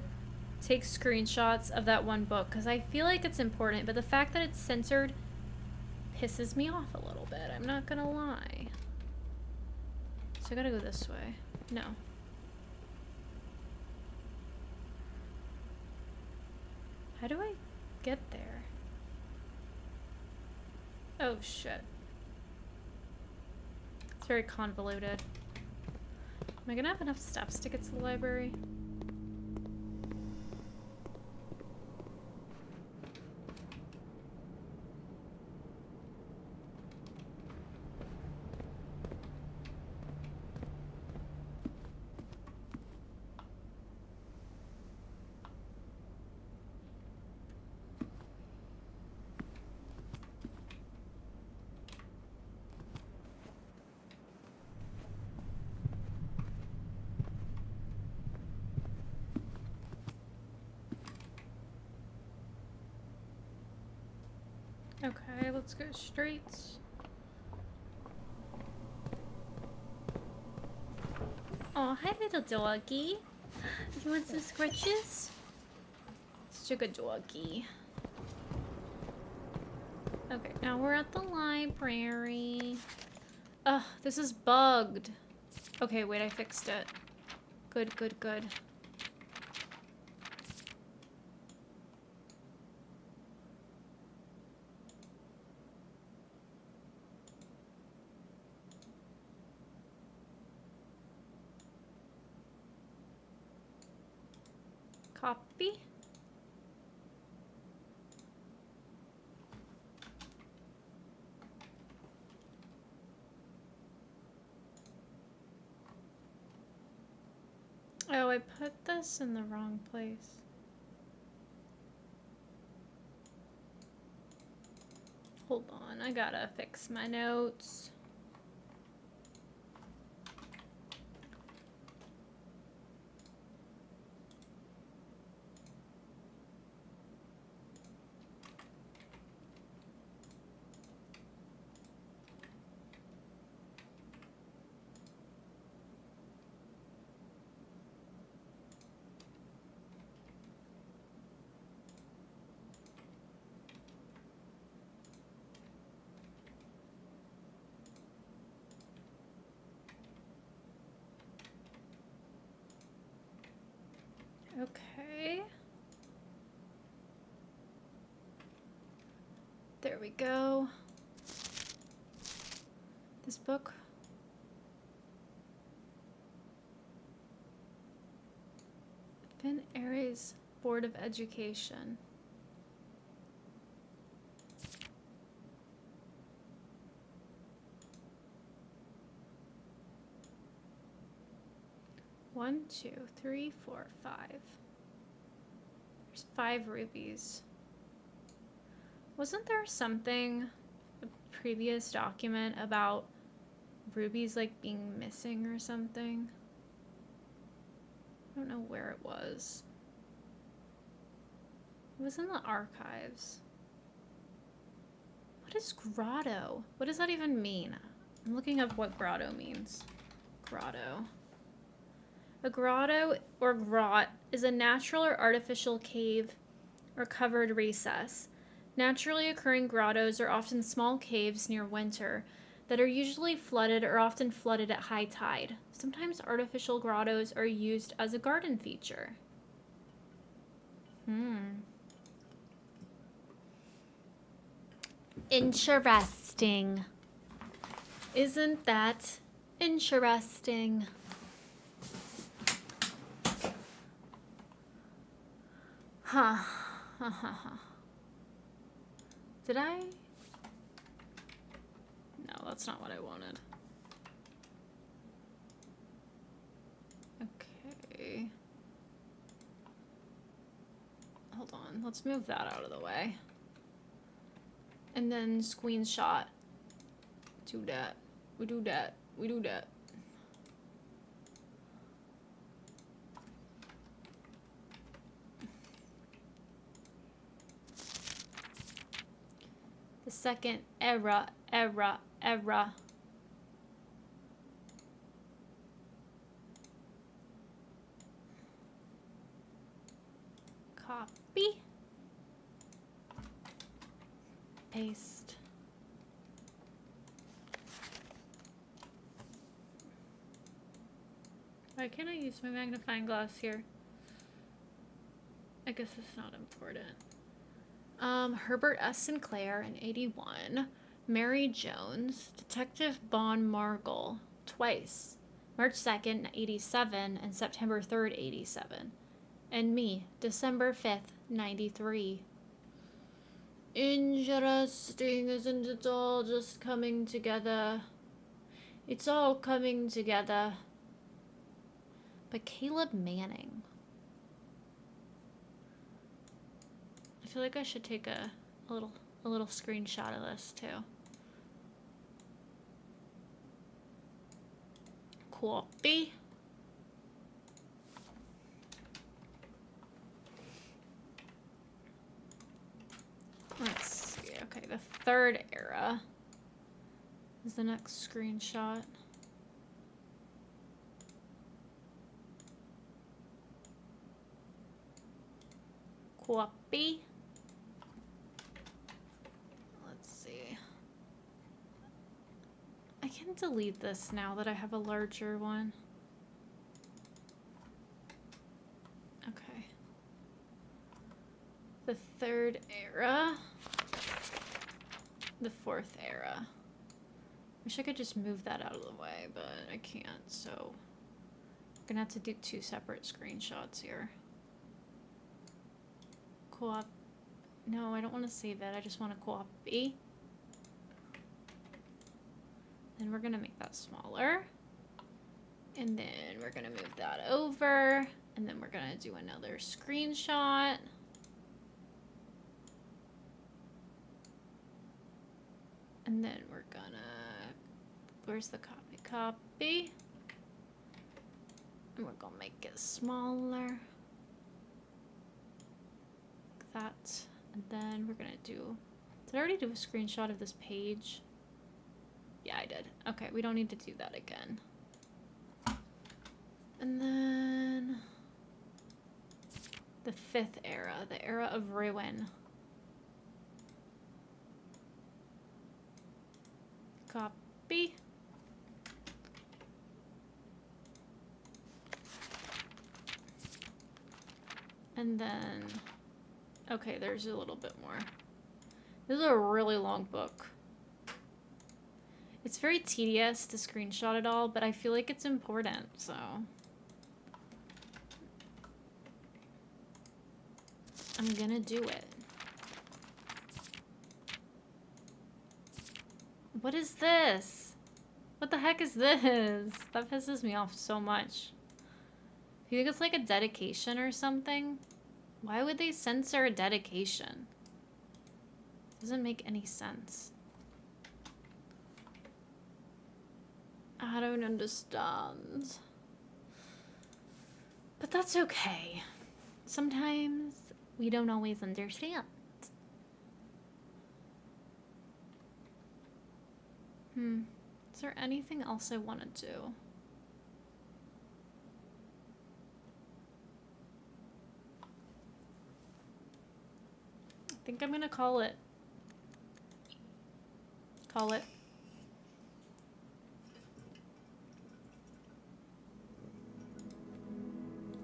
take screenshots of that one book because I feel like it's important, but the fact that it's censored pisses me off a little bit. I'm not gonna lie. So I gotta go this way. No. How do I get there? Oh shit. It's very convoluted. Am I gonna have enough steps to get to the library? Okay, let's go straight. Oh, hi little doggy. You want some scratches? Such a good doggy. Okay, now we're at the library. Ugh, this is bugged. Okay, wait, I fixed it. Good, good, good. Copy. Oh, I put this in the wrong place. Hold on, I gotta fix my notes. Okay. There we go. This book. Finn Ares Board of Education. One, 2, 3, 4, 5. There's 5 rubies. Wasn't there something, a previous document about rubies like being missing or something? I don't know where it was. It was in the archives. What is grotto? What does that even mean? I'm looking up what grotto means. Grotto. A grotto or grot is a natural or artificial cave or covered recess. Naturally occurring grottos are often small caves near winter that are usually flooded or often flooded at high tide. Sometimes artificial grottos are used as a garden feature. Interesting. Isn't that interesting? Huh. Did I? No, that's not what I wanted. Okay. Hold on. Let's move that out of the way. And then screenshot. Do that. We do that. We do that. The second era. Copy. Paste. Why can't I use my magnifying glass here? I guess it's not important. Herbert S. Sinclair in 81. Mary Jones. Detective Bon Margle. Twice. March 2nd, 87 and September 3rd, 87. And me. December 5th, 93. Interesting, isn't it all just coming together? It's all coming together. But Caleb Manning. I feel like I should take a little screenshot of this too. Copy. Let's see. Okay, the third era is the next screenshot. Copy. Let's see. I can delete this now that I have a larger one. Okay. The third era. The fourth era. Wish I could just move that out of the way, but I can't, so I'm gonna have to do 2 separate screenshots here. Co-op. No, I don't want to save it. I just want to copy. Then we're gonna make that smaller. And then we're gonna move that over. And then we're gonna do another screenshot. And then we're gonna, where's the copy? Copy. And we're gonna make it smaller. Like that. And then we're gonna do, did I already do a screenshot of this page? Yeah, I did. Okay, we don't need to do that again. And then the fifth era, the era of ruin. Copy. And then, okay, there's a little bit more. This is a really long book. It's very tedious to screenshot it all, but I feel like it's important, so. I'm gonna do it. What is this? What the heck is this? That pisses me off so much. Do you think it's like a dedication or something? Why would they censor a dedication? Doesn't make any sense. I don't understand. But that's okay. Sometimes we don't always understand. Is there anything else I want to do? I think I'm gonna call it. Call it.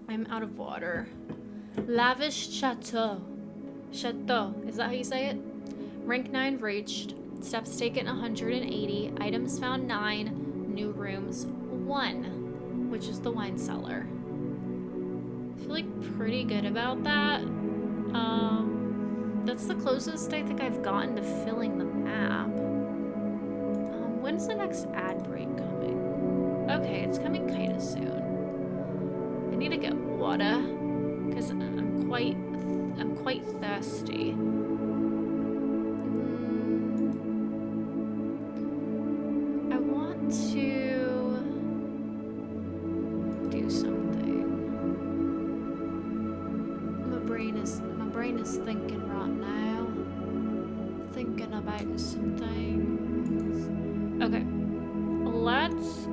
I'm out of water. Lavish Chateau. Chateau. Is that how you say it? Rank 9 reached. Steps taken 180. Items found 9. New rooms 1. Which is the wine cellar. I feel like pretty good about that. That's the closest I think I've gotten to filling the map. When's the next ad break coming? Okay, it's coming kind of soon. I need to get water because I'm quite thirsty. I want to do something. My brain is thinking right now. Thinking about some things. Okay, let's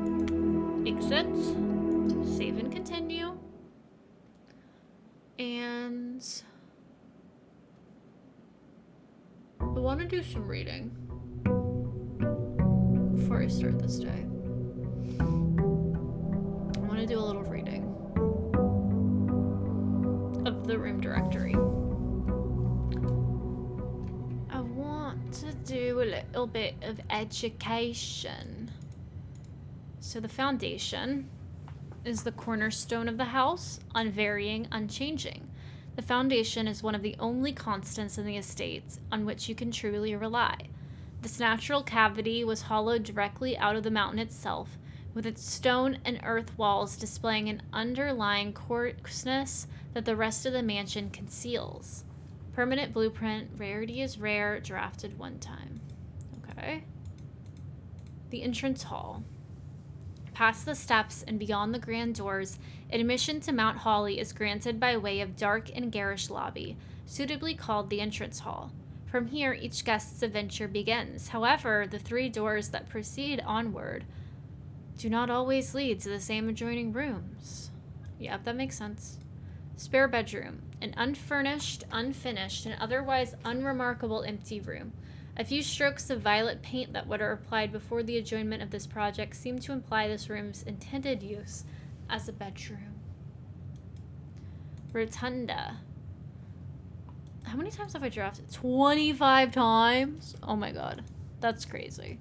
exit, save and continue, and I want to do some reading before I start this day. I want to do a little reading of the room directory. I want to do a little bit of education. So the foundation is the cornerstone of the house, unvarying, unchanging. The foundation is one of the only constants in the estate on which you can truly rely. This natural cavity was hollowed directly out of the mountain itself, with its stone and earth walls displaying an underlying coarseness that the rest of the mansion conceals. Permanent blueprint, rarity is rare, drafted one time. Okay. The entrance hall. Past the steps and beyond the grand doors, admission to Mount Holly is granted by way of dark and garish lobby, suitably called the entrance hall. From here, each guest's adventure begins. However, the 3 doors that proceed onward do not always lead to the same adjoining rooms. Yep, that makes sense. Spare bedroom. An unfurnished, unfinished, and otherwise unremarkable empty room. A few strokes of violet paint that would have applied before the adjournment of this project seem to imply this room's intended use as a bedroom. Rotunda. How many times have I drafted? 25 times? Oh my god. That's crazy.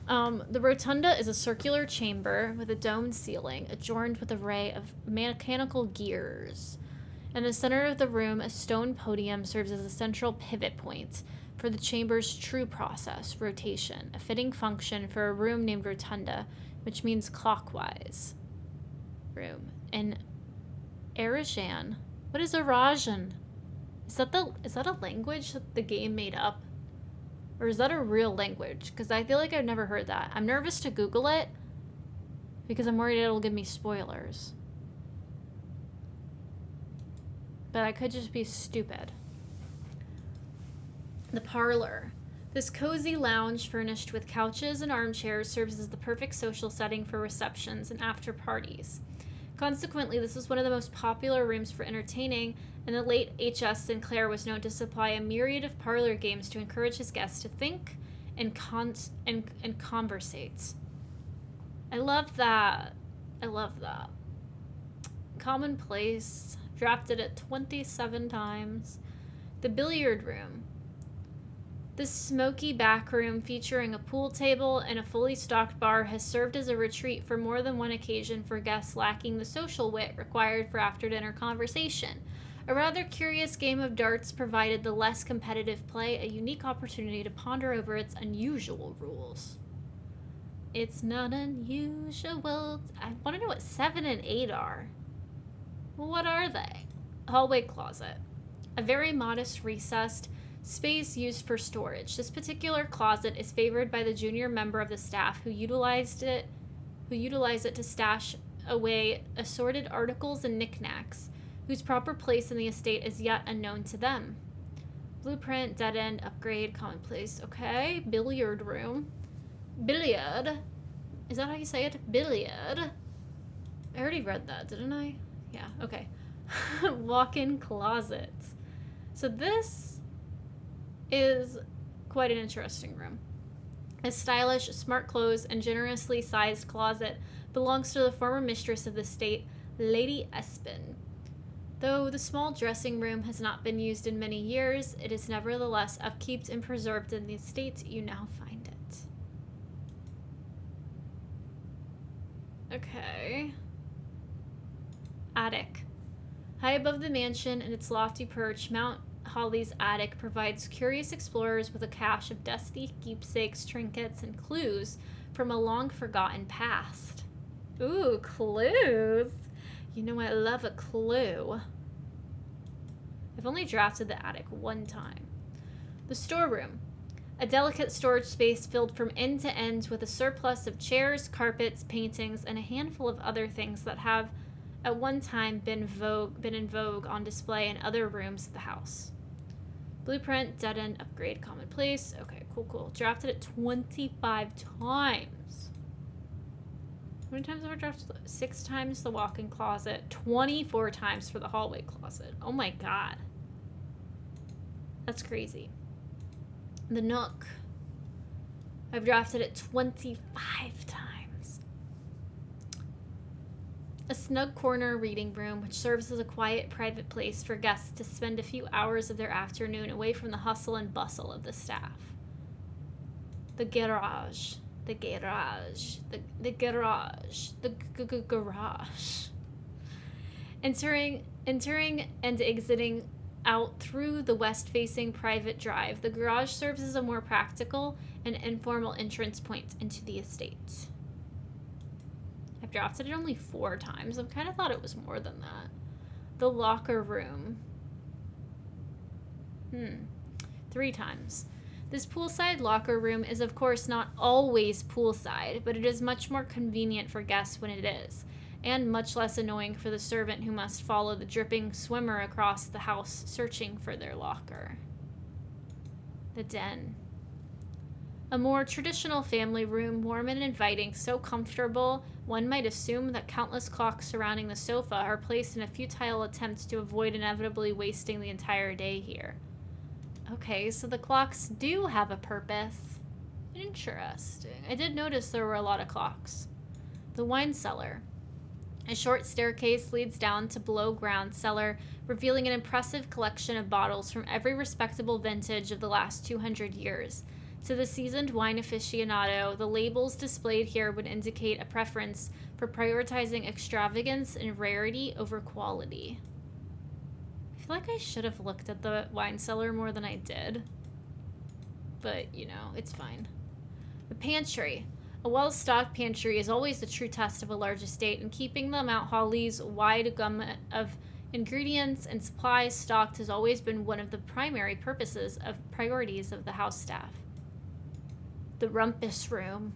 The rotunda is a circular chamber with a domed ceiling, adorned with an array of mechanical gears. In the center of the room, a stone podium serves as a central pivot point for the chamber's true process, rotation, a fitting function for a room named rotunda, which means clockwise room. In Arajan, what is Arajan? Is that a language that the game made up? Or is that a real language? Because I feel like I've never heard that. I'm nervous to Google it because I'm worried it'll give me spoilers. But I could just be stupid. The parlor. This cozy lounge furnished with couches and armchairs serves as the perfect social setting for receptions and after parties. Consequently, this is one of the most popular rooms for entertaining, and the late H.S. Sinclair was known to supply a myriad of parlor games to encourage his guests to think and conversate. I love that. I love that. Commonplace. Drafted it 27 times. The billiard room. This smoky back room featuring a pool table and a fully stocked bar has served as a retreat for more than one occasion for guests lacking the social wit required for after-dinner conversation. A rather curious game of darts provided the less competitive play a unique opportunity to ponder over its unusual rules. It's not unusual. I want to know what 7 and 8 are. What are they? Hallway closet. A very modest, recessed space used for storage. This particular closet is favored by the junior member of the staff who utilize it to stash away assorted articles and knickknacks, whose proper place in the estate is yet unknown to them. Blueprint, dead end, upgrade, commonplace. Okay, billiard room. Billiard. Is that how you say it? Billiard. I already read that, didn't I? Yeah, okay. Walk-in closet. So this is quite an interesting room. A stylish, smart clothes, and generously sized closet belongs to the former mistress of the estate, Lady Espin. Though the small dressing room has not been used in many years, it is nevertheless upkept and preserved in the estate you now find it. Okay. Attic. High above the mansion and its lofty perch, Mount Holly's attic provides curious explorers with a cache of dusty keepsakes, trinkets, and clues from a long-forgotten past. Ooh, clues! You know I love a clue. I've only drafted the attic one time. The storeroom. A delicate storage space filled from end to end with a surplus of chairs, carpets, paintings, and a handful of other things that have at one time been in vogue on display in other rooms of the house. Blueprint, dead end, upgrade, commonplace. Okay, cool. Drafted it 25 times. How many times have I drafted? 6 times the walk-in closet, 24 times for the hallway closet. Oh my god. That's crazy. The nook. I've drafted it 25 times. A snug corner reading room, which serves as a quiet, private place for guests to spend a few hours of their afternoon away from the hustle and bustle of the staff. The garage. The garage. The garage. The garage. Entering and exiting out through the west-facing private drive, the garage serves as a more practical and informal entrance point into the estate. I've drafted it only 4 times. I've kind of thought it was more than that. The locker room. 3 times. This poolside locker room is of course not always poolside, but it is much more convenient for guests when it is, and much less annoying for the servant who must follow the dripping swimmer across the house searching for their locker. The den. A more traditional family room, warm and inviting, so comfortable one might assume that countless clocks surrounding the sofa are placed in a futile attempt to avoid inevitably wasting the entire day here. Okay, so the clocks do have a purpose. Interesting. I did notice there were a lot of clocks. The wine cellar. A short staircase leads down to below-ground cellar, revealing an impressive collection of bottles from every respectable vintage of the last 200 years. To the seasoned wine aficionado, the labels displayed here would indicate a preference for prioritizing extravagance and rarity over quality. I feel like I should have looked at the wine cellar more than I did. But, you know, it's fine. The pantry. A well-stocked pantry is always the true test of a large estate, and keeping the Mount Holly's wide gamut of ingredients and supplies stocked has always been one of the primary priorities of the house staff. The rumpus room.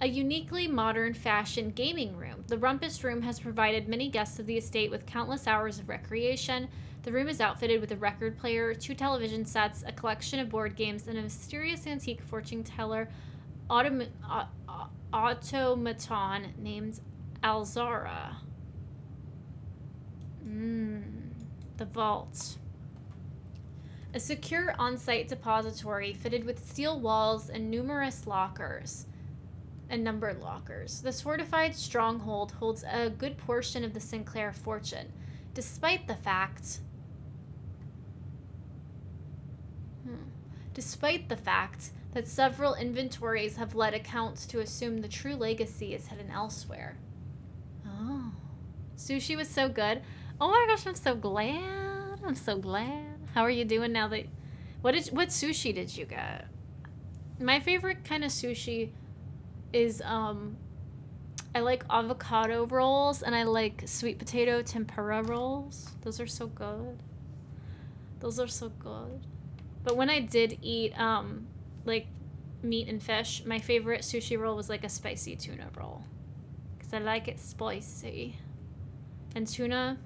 A uniquely modern-fashioned gaming room. The rumpus room has provided many guests of the estate with countless hours of recreation. The room is outfitted with a record player, 2 television sets, a collection of board games, and a mysterious antique fortune teller automaton named Alzara. The vault. A secure on-site depository fitted with steel walls and numerous lockers. And numbered lockers. This fortified stronghold holds a good portion of the Sinclair fortune, despite the fact despite the fact that several inventories have led accounts to assume the true legacy is hidden elsewhere. Oh. Sushi was so good. Oh my gosh, I'm so glad. I'm so glad. How are you doing now that... What sushi did you get? My favorite kind of sushi is, I like avocado rolls, and I like sweet potato tempura rolls. Those are so good. Those are so good. But when I did eat, like, meat and fish, my favorite sushi roll was, like, a spicy tuna roll. Because I like it spicy. And tuna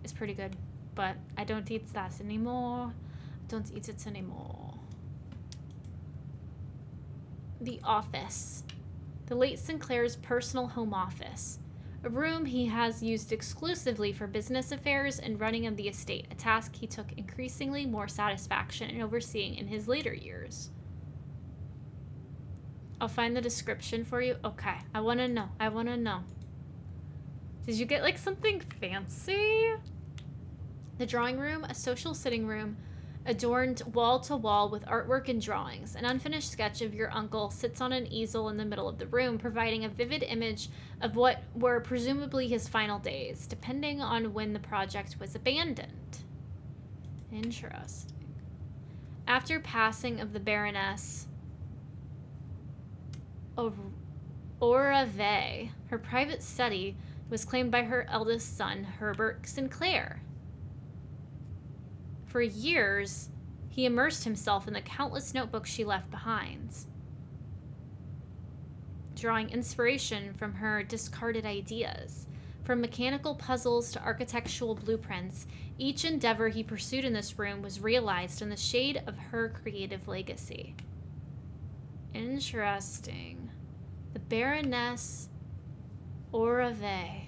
is pretty good. But I don't eat that anymore. I don't eat it anymore. The office. The late Sinclair's personal home office. A room he has used exclusively for business affairs and running of the estate, a task he took increasingly more satisfaction in overseeing in his later years. I'll find the description for you. Okay, I want to know. I want to know. Did you get, like, something fancy? The drawing room, a social sitting room, adorned wall to wall with artwork and drawings. An unfinished sketch of your uncle sits on an easel in the middle of the room, providing a vivid image of what were presumably his final days, depending on when the project was abandoned. Interesting. After passing of the Baroness of Orave, her private study was claimed by her eldest son, Herbert Sinclair. For years, he immersed himself in the countless notebooks she left behind, drawing inspiration from her discarded ideas. From mechanical puzzles to architectural blueprints, each endeavor he pursued in this room was realized in the shade of her creative legacy. Interesting. The Baroness Orave.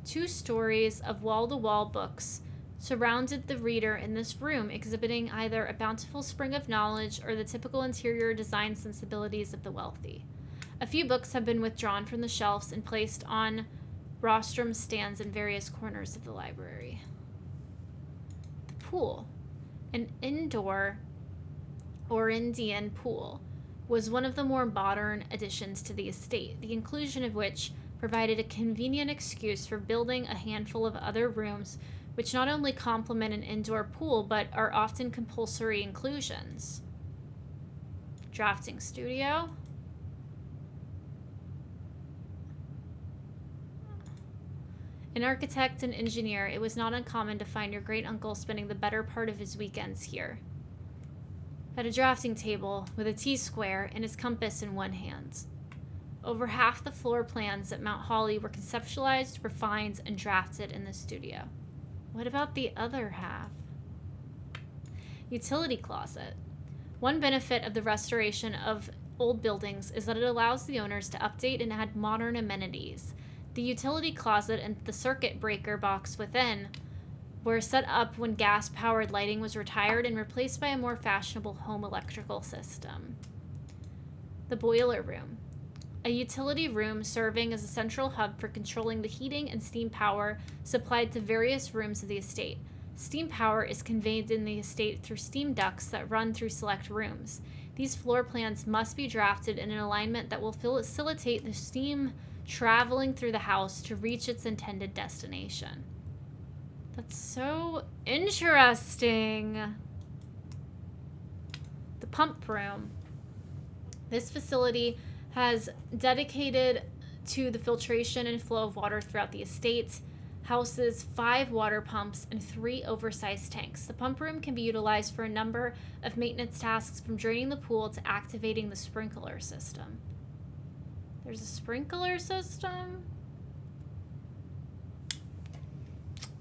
Two stories of wall-to-wall books surrounded the reader in this room, exhibiting either a bountiful spring of knowledge or the typical interior design sensibilities of the wealthy. A few books have been withdrawn from the shelves and placed on rostrum stands in various corners of the library. The pool, an indoor or Indian pool, was one of the more modern additions to the estate, the inclusion of which provided a convenient excuse for building a handful of other rooms which not only complement an indoor pool but are often compulsory inclusions. Drafting studio. An architect and engineer, it was not uncommon to find your great-uncle spending the better part of his weekends here. At a drafting table with a T-square and his compass in one hand. Over half the floor plans at Mount Holly were conceptualized, refined, and drafted in the studio. What about the other half? Utility closet. One benefit of the restoration of old buildings is that it allows the owners to update and add modern amenities. The utility closet and the circuit breaker box within were set up when gas-powered lighting was retired and replaced by a more fashionable home electrical system. The boiler room. A utility room serving as a central hub for controlling the heating and steam power supplied to various rooms of the estate. Steam power is conveyed in the estate through steam ducts that run through select rooms. These floor plans must be drafted in an alignment that will facilitate the steam traveling through the house to reach its intended destination. That's so interesting. The pump room. This facility has dedicated to the filtration and flow of water throughout the estate, houses 5 water pumps and 3 oversized tanks. The pump room can be utilized for a number of maintenance tasks, from draining the pool to activating the sprinkler system. There's a sprinkler system?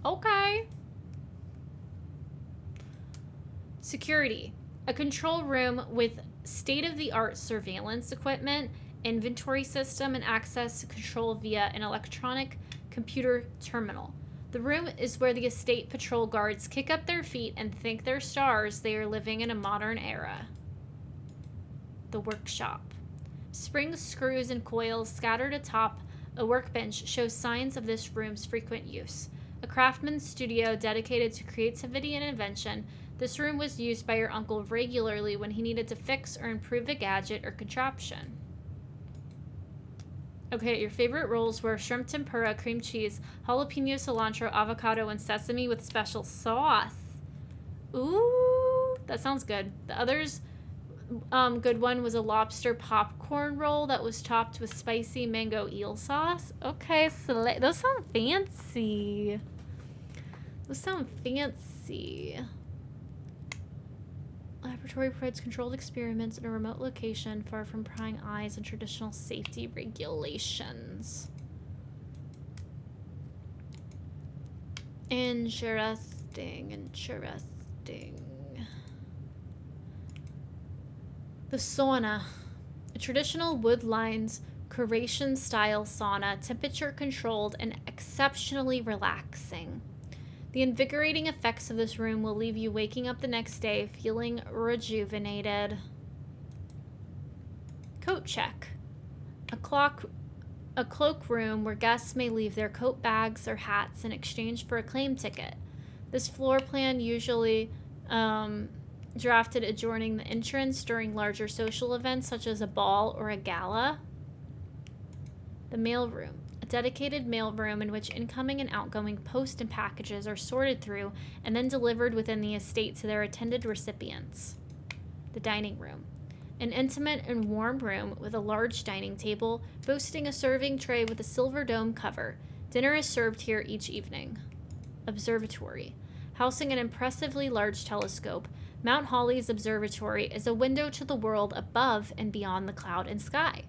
Okay. Security. A control room with state-of-the-art surveillance equipment, inventory system, and access control via an electronic computer terminal. The room is where the estate patrol guards kick up their feet and thank their stars they are living in a modern era. The workshop. Springs, screws, and coils scattered atop a workbench show signs of this room's frequent use. a craftsman's studio dedicated to creativity and invention, this room was used by your uncle regularly when he needed to fix or improve a gadget or contraption. Okay, your favorite rolls were shrimp tempura, cream cheese, jalapeno, cilantro, avocado, and sesame with special sauce. Ooh, that sounds good. The others, good one was a lobster popcorn roll that was topped with spicy mango eel sauce. Okay, so those sound fancy. Those sound fancy. Laboratory provides controlled experiments in a remote location far from prying eyes and traditional safety regulations. Interesting. The sauna. A traditional wood-lined Croatian-style sauna, temperature-controlled and exceptionally relaxing. The invigorating effects of this room will leave you waking up the next day feeling rejuvenated. Coat check. A cloak room where guests may leave their coat bags or hats in exchange for a claim ticket. This floor plan usually drafted adjoining the entrance during larger social events such as a ball or a gala. The mail room. Dedicated mail room in which incoming and outgoing post and packages are sorted through and then delivered within the estate to their intended recipients. The dining room. An intimate and warm room with a large dining table boasting a serving tray with a silver dome cover. Dinner is served here each evening. Observatory. Housing an impressively large telescope, Mount Hawley's observatory is a window to the world above and beyond the cloud and sky.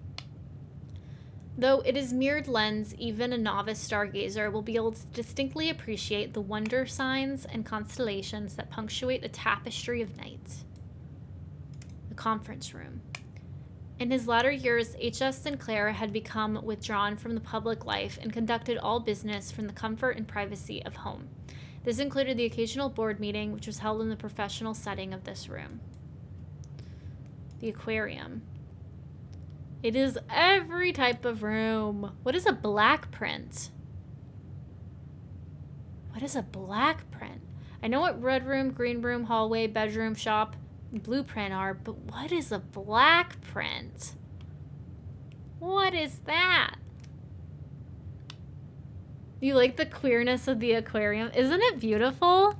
Though it is mirrored lens, even a novice stargazer will be able to distinctly appreciate the wonder signs and constellations that punctuate the tapestry of night. The conference room. In his latter years, H.S. Sinclair had become withdrawn from the public life and conducted all business from the comfort and privacy of home. This included the occasional board meeting, which was held in the professional setting of this room. The aquarium. It is every type of room. What is a black print? What is a black print? I know what red room, green room, hallway, bedroom, shop, and blueprint are, but what is a black print? What is that? You like the queerness of the aquarium? Isn't it beautiful?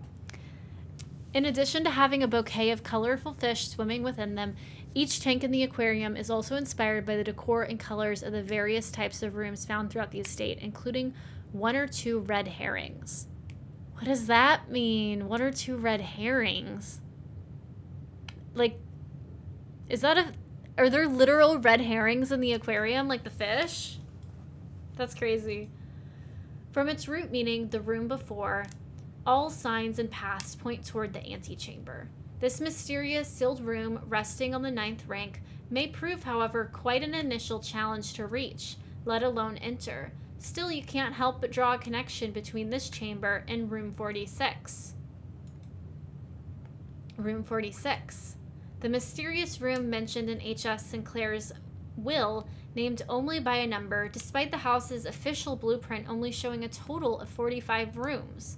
In addition to having a bouquet of colorful fish swimming within them, each tank in the aquarium is also inspired by the decor and colors of the various types of rooms found throughout the estate, including 1 or 2 red herrings. What does that mean? 1 or 2 red herrings? Like, are there literal red herrings in the aquarium, like the fish? That's crazy. From its root meaning, the room before, all signs and paths point toward the antechamber. This mysterious sealed room, resting on the 9th rank, may prove, however, quite an initial challenge to reach, let alone enter. Still, you can't help but draw a connection between this chamber and room 46. Room 46. The mysterious room mentioned in H.S. Sinclair's will, named only by a number, despite the house's official blueprint only showing a total of 45 rooms.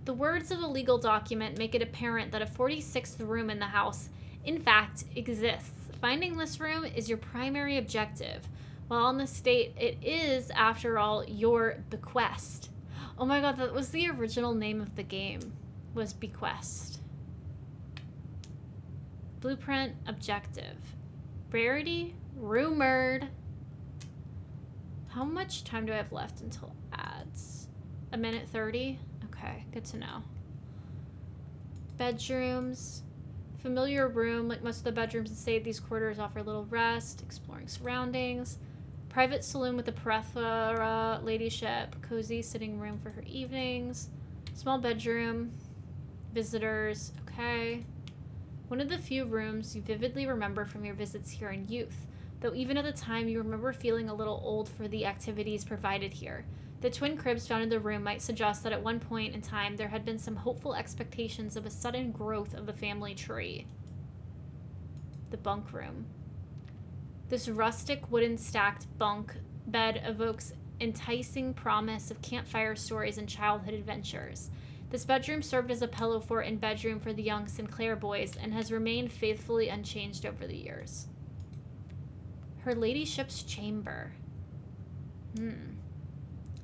The words of the legal document make it apparent that a 46th room in the house, in fact, exists. Finding this room is your primary objective, while on the state, it is, after all, your bequest. Oh my god, that was the original name of the game, was Bequest. Blueprint, objective. Rarity, rumored. How much time do I have left until ads? 1:30? Okay, good to know. Bedrooms. Familiar room. Like most of the bedrooms in state, these quarters offer little rest, exploring surroundings. Private saloon with a plethora, ladyship, cozy sitting room for her evenings. Small bedroom. Visitors. Okay. One of the few rooms you vividly remember from your visits here in youth, though even at the time you remember feeling a little old for the activities provided here. The twin cribs found in the room might suggest that at one point in time there had been some hopeful expectations of a sudden growth of the family tree. The bunk room. This rustic wooden stacked bunk bed evokes enticing promise of campfire stories and childhood adventures. This bedroom served as a pillow fort and bedroom for the young Sinclair boys and has remained faithfully unchanged over the years. Her ladyship's chamber.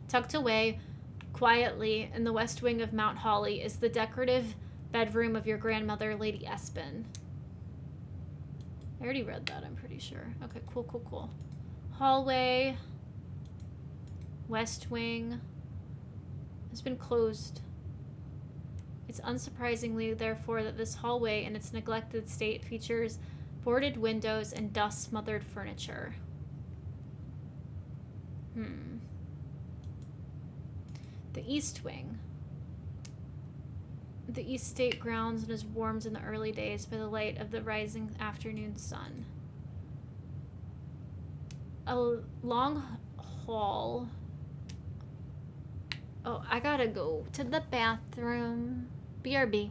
Tucked away quietly in the west wing of Mount Holly is the decorative bedroom of your grandmother, Lady Espin. I already read that, I'm pretty sure. Okay, cool. Hallway. West wing. Has been closed. It's unsurprisingly, therefore, that this hallway in its neglected state features boarded windows and dust-smothered furniture. The east wing. The east state grounds and is warmed in the early days by the light of the rising afternoon sun. A long hall. Oh, I gotta go to the bathroom. BRB.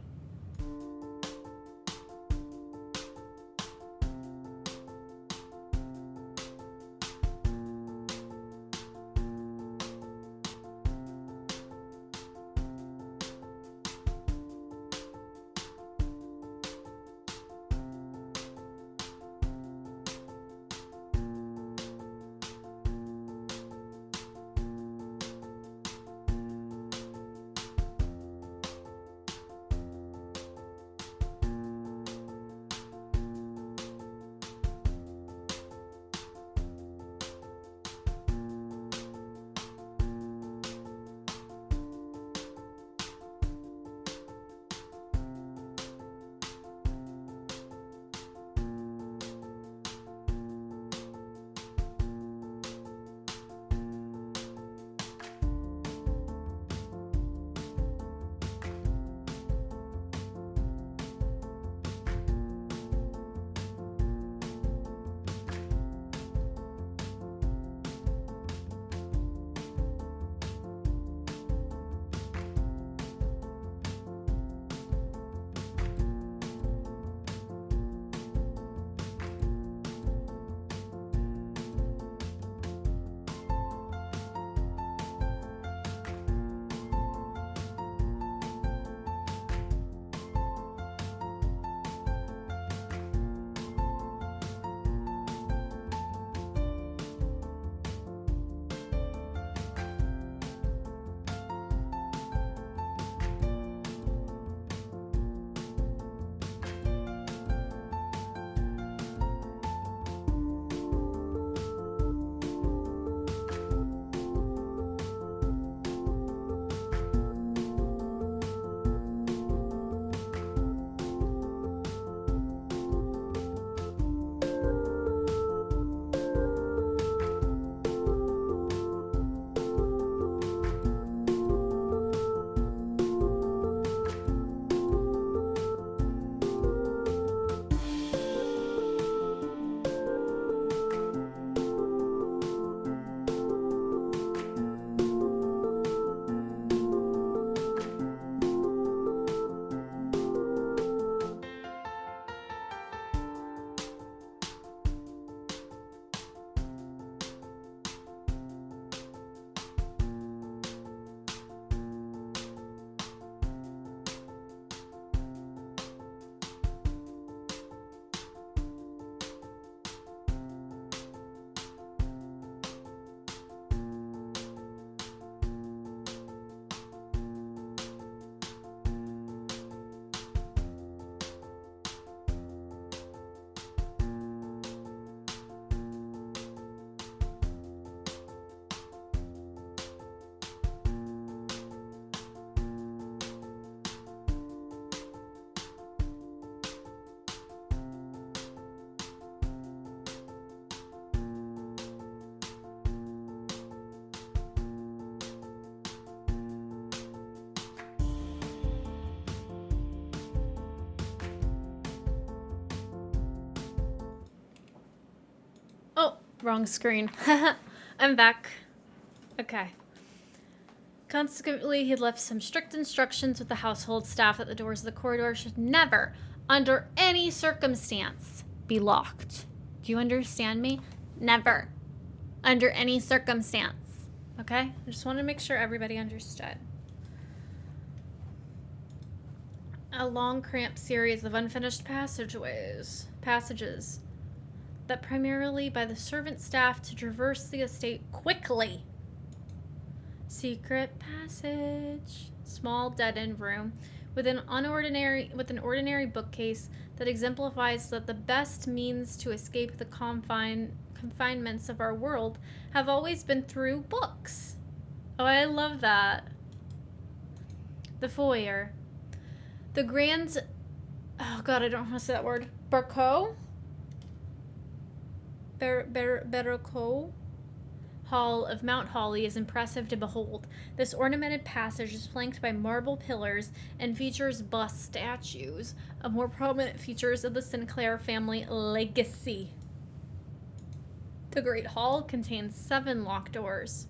Wrong screen. I'm back. Okay. Consequently, he left some strict instructions with the household staff that the doors of the corridor should never, under any circumstance, be locked. Do you understand me? Never. Under any circumstance. Okay? I just wanted to make sure everybody understood. A long, cramped series of unfinished passages that primarily by the servant staff to traverse the estate quickly. Secret passage. Small dead-end room with an ordinary bookcase that exemplifies that the best means to escape the confinements of our world have always been through books. Oh, I love that. The foyer. The grand... Oh, God, I don't know how to say that word. Barco? Barco? Hall of Mount Holly is impressive to behold. This ornamented passage is flanked by marble pillars and features bust statues of more prominent features of the Sinclair family legacy. The Great Hall contains 7 locked doors.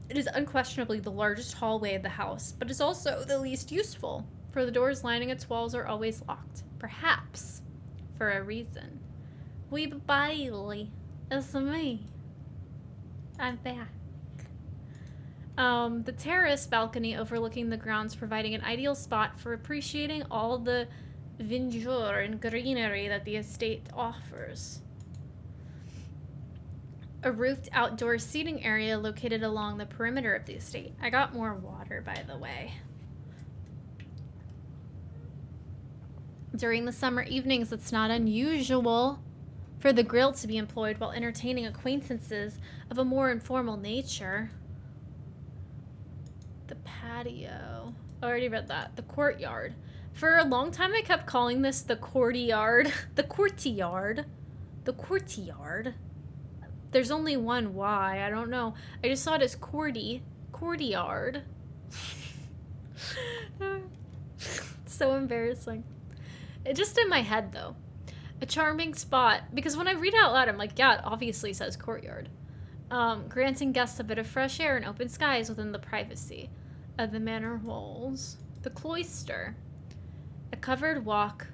It is unquestionably the largest hallway of the house, but is also the least useful, for the doors lining its walls are always locked. Perhaps for a reason. Wee Bailey, it's me. I'm back. The terrace balcony overlooking the grounds, providing an ideal spot for appreciating all the verdure and greenery that the estate offers. A roofed outdoor seating area located along the perimeter of the estate. I got more water, by the way. During the summer evenings, it's not unusual for the grill to be employed while entertaining acquaintances of a more informal nature. The patio. I already read that. The courtyard. For a long time, I kept calling this the courtyard. The courtyard. The courtyard. There's only one Y. I don't know. I just saw it as courtyard. So embarrassing. It just in my head, though. A charming spot, because when I read it out loud, I'm like, yeah, it obviously says courtyard. Granting guests a bit of fresh air and open skies within the privacy of the manor walls. The cloister. A covered walk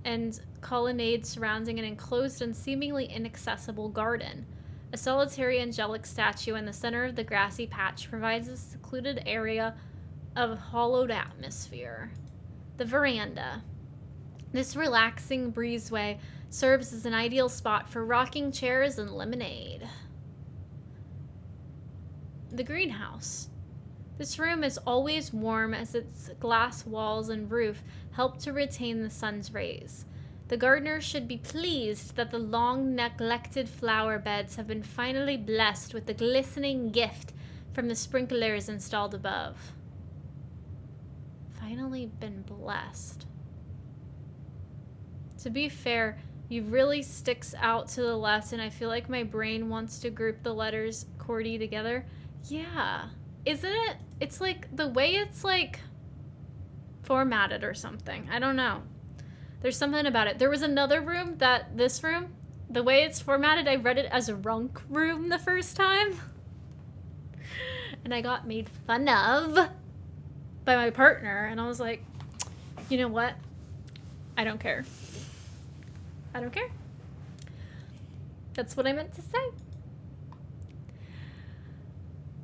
and colonnade surrounding an enclosed and seemingly inaccessible garden. A solitary angelic statue in the center of the grassy patch provides a secluded area of hollowed atmosphere. The veranda. This relaxing breezeway serves as an ideal spot for rocking chairs and lemonade. The greenhouse. This room is always warm as its glass walls and roof help to retain the sun's rays. The gardener should be pleased that the long neglected flower beds have been finally blessed with the glistening gift from the sprinklers installed above. Finally been blessed. To be fair, you really sticks out to the left, and I feel like my brain wants to group the letters QWERTY together. Yeah. Isn't it? It's like the way it's like formatted or something. I don't know. There's something about it. There was another room this room, the way it's formatted, I read it as a runk room the first time. And I got made fun of by my partner, and I was like, you know what? I don't care. I don't care. That's what I meant to say.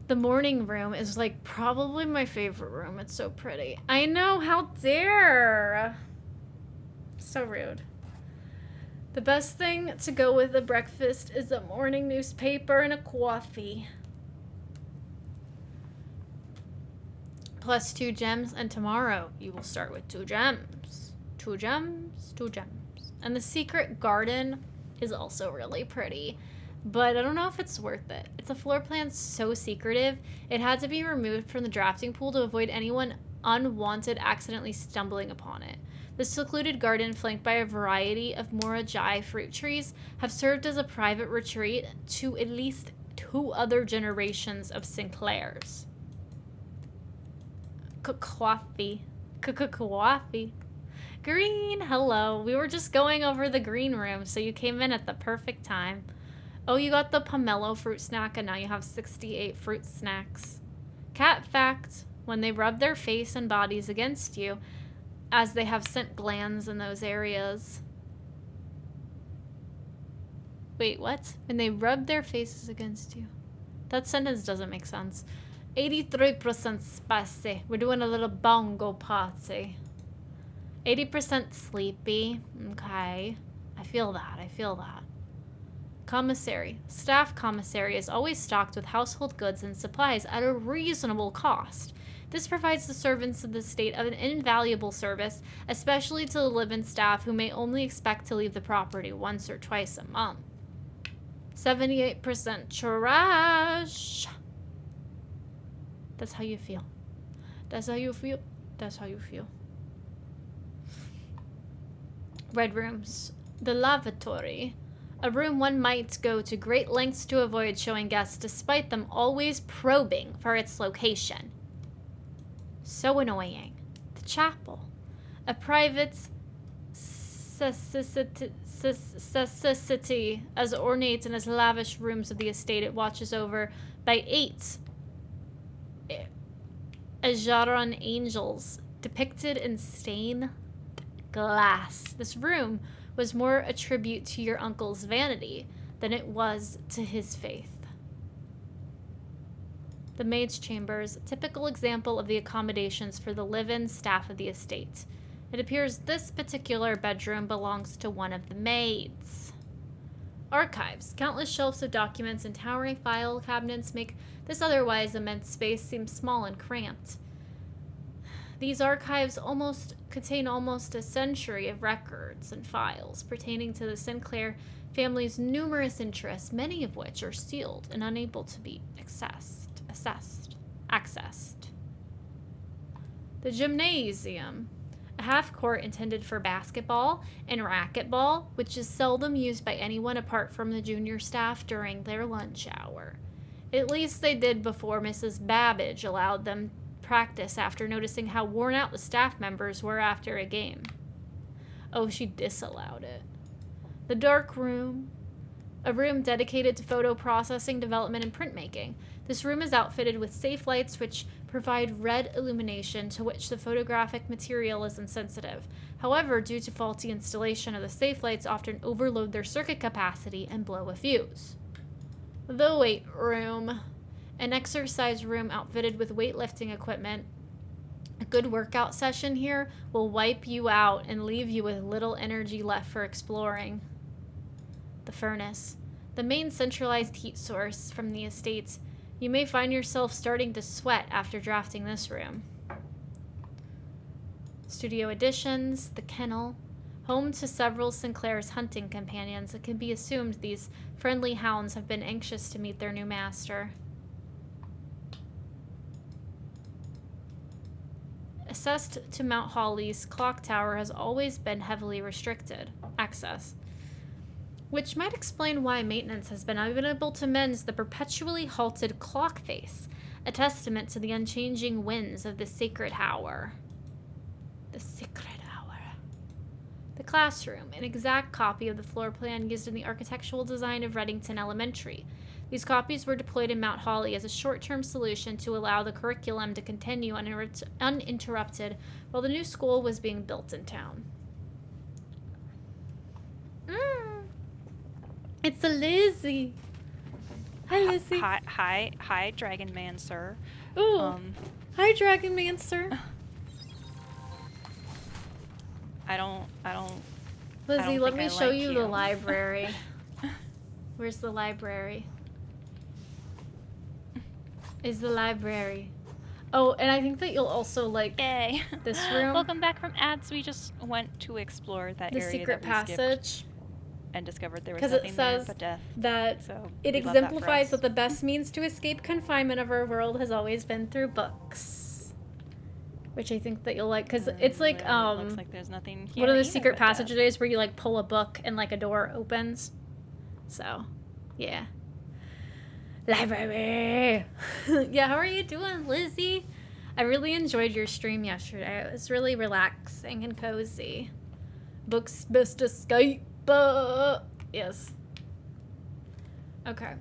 The morning room is like probably my favorite room. It's so pretty. I know, how dare. So rude. The best thing to go with the breakfast is a morning newspaper and a coffee. Plus 2 gems, and tomorrow you will start with 2 gems. 2 gems, 2 gems. And the secret garden is also really pretty, but I don't know if it's worth it. It's a floor plan so secretive, it had to be removed from the drafting pool to avoid anyone unwanted accidentally stumbling upon it. The secluded garden, flanked by a variety of Morajai fruit trees, have served as a private retreat to at least 2 other generations of Sinclairs. Coffee. Coffee. Green, hello. We were just going over the green room, so you came in at the perfect time. Oh, you got the pomelo fruit snack, and now you have 68 fruit snacks. Cat fact, when they rub their face and bodies against you, as they have scent glands in those areas. Wait, what? When they rub their faces against you, That sentence doesn't make sense. 83% spicy. We're doing a little bongo party. 80% sleepy. Okay. I feel that. I feel that. Commissary. Staff commissary is always stocked with household goods and supplies at a reasonable cost. This provides the servants of the state of an invaluable service, especially to the live-in staff who may only expect to leave the property once or twice a month. 78% trash. That's how you feel. That's how you feel. That's how you feel. Red rooms. The lavatory. A room one might go to great lengths to avoid showing guests despite them always probing for its location. So annoying. The chapel. A private necessity as ornate and as lavish rooms of the estate it watches over by 8 Ajaron angels depicted in stained glass. This room was more a tribute to your uncle's vanity than it was to his faith. The maid's chambers, a typical example of the accommodations for the live-in staff of the estate. It appears this particular bedroom belongs to one of the maids. Archives. Countless shelves of documents and towering file cabinets make this otherwise immense space seem small and cramped. These archives contain almost a century of records and files pertaining to the Sinclair family's numerous interests, many of which are sealed and unable to be accessed. The gymnasium. A half-court intended for basketball and racquetball, which is seldom used by anyone apart from the junior staff during their lunch hour. At least they did before Mrs. Babbage allowed them practice after noticing how worn out the staff members were after a game. Oh, she disallowed it. The dark room. A room dedicated to photo processing, development, and printmaking. This room is outfitted with safe lights which provide red illumination to which the photographic material is insensitive. However, due to faulty installation of the safe lights often overload their circuit capacity and blow a fuse. The weight room. An exercise room outfitted with weightlifting equipment. A good workout session here will wipe you out and leave you with little energy left for exploring. The furnace. The main centralized heat source from the estate. You may find yourself starting to sweat after drafting this room. Studio additions. The kennel. Home to several Sinclair's hunting companions, it can be assumed these friendly hounds have been anxious to meet their new master. Access to Mount Hawley's clock tower has always been heavily restricted. Access. Which might explain why maintenance has been unable to mend the perpetually halted clock face, a testament to the unchanging winds of the sacred hour. The sacred hour. The classroom, an exact copy of the floor plan used in the architectural design of Reddington Elementary. These copies were deployed in Mount Holly as a short-term solution to allow the curriculum to continue uninterrupted while the new school was being built in town. It's a Lizzie. Hi, Lizzie. Hi, Dragon Man, sir. Ooh. Hi, Dragon Man, sir. Lizzie, let me show you the library. Where's the library? Is the library. Oh, and I think that you'll also like this room. Welcome back from ads. We just went to explore that area. The secret passage. And discovered there was nothing there but death. That so it exemplifies that the best means to escape confinement of our world has always been through books. Which I think that you'll like, because it's like, looks like there's nothing here one of the secret passages where you like pull a book and like a door opens. So, yeah. Library! Yeah, how are you doing, Lizzie? I really enjoyed your stream yesterday. It was really relaxing and cozy. Books best escape. Yes. Okay.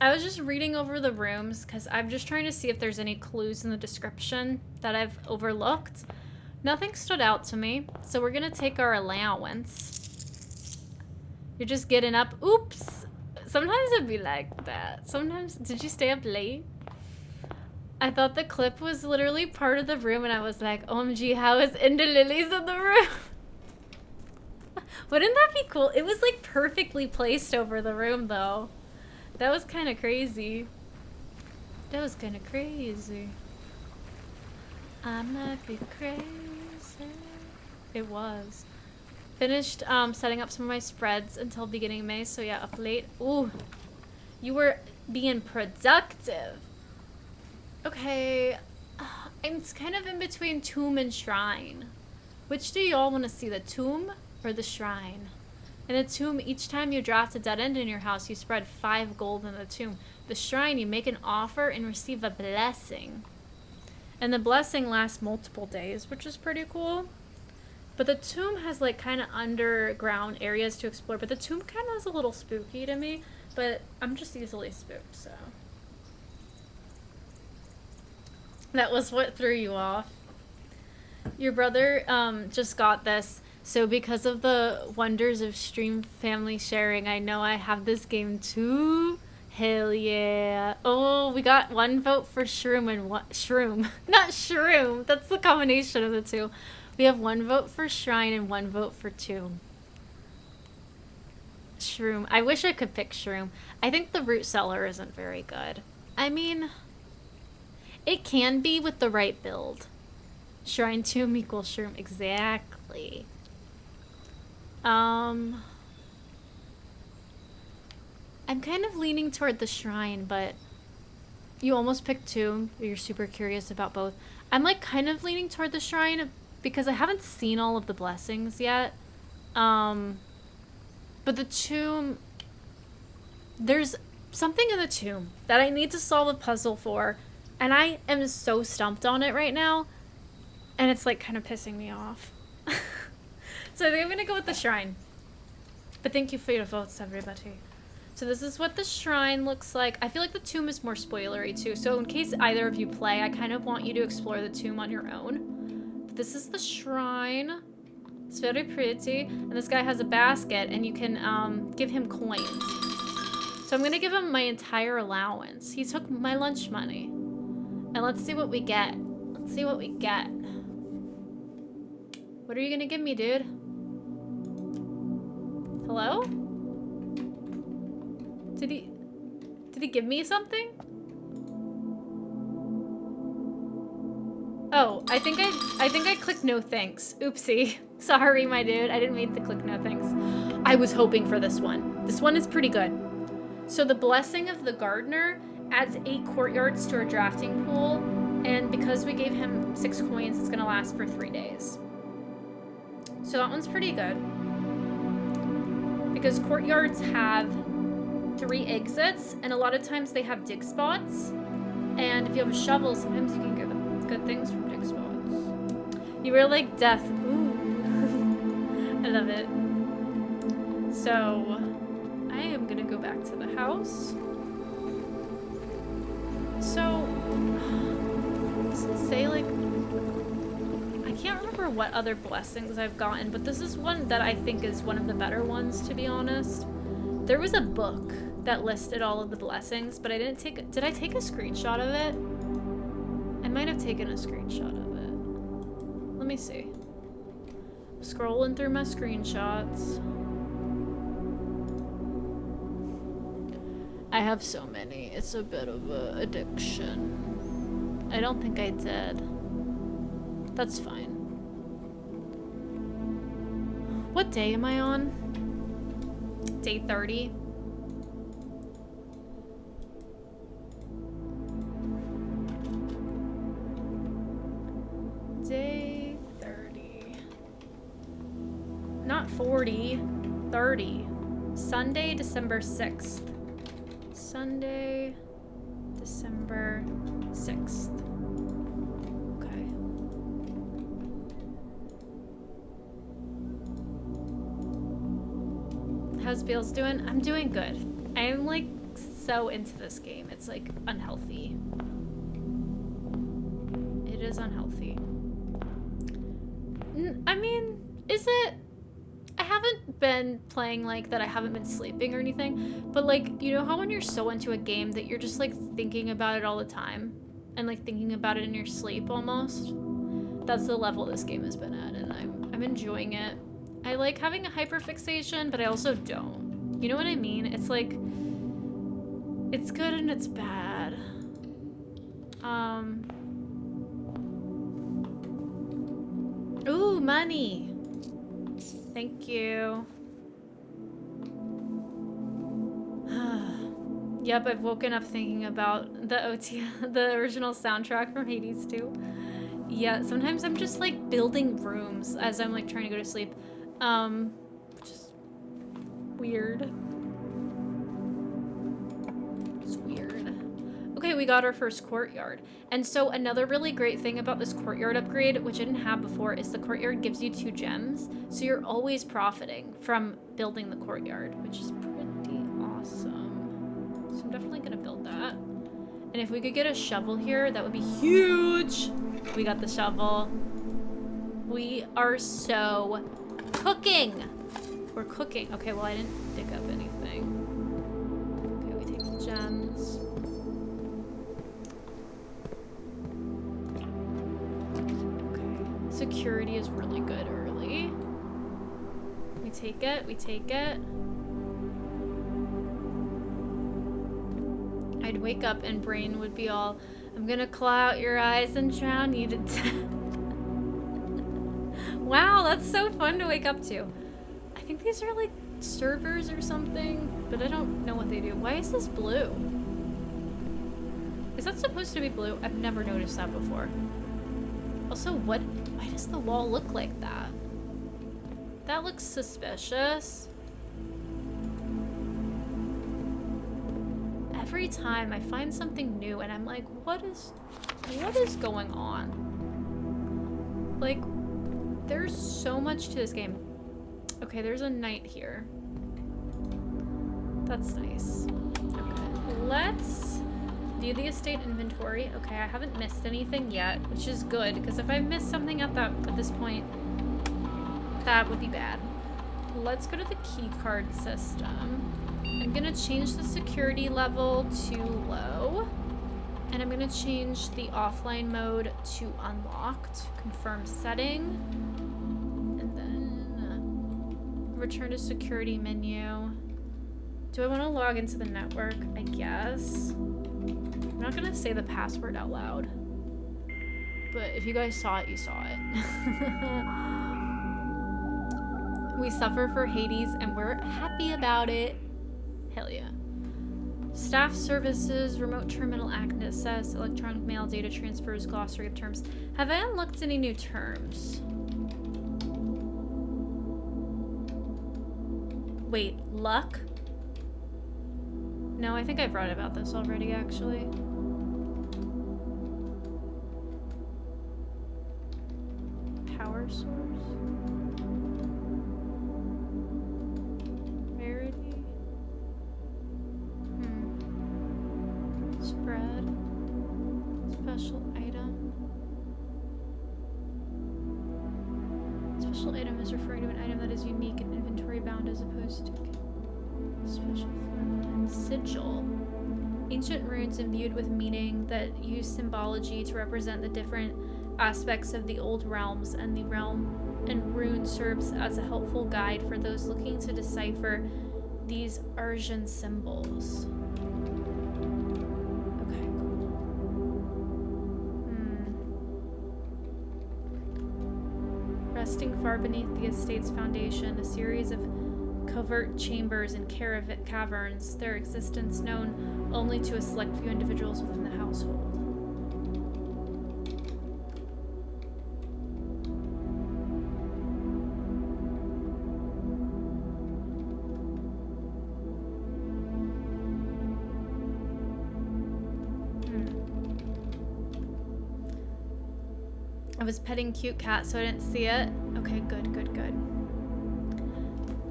I was just reading over the rooms because I'm just trying to see if there's any clues in the description that I've overlooked. Nothing stood out to me, so we're gonna take our allowance. You're just getting up. Oops! Sometimes it'd be like that. Sometimes, did you stay up late? I thought the clip was literally part of the room, and I was like, OMG, how is Ender Lilies in the room? Wouldn't that be cool? It was like perfectly placed over the room, though. That was kind of crazy. That was kind of crazy. I might be crazy. It was. Finished setting up some of my spreads until beginning of May, so yeah, up late. Ooh, you were being productive. Okay, I'm kind of in between tomb and shrine. Which do y'all want to see, the tomb or the shrine? In the tomb, each time you draft a dead end in your house, you spread 5 gold in the tomb. The shrine, you make an offer and receive a blessing. And the blessing lasts multiple days, which is pretty cool. But the tomb has like kind of underground areas to explore. But the tomb kind of is a little spooky to me. But I'm just easily spooked, so. That was what threw you off. Your brother just got this. So because of the wonders of stream family sharing, I know I have this game too. Hell yeah. Oh, we got 1 vote for Shroom and Shroom. Not Shroom. That's the combination of the two. We have 1 vote for Shrine and 1 vote for Tomb. Shroom. I wish I could pick Shroom. I think the root cellar isn't very good. I mean, it can be with the right build. Shrine Tomb equals Shroom. Exactly. I'm kind of leaning toward the shrine, but you almost picked Tomb. You're super curious about both. I'm like kind of leaning toward the shrine because I haven't seen all of the blessings yet. But the tomb, there's something in the tomb that I need to solve a puzzle for, and I am so stumped on it right now, and it's like kind of pissing me off. So I think I'm gonna go with the shrine. But thank you for your votes, everybody. So this is what the shrine looks like. I feel like the tomb is more spoilery too. So in case either of you play, I kind of want you to explore the tomb on your own. But this is the shrine. It's very pretty. And this guy has a basket, and you can give him coins. So I'm gonna give him my entire allowance. He took my lunch money. And let's see what we get. Let's see what we get. What are you gonna give me, dude? Hello? Did he give me something? Oh, I think I clicked no thanks. Oopsie. Sorry, my dude. I didn't mean to click no thanks. I was hoping for this one. This one is pretty good. So the Blessing of the Gardener adds 8 courtyards to our drafting pool, and because we gave him 6 coins, it's gonna last for 3 days. So that one's pretty good. Because courtyards have 3 exits, and a lot of times they have dig spots. And if you have a shovel, sometimes you can get good things from dig spots. You were like death. Ooh. I love it. So, I am gonna go back to the house. So, does it say like... I can't remember what other blessings I've gotten, but this is one that I think is one of the better ones, to be honest. There was a book that listed all of the blessings, but I didn't take... Did I take a screenshot of it? I might have taken a screenshot of it. Let me see. Scrolling through my screenshots. I have so many. It's a bit of an addiction. I don't think I did. That's fine. What day am I on? Day 30. Day 30. Not 40. 30. Sunday, December 6th. Sunday, December 6th. Okay. How's Beals doing? I'm doing good. I am like so into this game. It's like unhealthy. It is unhealthy. I mean, is it? I haven't been playing like that I haven't been sleeping or anything, but like, you know how when you're so into a game that you're just like thinking about it all the time and like thinking about it in your sleep almost? That's the level this game has been at, and I'm enjoying it. I like having a hyperfixation, but I also don't. You know what I mean? It's like, it's good and it's bad. Ooh, money. Thank you. Yep, I've woken up thinking about the original soundtrack from Hades 2. Yeah, sometimes I'm just like building rooms as I'm like trying to go to sleep. Just weird. It's weird. Okay, we got our first courtyard. And so another really great thing about this courtyard upgrade, which I didn't have before, is the courtyard gives you 2 gems. So you're always profiting from building the courtyard, which is pretty awesome. So I'm definitely gonna build that. And if we could get a shovel here, that would be huge. We got the shovel. We are so cooking. We're cooking. Okay, well, I didn't dig up anything. Okay, we take the gems. Security is really good early. We take it, we take it. I'd wake up and brain would be all, I'm gonna claw out your eyes and drown you to death. Wow, that's so fun to wake up to. I think these are like servers or something, but I don't know what they do. Why is this blue? Is that supposed to be blue? I've never noticed that before. Also, why does the wall look like that? That looks suspicious. Every time I find something new and I'm like, what is going on? Like, there's so much to this game. Okay, there's a knight here. That's nice. Okay, let's view the estate inventory. Okay, I haven't missed anything yet, which is good, because if I missed something at this point, that would be bad. Let's go to the key card system. I'm gonna change the security level to low, and I'm gonna change the offline mode to unlocked. Confirm setting, and then return to security menu. Do I want to log into the network? I guess. I'm not gonna say the password out loud, but if you guys saw it, you saw it. We suffer for Hades and we're happy about it. Hell yeah. Staff services, remote terminal access, electronic mail, data transfers, glossary of terms. Have I unlocked any new terms? Wait, luck? No, I think I've read about this already, actually. Power source. Rarity. Spread. Special item. Special item is referring to an item that is unique and inventory bound as opposed to special form. Sigil. Ancient runes imbued with meaning that use symbology to represent the different aspects of the old realms, and the realm and rune serves as a helpful guide for those looking to decipher these Arsian symbols. Okay, cool. Resting far beneath the estate's foundation, a series of covert chambers and caverns, their existence known only to a select few individuals within the household. I was petting cute cat, so I didn't see it. Okay, good, good, good.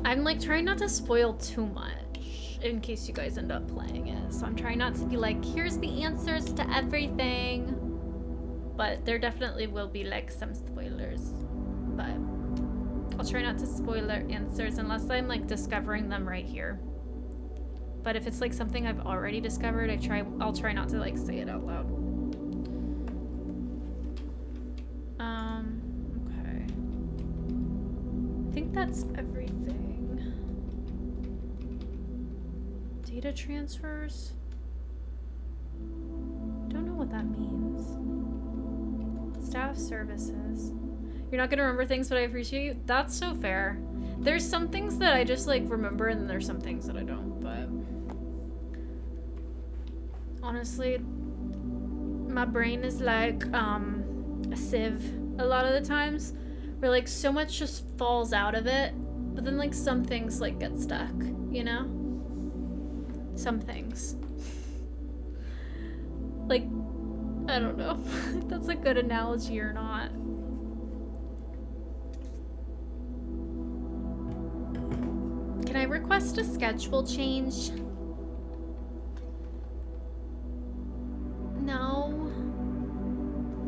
I'm like trying not to spoil too much in case you guys end up playing it. So I'm trying not to be like, here's the answers to everything. But there definitely will be like some spoilers. But I'll try not to spoil their answers unless I'm like discovering them right here. But if it's like something I've already discovered, I'll try not to like say it out loud. Okay. I think that's everything. Data transfers? Don't know what that means. Staff services. You're not gonna remember things, but I appreciate you. That's so fair. There's some things that I just like remember, and then there's some things that I don't, but honestly, my brain is like a sieve a lot of the times, where like so much just falls out of it, but then like some things like get stuck, you know? Some things. Like, I don't know if that's a good analogy or not. Can I request a schedule change? No.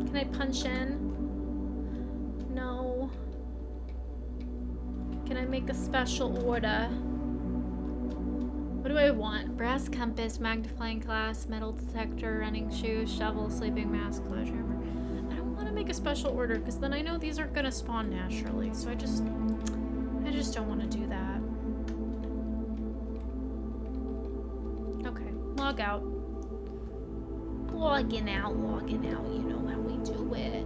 Can I punch in? No. Can I make a special order? What do I want? Brass compass, magnifying glass, metal detector, running shoes, shovel, sleeping mask, clothes hammer. I don't want to make a special order because then I know these aren't gonna spawn naturally. So I just don't want to do that. Okay, log out. Logging out, you know how we do it.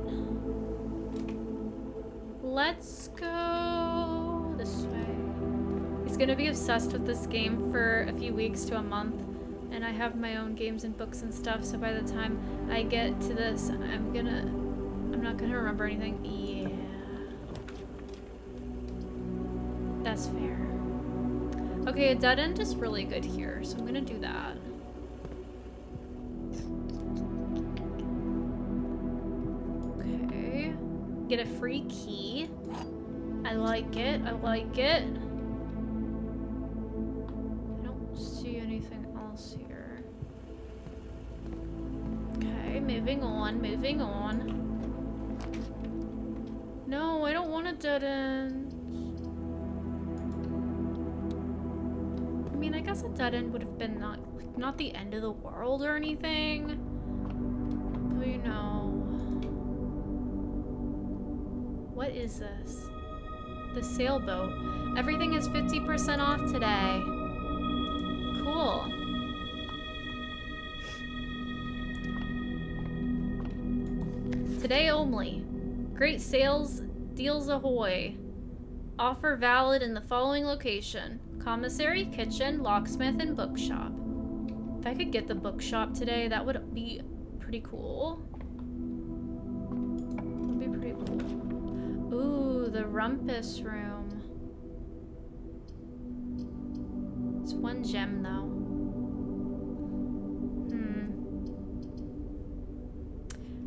Let's go this way. He's gonna be obsessed with this game for a few weeks to a month, and I have my own games and books and stuff, so by the time I get to this, I'm not gonna remember anything. Yeah. That's fair. Okay, a dead end is really good here, so I'm gonna do that. Okay. Get a free key. I like it, I like it. I don't see anything else here. Okay, moving on, moving on. No, I don't want a dead end. I mean, I guess a dead end would have been not the end of the world or anything. But you know. What is this? The sailboat. Everything is 50% off today. Cool. Today only. Great sales deals ahoy. Offer valid in the following location. Commissary, kitchen, locksmith, and bookshop. If I could get the bookshop today, that would be pretty cool. That'd be pretty cool. Ooh, the rumpus room. It's 1 gem, though.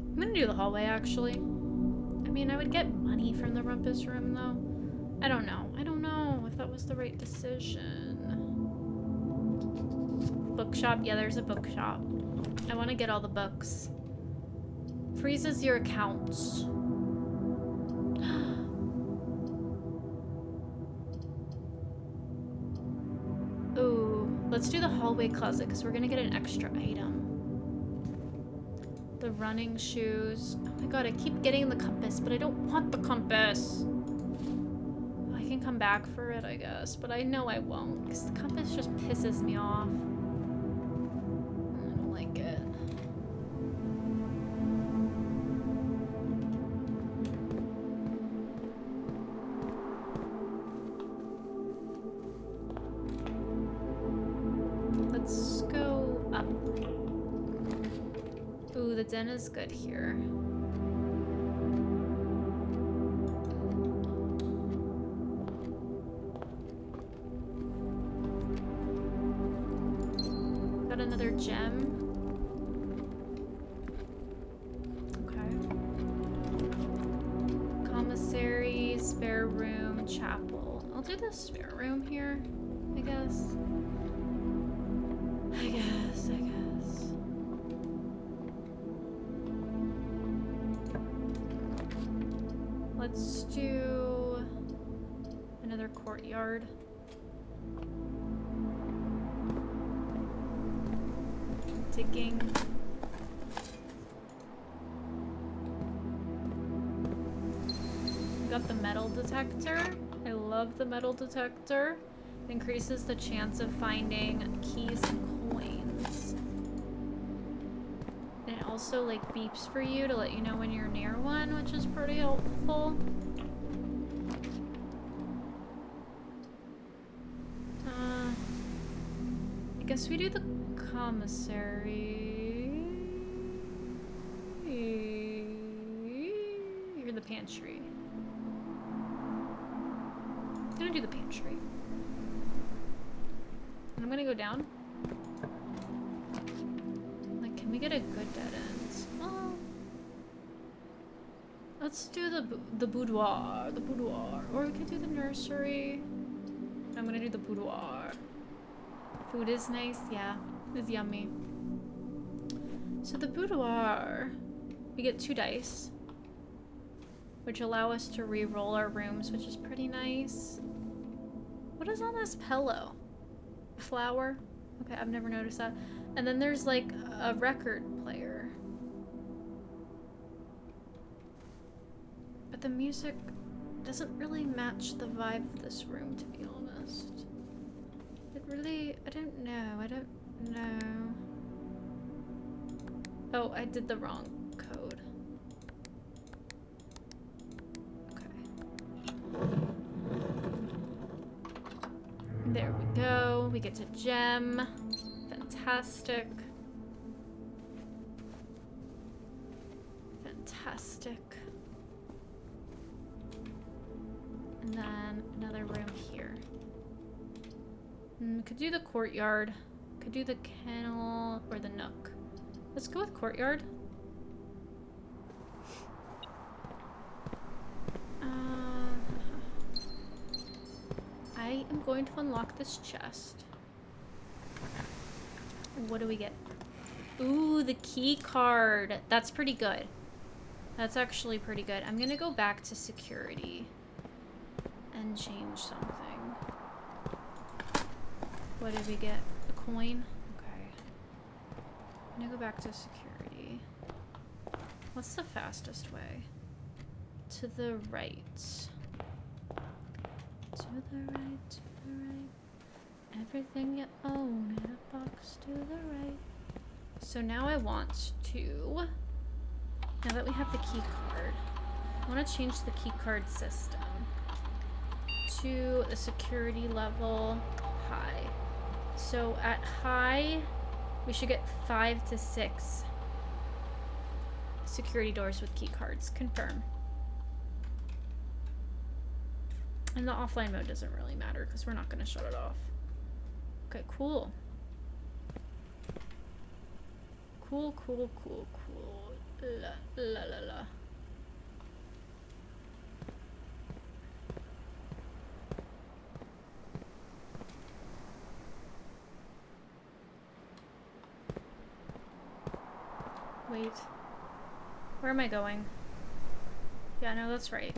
I'm gonna do the hallway, actually. I mean, I would get money from the rumpus room, though. I don't know. I don't know if that was the right decision. Bookshop. Yeah, there's a bookshop. I want to get all the books. Freezes your accounts. Ooh, let's do the hallway closet because we're gonna get an extra item. The running shoes. Oh my god, I keep getting the compass, but I don't want the compass. I can come back for it, I guess, but I know I won't because the compass just pisses me off. I don't like it. Let's go up. Ooh, the den is good here. Got another gem. Okay. Commissary, spare room, chapel. I'll do the spare room here, I guess. I guess. Let's do another courtyard. Digging. Got the metal detector. I love the metal detector. It increases the chance of finding keys and coins. And it also like beeps for you to let you know when you're near one, which is pretty helpful. I guess we do the commissary. Or the pantry. I'm gonna do the pantry. And I'm gonna go down. Like, can we get a good dead end? Well, let's do the boudoir. The boudoir. Or we could do the nursery. I'm gonna do the boudoir. Food is nice, yeah. It's yummy. So the boudoir, we get 2 dice, which allow us to re-roll our rooms, which is pretty nice. What is on this pillow? A flower? Okay, I've never noticed that. And then there's like a record player. But the music doesn't really match the vibe of this room, to be honest. It really, I don't know. Oh, I did the wrong code. Okay. There we go. We get to gem. Fantastic. Fantastic. And then another room here. Could do the courtyard. Could do the kennel or the nook. Let's go with courtyard. I am going to unlock this chest. What do we get? Ooh, the key card. That's pretty good. That's actually pretty good. I'm gonna go back to security and change something. What did we get? A coin? Okay. I'm gonna go back to security. What's the fastest way? To the right. To the right, to the right. Everything you own in a box to the right. So now I want to, now that we have the key card, I want to change the key card system to the security level high. So at high, we should get 5 to 6 security doors with key cards. Confirm. And the offline mode doesn't really matter because we're not going to shut it off. Okay, cool. Cool. La la la la. Wait. Where am I going? Yeah, no, that's right.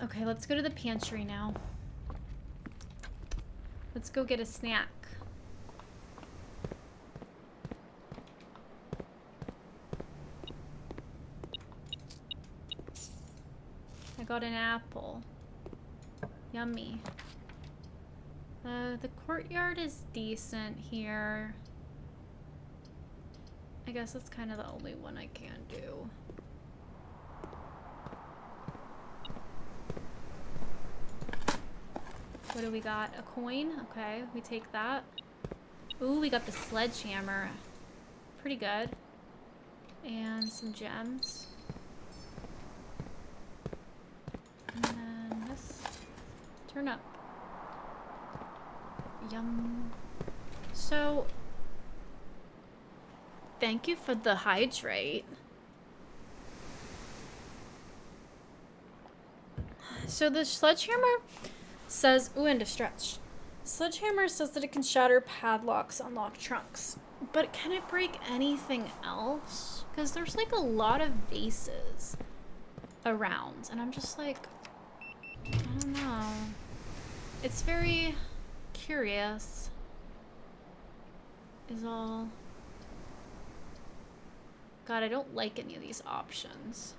Okay, let's go to the pantry now. Let's go get a snack. I got an apple. Yummy. The courtyard is decent here. I guess that's kind of the only one I can do. What do we got? A coin? Okay, we take that. Ooh, we got the sledgehammer. Pretty good. And some gems. And then this. Turn up. Yum. So, thank you for the hydrate. So the sledgehammer says, ooh, and a stretch. Sledgehammer says that it can shatter padlocks, unlock trunks. But can it break anything else? Because there's like a lot of vases around. And I'm just like, I don't know. It's very curious. Is all. God, I don't like any of these options.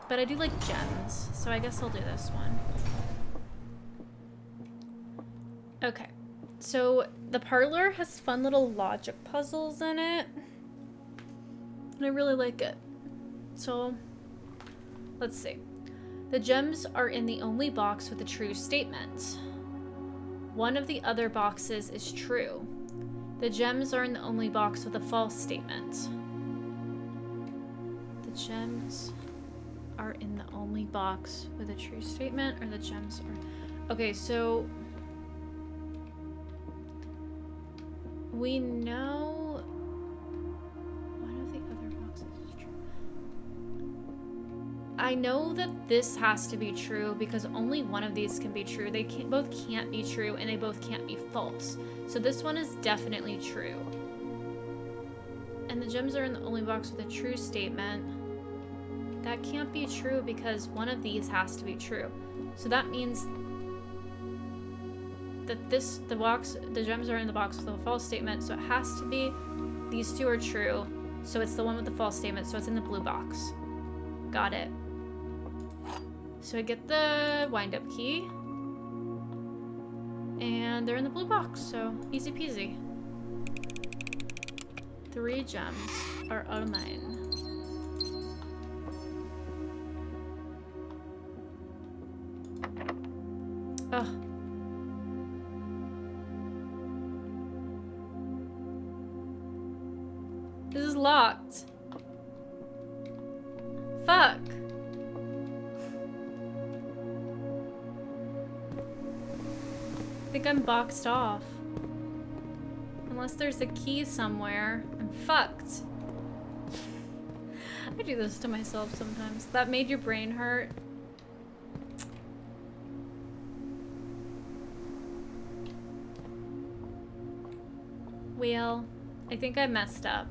But I do like gems, so I guess I'll do this one. Okay. So the parlor has fun little logic puzzles in it. And I really like it. So let's see. The gems are in the only box with a true statement. One of the other boxes is true. The gems are in the only box with a false statement. The gems are in the only box with a true statement, or the gems are... Okay, so... we know... one of the other boxes is true. I know that this has to be true because only one of these can be true. They both can't be true, and they both can't be false. So this one is definitely true. And the gems are in the only box with a true statement. That can't be true because one of these has to be true. So that means that the gems are in the box with a false statement, so it has to be these two are true. So it's the one with the false statement, so it's in the blue box. Got it. So I get the wind-up key. And they're in the blue box, so easy peasy. 3 gems are all mine. Ugh. This is locked. Fuck. I think I'm boxed off. Unless there's a key somewhere. I'm fucked. I do this to myself sometimes. That made your brain hurt. Well, I think I messed up.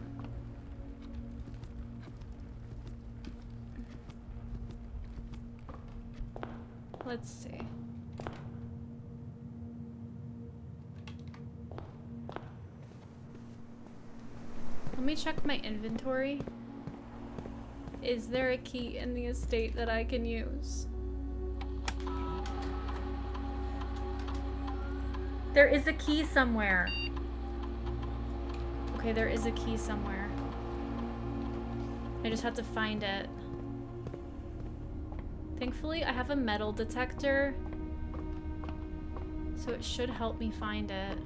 Let's see. Let me check my inventory. Is there a key in the estate that I can use? There is a key somewhere. Okay, there is a key somewhere. I just have to find it. Thankfully, I have a metal detector, so it should help me find it.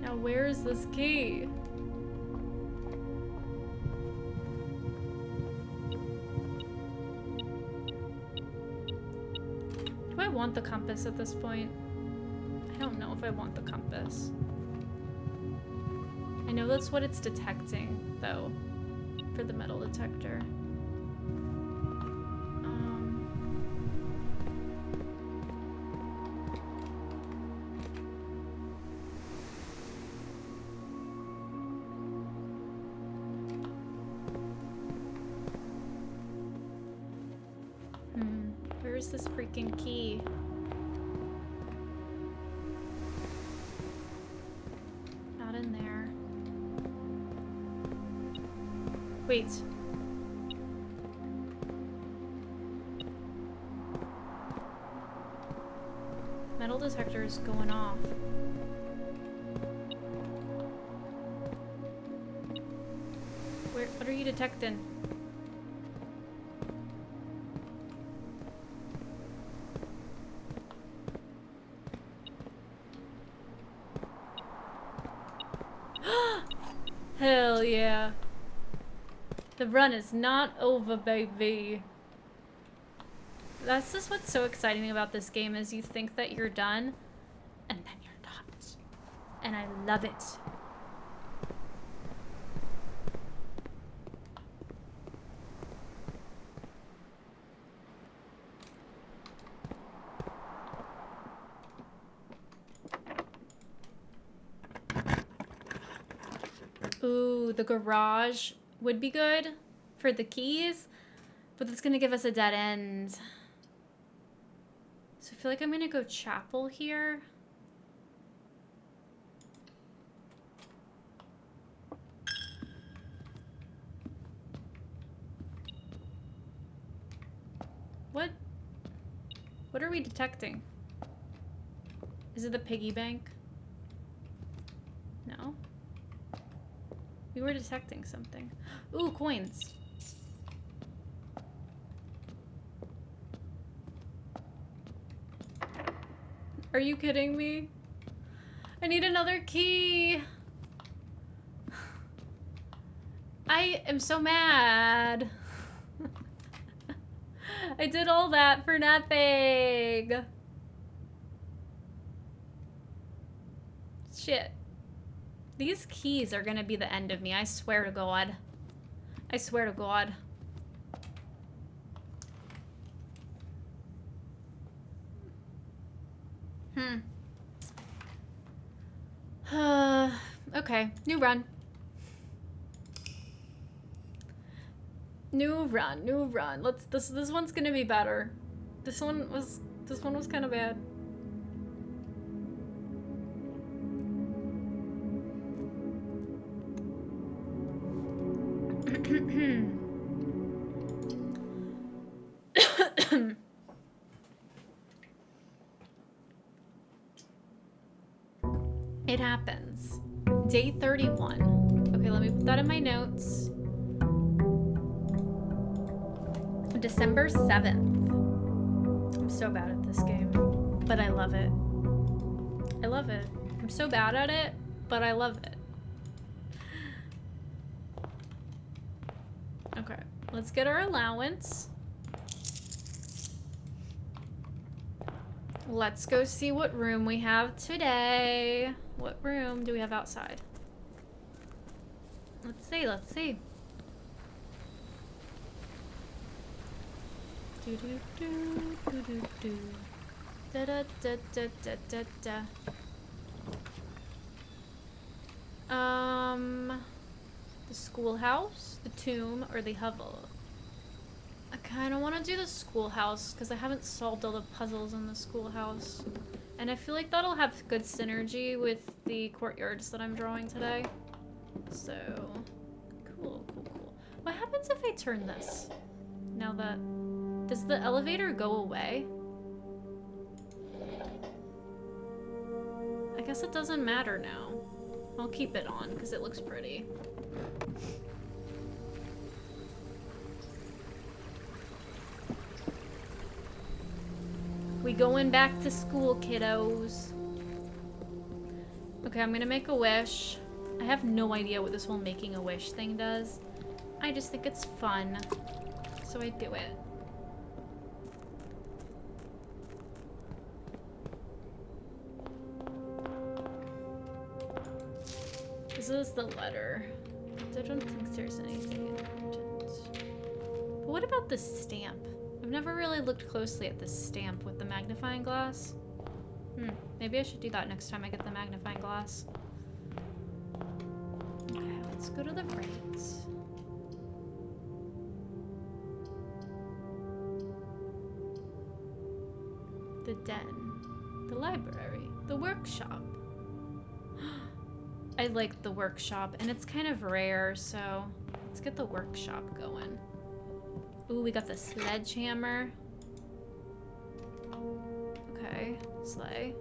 Now, where is this key? Do I want the compass at this point? I don't know if I want the compass. I know that's what it's detecting, though, for the metal detector. Where's this freaking key? In there. Wait. Metal detector is going off. What are you detecting? Hell yeah. The run is not over, baby. That's just what's so exciting about this game is you think that you're done, and then you're not. And I love it. Ooh, the garage would be good for the keys, but that's gonna give us a dead end. So I feel like I'm gonna go chapel here. What are we detecting? Is it the piggy bank? No. We were detecting something. Ooh, coins. Are you kidding me? I need another key. I am so mad. I did all that for nothing. Shit. These keys are gonna be the end of me. I swear to God. I swear to God. Okay, new run. New run. This one's gonna be better. This one was kind of bad. It happens. Day 31. Okay, let me put that in my notes. December 7th. I'm so bad at this game, but I love it. I love it. I'm so bad at it, but I love it. Okay, let's get our allowance. Let's go see what room we have today. What room do we have outside? Let's see. Do do do do do do. Da da da da da da da. The schoolhouse, the tomb, or the hovel. I kind of want to do the schoolhouse because I haven't solved all the puzzles in the schoolhouse, and I feel like that'll have good synergy with the courtyards that I'm drawing today. So, cool. What happens if I turn this? Now that... Does the elevator go away? I guess it doesn't matter now. I'll keep it on because it looks pretty. We going back to school, kiddos. Okay, I'm gonna make a wish. I have no idea what this whole making a wish thing does. I just think it's fun, so I do it. This is the letter. I don't think there's anything important. But what about the stamp? I've never really looked closely at this stamp with the magnifying glass. Maybe I should do that next time I get the magnifying glass. Okay, let's go to the right. The den. The library. The workshop. I like the workshop, and it's kind of rare, so let's get the workshop going. Ooh, we got the sledgehammer. Okay, sleigh.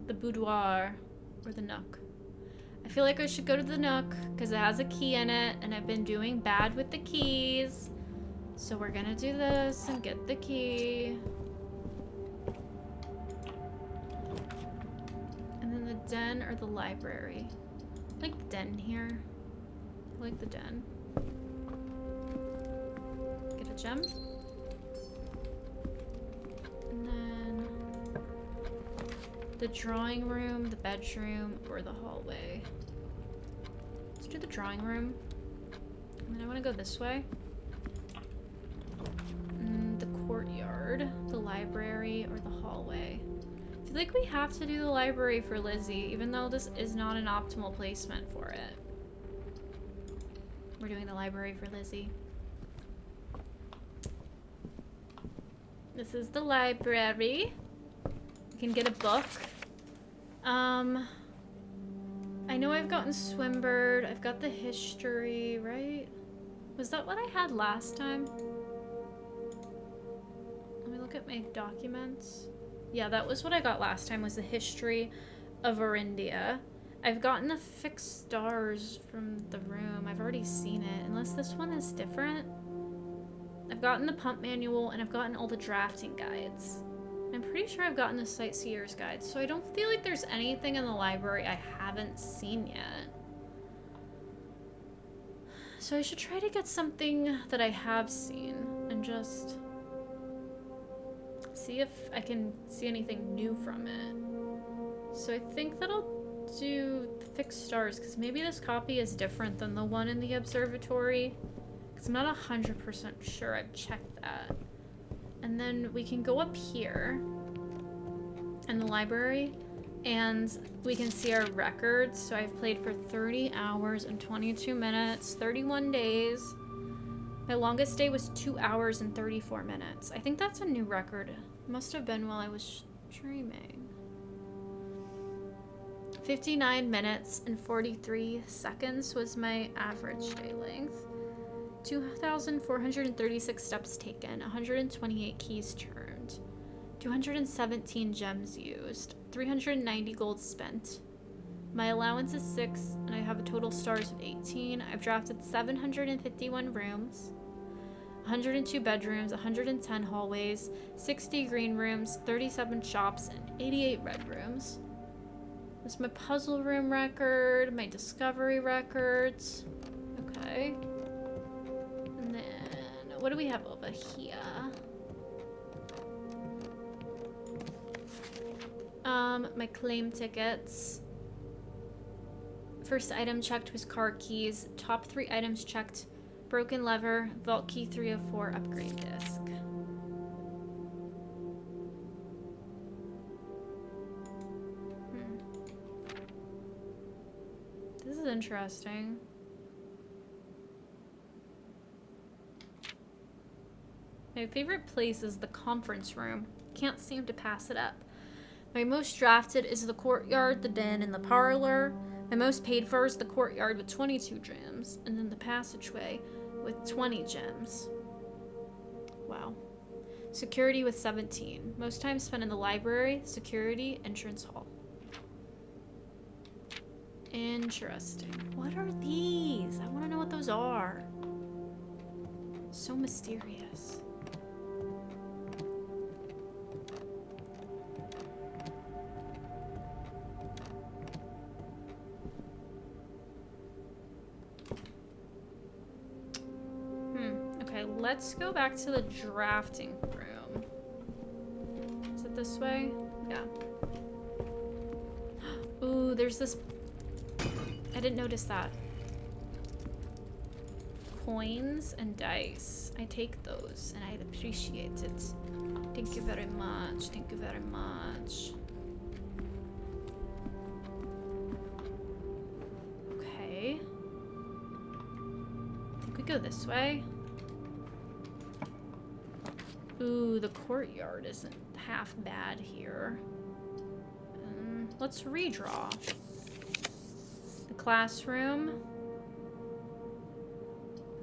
The boudoir, or the nook. I feel like I should go to the nook, because it has a key in it, and I've been doing bad with the keys. So we're gonna do this and get the key. And then the den or the library. I like the den here. I like the den. Get a gem. And then the drawing room, the bedroom, or the hallway. Let's do the drawing room. And then I want to go this way. The courtyard, the library, or the hallway. I feel feel like we have to do the library for Lizzie, even though this is not an optimal placement for it. We're doing the library for Lizzie. This is the library. You can get a book. I know I've gotten Swimbird. I've got the history, right? Was that what I had last time? Let me look at my documents. Yeah, that was what I got last time, was the history of Orindia. I've gotten the fixed stars from the room. I've already seen it, unless this one is different. I've gotten the pump manual, and I've gotten all the drafting guides. I'm pretty sure I've gotten the sightseer's guide, so I don't feel like there's anything in the library I haven't seen yet. So I should try to get something that I have seen and just see if I can see anything new from it. So I think that I'll do the fixed stars, because maybe this copy is different than the one in the observatory. Because I'm not 100% sure. I've checked that. And then we can go up here in the library and we can see our records. So I've played for 30 hours and 22 minutes, 31 days. My longest day was 2 hours and 34 minutes. I think that's a new record. It must have been while I was streaming. 59 minutes and 43 seconds was my average day length. 2,436 steps taken, 128 keys turned, 217 gems used, 390 gold spent. My allowance is 6, and I have a total stars of 18. I've drafted 751 rooms, 102 bedrooms, 110 hallways, 60 green rooms, 37 shops, and 88 red rooms. This is my puzzle room record, my discovery records. Okay. And then, what do we have over here? My claim tickets. First item checked was car keys. Top 3 items checked: broken lever, vault key 304, upgrade disc. This is interesting. My favorite place is the conference room. Can't seem to pass it up. My most drafted is the courtyard, the den, and the parlor. My most paid for is the courtyard with 22 gems, and then the passageway with 20 gems. Wow. Security with 17. Most time spent in the library, security, entrance hall. Interesting. What are these? I want to know what those are. So mysterious. Okay, let's go back to the drafting room. Is it this way? Yeah. Ooh, there's this... I didn't notice that. Coins and dice. I take those and I appreciate it. Thank you very much. Thank you very much. Okay. I think we go this way. Ooh, the courtyard isn't half bad here. Let's redraw. The classroom,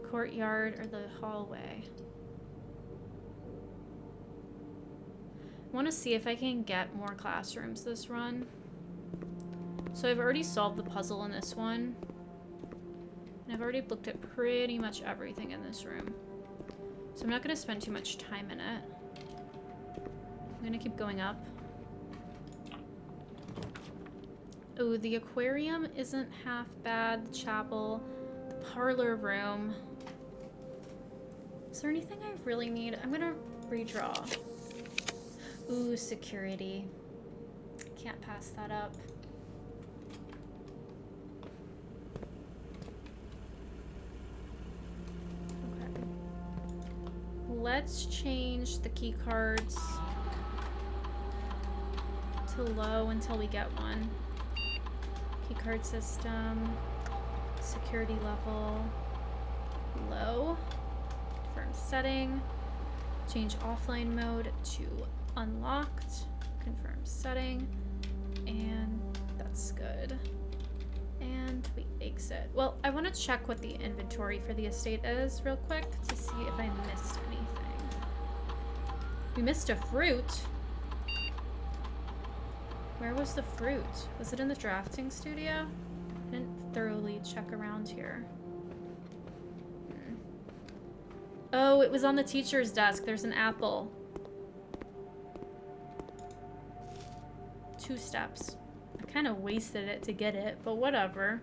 the courtyard, or the hallway. I want to see if I can get more classrooms this run. So I've already solved the puzzle in this one. And I've already looked at pretty much everything in this room. So I'm not going to spend too much time in it. I'm going to keep going up. Oh, the aquarium isn't half bad. The chapel, the parlor room. Is there anything I really need? I'm gonna redraw. Ooh, security. Can't pass that up. Okay. Let's change the key cards to to low until we get one. Keycard system. Security level. Low. Confirm setting. Change offline mode to unlocked. Confirm setting. And that's good. And we exit. Well, I want to check what the inventory for the estate is real quick to see if I missed anything. We missed a fruit. Where was the fruit? Was it in the drafting studio? I didn't thoroughly check around here. Oh, it was on the teacher's desk. There's an apple. 2 steps. I kind of wasted it to get it, but whatever.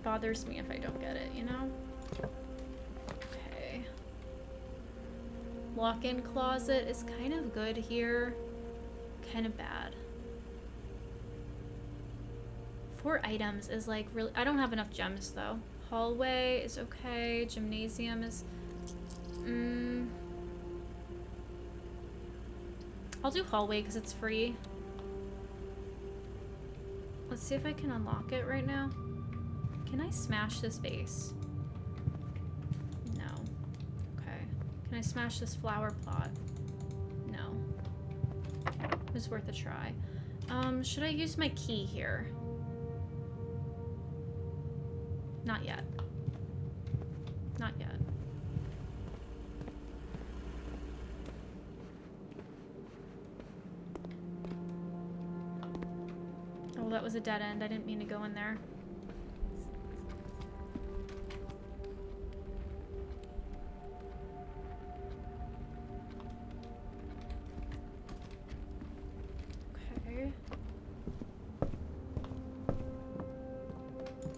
Bothers me if I don't get it, you know? Okay. Walk-in closet is kind of good here. Kind of bad. 4 items is like really... I don't have enough gems though. Hallway is okay. Gymnasium is... I'll do hallway because it's free. Let's see if I can unlock it right now. Can I smash this vase? No. Okay. Can I smash this flower pot? No. It was worth a try. Should I use my key here? Not yet. Not yet. Oh, that was a dead end. I didn't mean to go in there. Okay.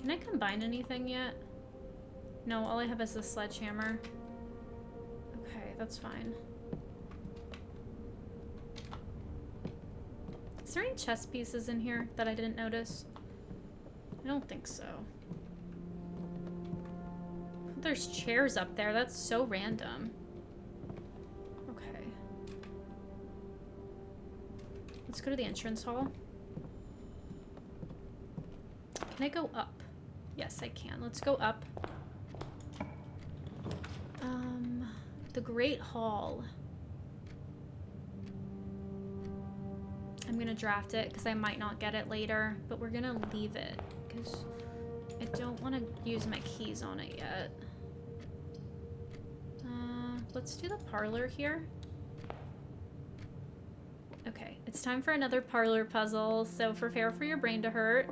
Can I combine anything yet? No, all I have is the sledgehammer. Okay, that's fine. Is there any chess pieces in here that I didn't notice? I don't think so. There's chairs up there. That's so random. Okay. Let's go to the entrance hall. Can I go up? Yes, I can. Let's go up. The Great Hall. I'm gonna draft it because I might not get it later, but we're gonna leave it because I don't want to use my keys on it yet. Let's do the parlor here. Okay, it's time for another parlor puzzle. So prepare for your brain to hurt.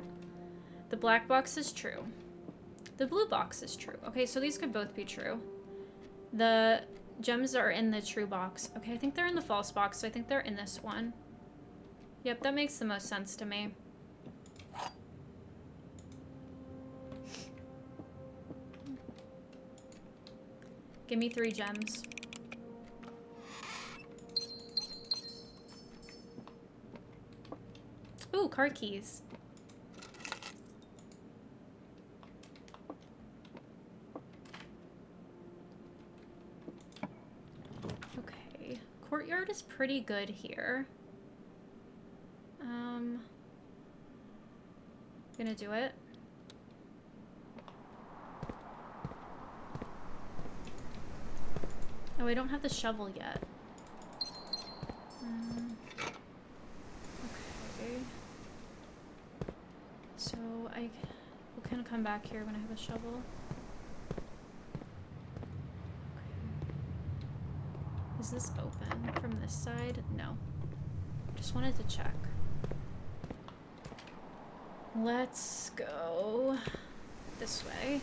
The black box is true. The blue box is true. Okay, so these could both be true. The gems are in the true box. Okay, I think they're in the false box, so I think they're in this one. Yep, that makes the most sense to me. Give me 3 gems. Ooh, card keys. Okay, courtyard is pretty good here. Gonna do it. Oh, I don't have the shovel yet. Okay. So I will kind of come back here when I have a shovel. Okay. Is this open from this side? No. Just wanted to check. Let's go this way.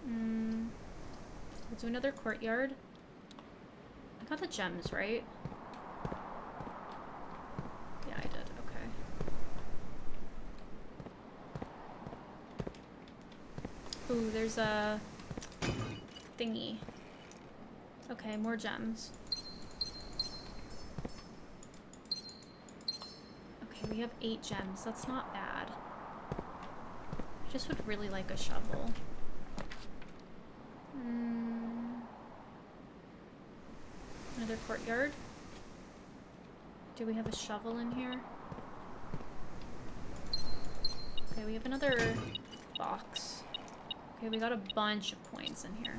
We'll do another courtyard. I got the gems, right? Yeah, I did. Okay. Ooh, there's a thingy. Okay, more gems. Okay, we have 8 gems. That's not bad. I just would really like a shovel. Another courtyard. Do we have a shovel in here? Okay, we have another box. Okay, we got a bunch of coins in here.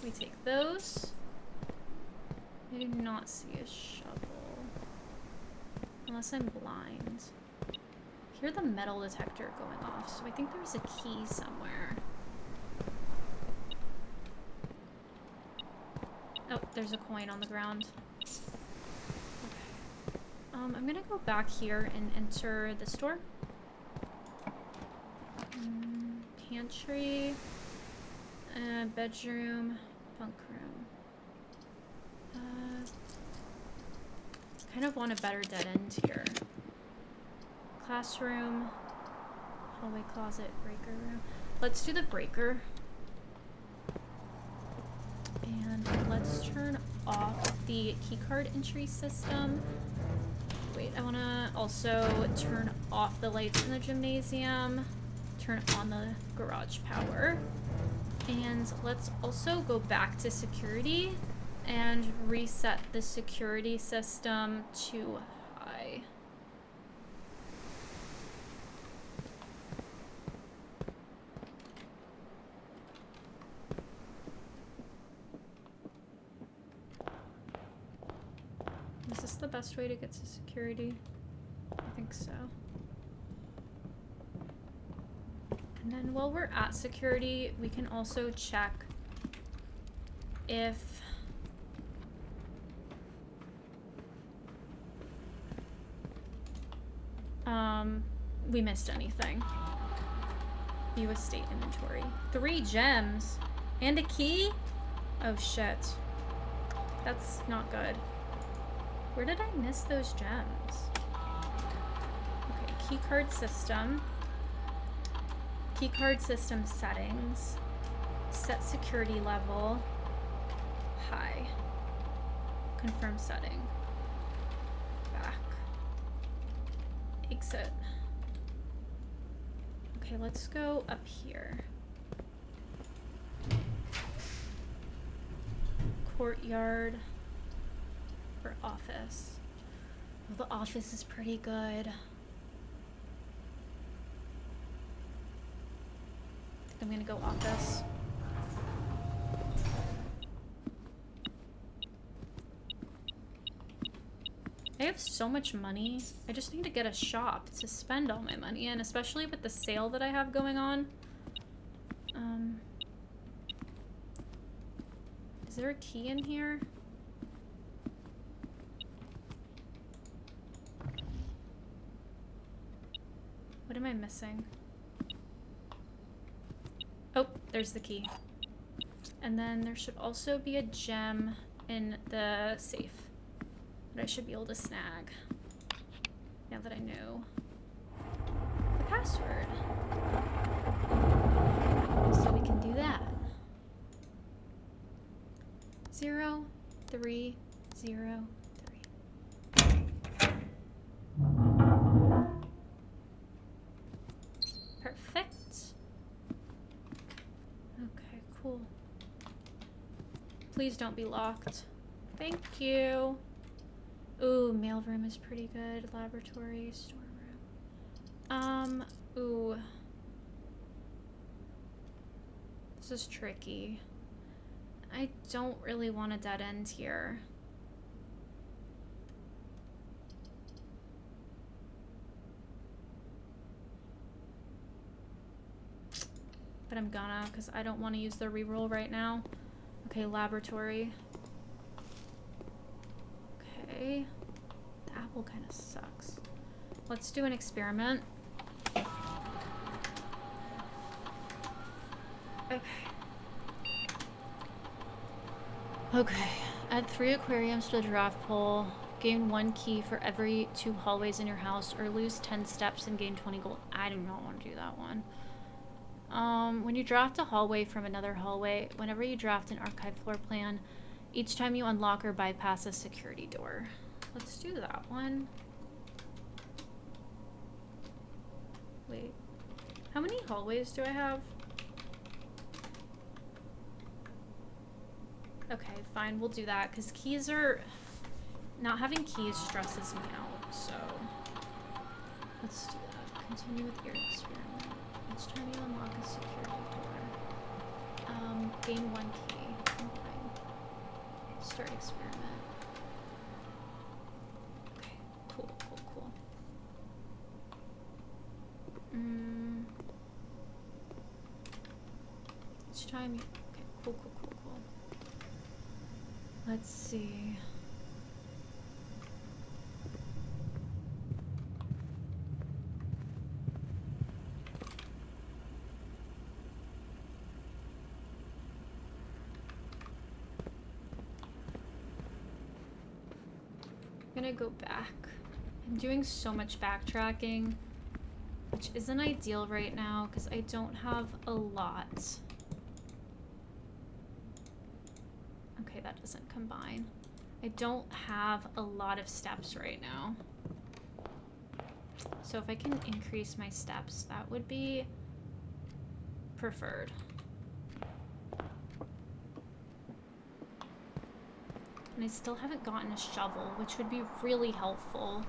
We take those. I do not see a shovel. Unless I'm blind. I hear the metal detector going off, so I think there's a key somewhere. Oh, there's a coin on the ground. Okay. I'm gonna go back here and enter the store. Pantry. Bedroom. Bunk room. Kind of want a better dead end here. Classroom. Hallway closet. Breaker room. Let's do the breaker. And let's turn off the keycard entry system. Wait, I want to also turn off the lights in the gymnasium. Turn on the garage power. And let's also go back to security and reset the security system to high. Is this the best way to get to security? I think so. And then while we're at security, we can also check if we missed anything. View estate inventory. 3 gems and a key? Oh shit. That's not good. Where did I miss those gems? Okay, keycard system. Keycard system settings. Set security level. High. Confirm setting. Back. Exit. Okay, let's go up here. Courtyard. Or office. Well, the office is pretty good. I think I'm gonna go office. I have so much money. I just need to get a shop to spend all my money in, especially with the sale that I have going on. Is there a key in here? What am I missing? Oh, there's the key. And then there should also be a gem in the safe that I should be able to snag. Now that I know the password. So we can do that. 0, 3, 0, 3. Perfect. Okay, cool. Please don't be locked. Thank you. Ooh, mailroom is pretty good. Laboratory, storeroom. Ooh. This is tricky. I don't really want a dead end here. But I'm gonna, because I don't want to use the reroll right now. Okay, laboratory. Okay. The apple kind of sucks. Let's do an experiment. Okay. Okay. Add 3 aquariums to the draft pool. Gain 1 key for every 2 hallways in your house, or lose 10 steps and gain 20 gold. I do not want to do that one. When you draft a hallway from another hallway, whenever you draft an archive floor plan, each time you unlock or bypass a security door. Let's do that one. Wait. How many hallways do I have? Okay, fine, we'll do that, because keys are... Not having keys stresses me out, so... Let's do that. Continue with your experiment. Each time you unlock a security door. Gain 1 key. Fine. Start experiment. Okay, cool. Each time you... Okay, cool. Let's see... I'm gonna go back. I'm doing so much backtracking, which isn't ideal right now because I don't have a lot. Okay, that doesn't combine. I don't have a lot of steps right now. So if I can increase my steps, that would be preferred. And I still haven't gotten a shovel, which would be really helpful.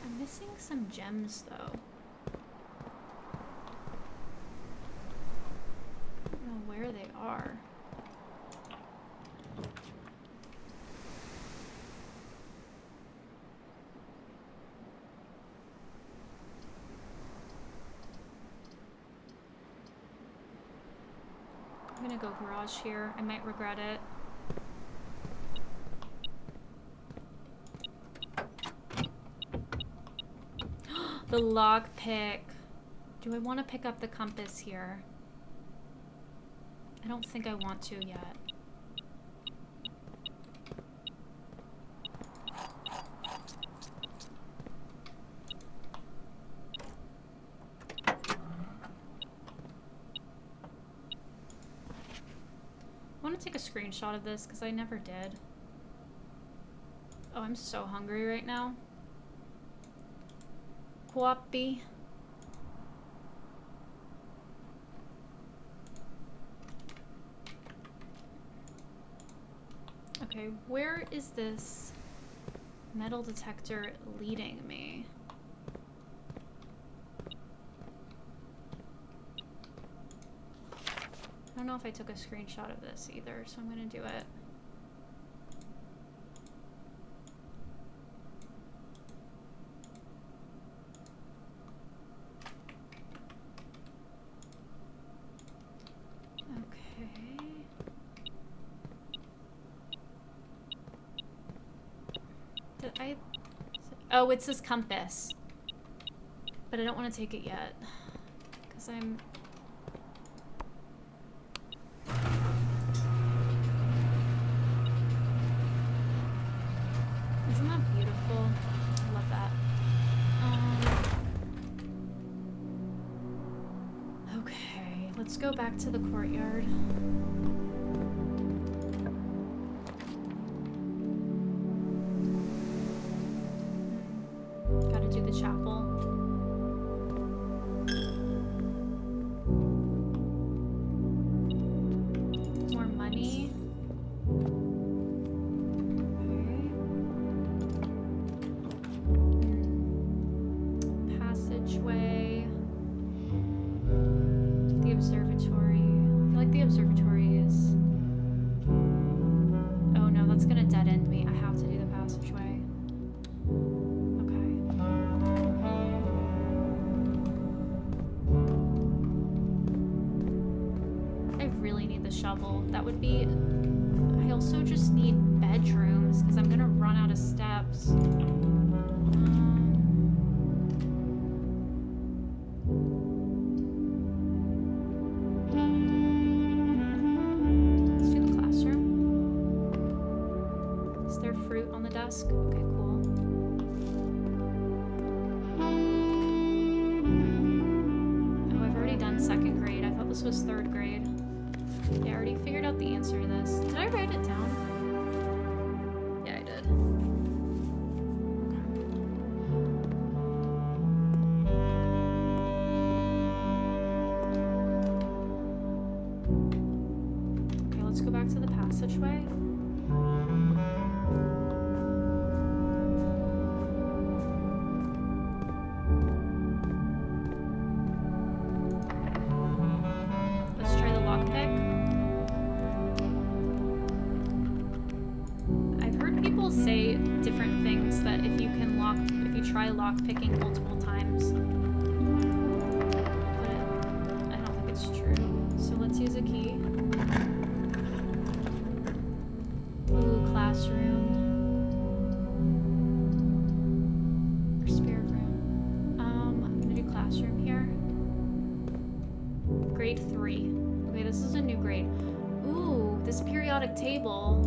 I'm missing some gems, though. I don't know where they are. I'm gonna go garage here. I might regret it. The lockpick. Do I want to pick up the compass here? I don't think I want to yet. I want to take a screenshot of this because I never did. Oh, I'm so hungry right now. Quappy. Okay, where is this metal detector leading me? I don't know if I took a screenshot of this either, so I'm gonna do it. Okay. Did I... Oh, it's this compass. But I don't want to take it yet. Because I'm... Isn't that beautiful? I love that. Okay, let's go back to the courtyard. Gotta do the chapel. More money. Passageway. The observatory. I feel like the observatory is... Oh no, that's gonna dead end me. I have to do the passageway. Okay. I really need the shovel. That would be... I also just need bedrooms because I'm gonna run out of steps. Let's do the classroom. Is there fruit on the desk? Okay, cool. Oh, I've already done 2nd grade. I thought this was 3rd grade. Yeah, I already figured out the answer to this. Did I write it down? Yeah, I did. Okay. different things that if you try lock picking multiple times. But I don't think it's true. So let's use a key. Ooh, classroom. Or spare room. I'm gonna do classroom here. Grade 3. Okay, this is a new grade. Ooh, this periodic table.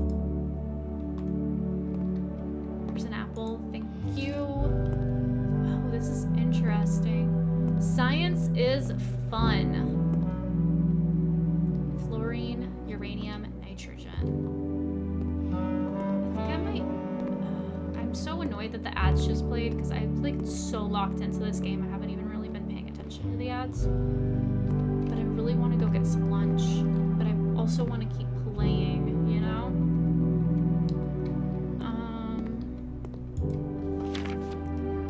There's an apple. Thank you. Oh, this is interesting. Science is fun. Fluorine, uranium, nitrogen. I think I might... I'm so annoyed that the ads just played because I'm like so locked into this game. I haven't even really been paying attention to the ads. But I really want to go get some lunch. But I also want to keep playing, you know?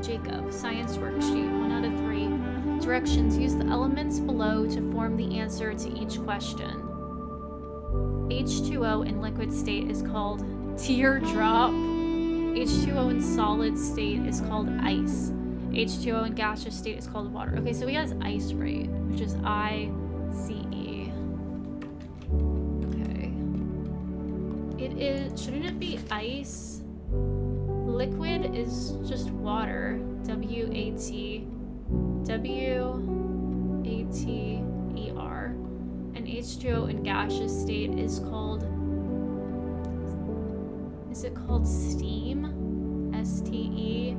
Jacob, science worksheet, 1 out of 3. Directions, use the elements below to form the answer to each question. H2O in liquid state is called teardrop. H2O in solid state is called ice. H2O in gaseous state is called water. Okay, so we got ice right, which is I-C-E. Okay. It is, shouldn't it be ice? Liquid is just water. W-A-T-E-R. And H2O in gaseous state is called... Is it called steam? S-T-E-A-M?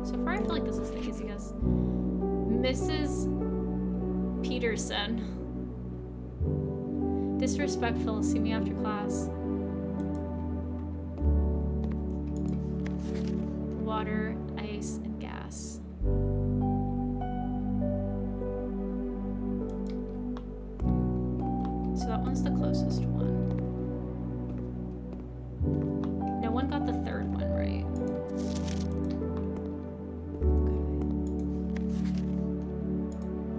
So far I feel like this is the easiest. Mrs. Peterson. Disrespectful, see me after class. Water, ice, and gas. So that one's the closest one. No one got the third one right. Okay.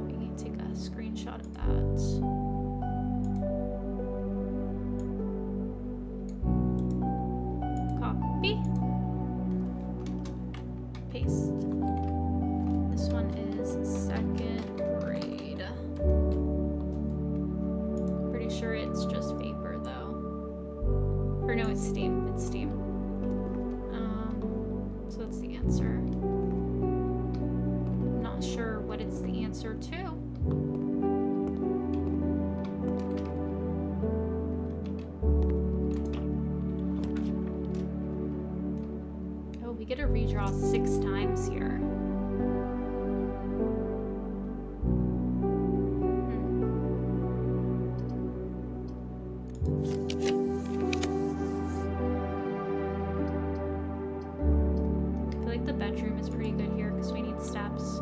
We need to take a screenshot of that. Copy. Paste. This one is 2nd grade. Pretty sure it's just vapor though. Or no, it's steam. It's steam. So that's the answer. I'm not sure what it's the answer to. Oh, we get to redraw 6 times here. I feel like the bedroom is pretty good here because we need steps.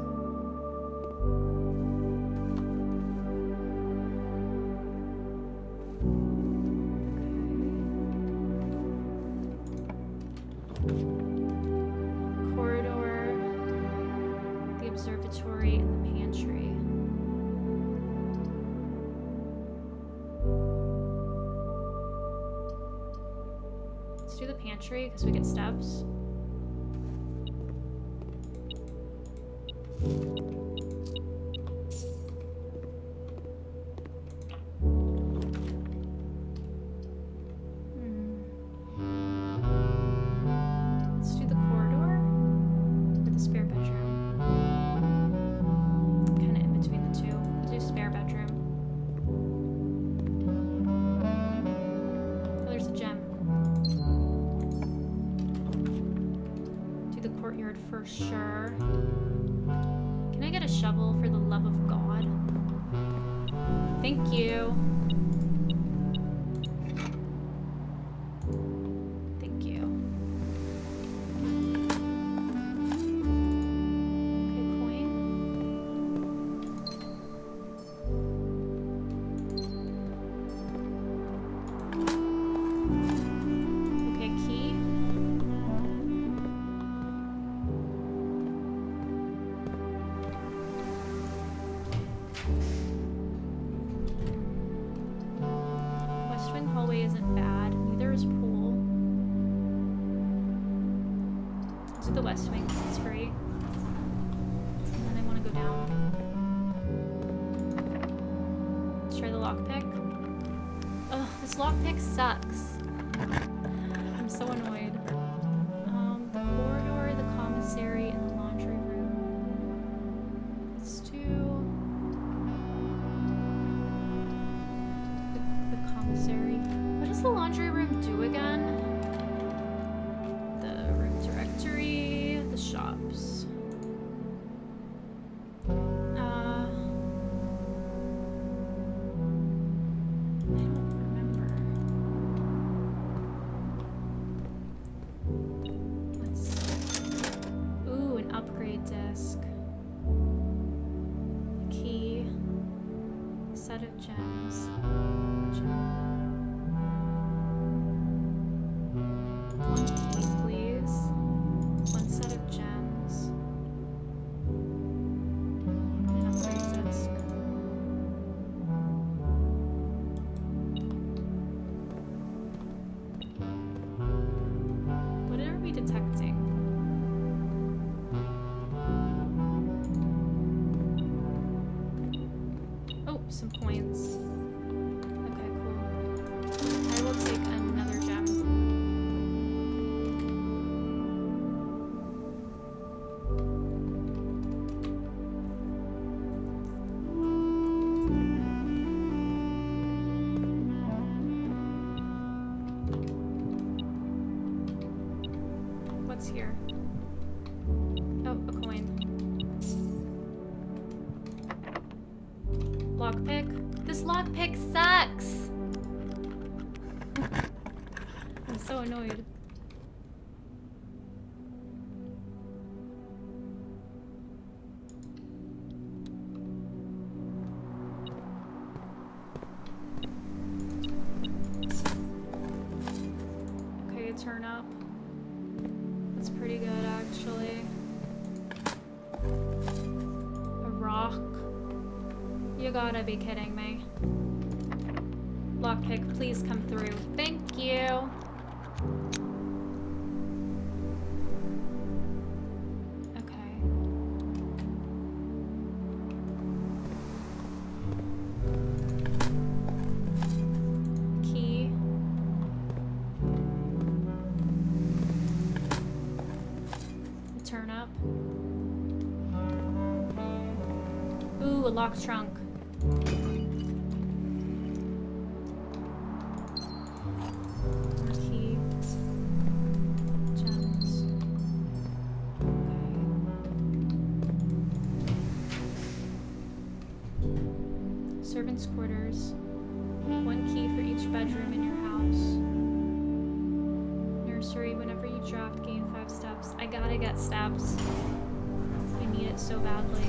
Corridor, the observatory, and the pantry. Let's do the pantry because we get steps. Let's do the corridor or the spare bedroom. Kind of in between the two. We'll do spare bedroom. Oh, there's a gem. Do the courtyard for sure. Can I get a shovel for the love of God? Thank you. Thank you. Okay, coin. Okay, key. West Wing hallway isn't bad. Neither is pool. Let's do the West Wing because it's free. And then I want to go down. Let's try the lockpick. Ugh, this lockpick sucks. I'm so annoyed. The corridor, the commissary, and the laundry room. Let's do the commissary. What does the laundry room do again? The room directory, the shops. Some points. Okay, cool. I will take another gem. What's here? Oh, a coin. Lockpick? This lockpick sucks! I'm so annoyed. Okay, turn up. That's pretty good, actually. A rock. You gotta be kidding me. Lockpick, please come through. Thank you. Okay. Key. A turnip. Ooh, a locked trunk. Servants' quarters. One key for each bedroom in your house. Nursery, whenever you draft, gain 5 steps. I gotta get steps. I need it so badly.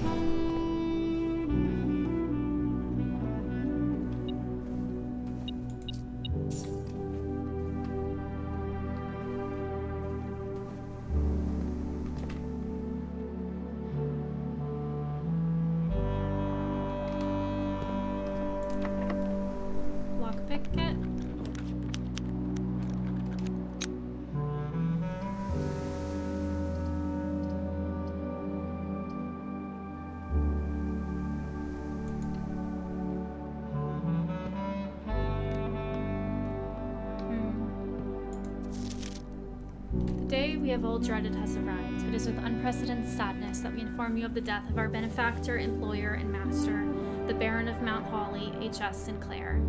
We have all dreaded has arrived. It is with unprecedented sadness that we inform you of the death of our benefactor, employer, and master, the Baron of Mount Holly, H.S. Sinclair.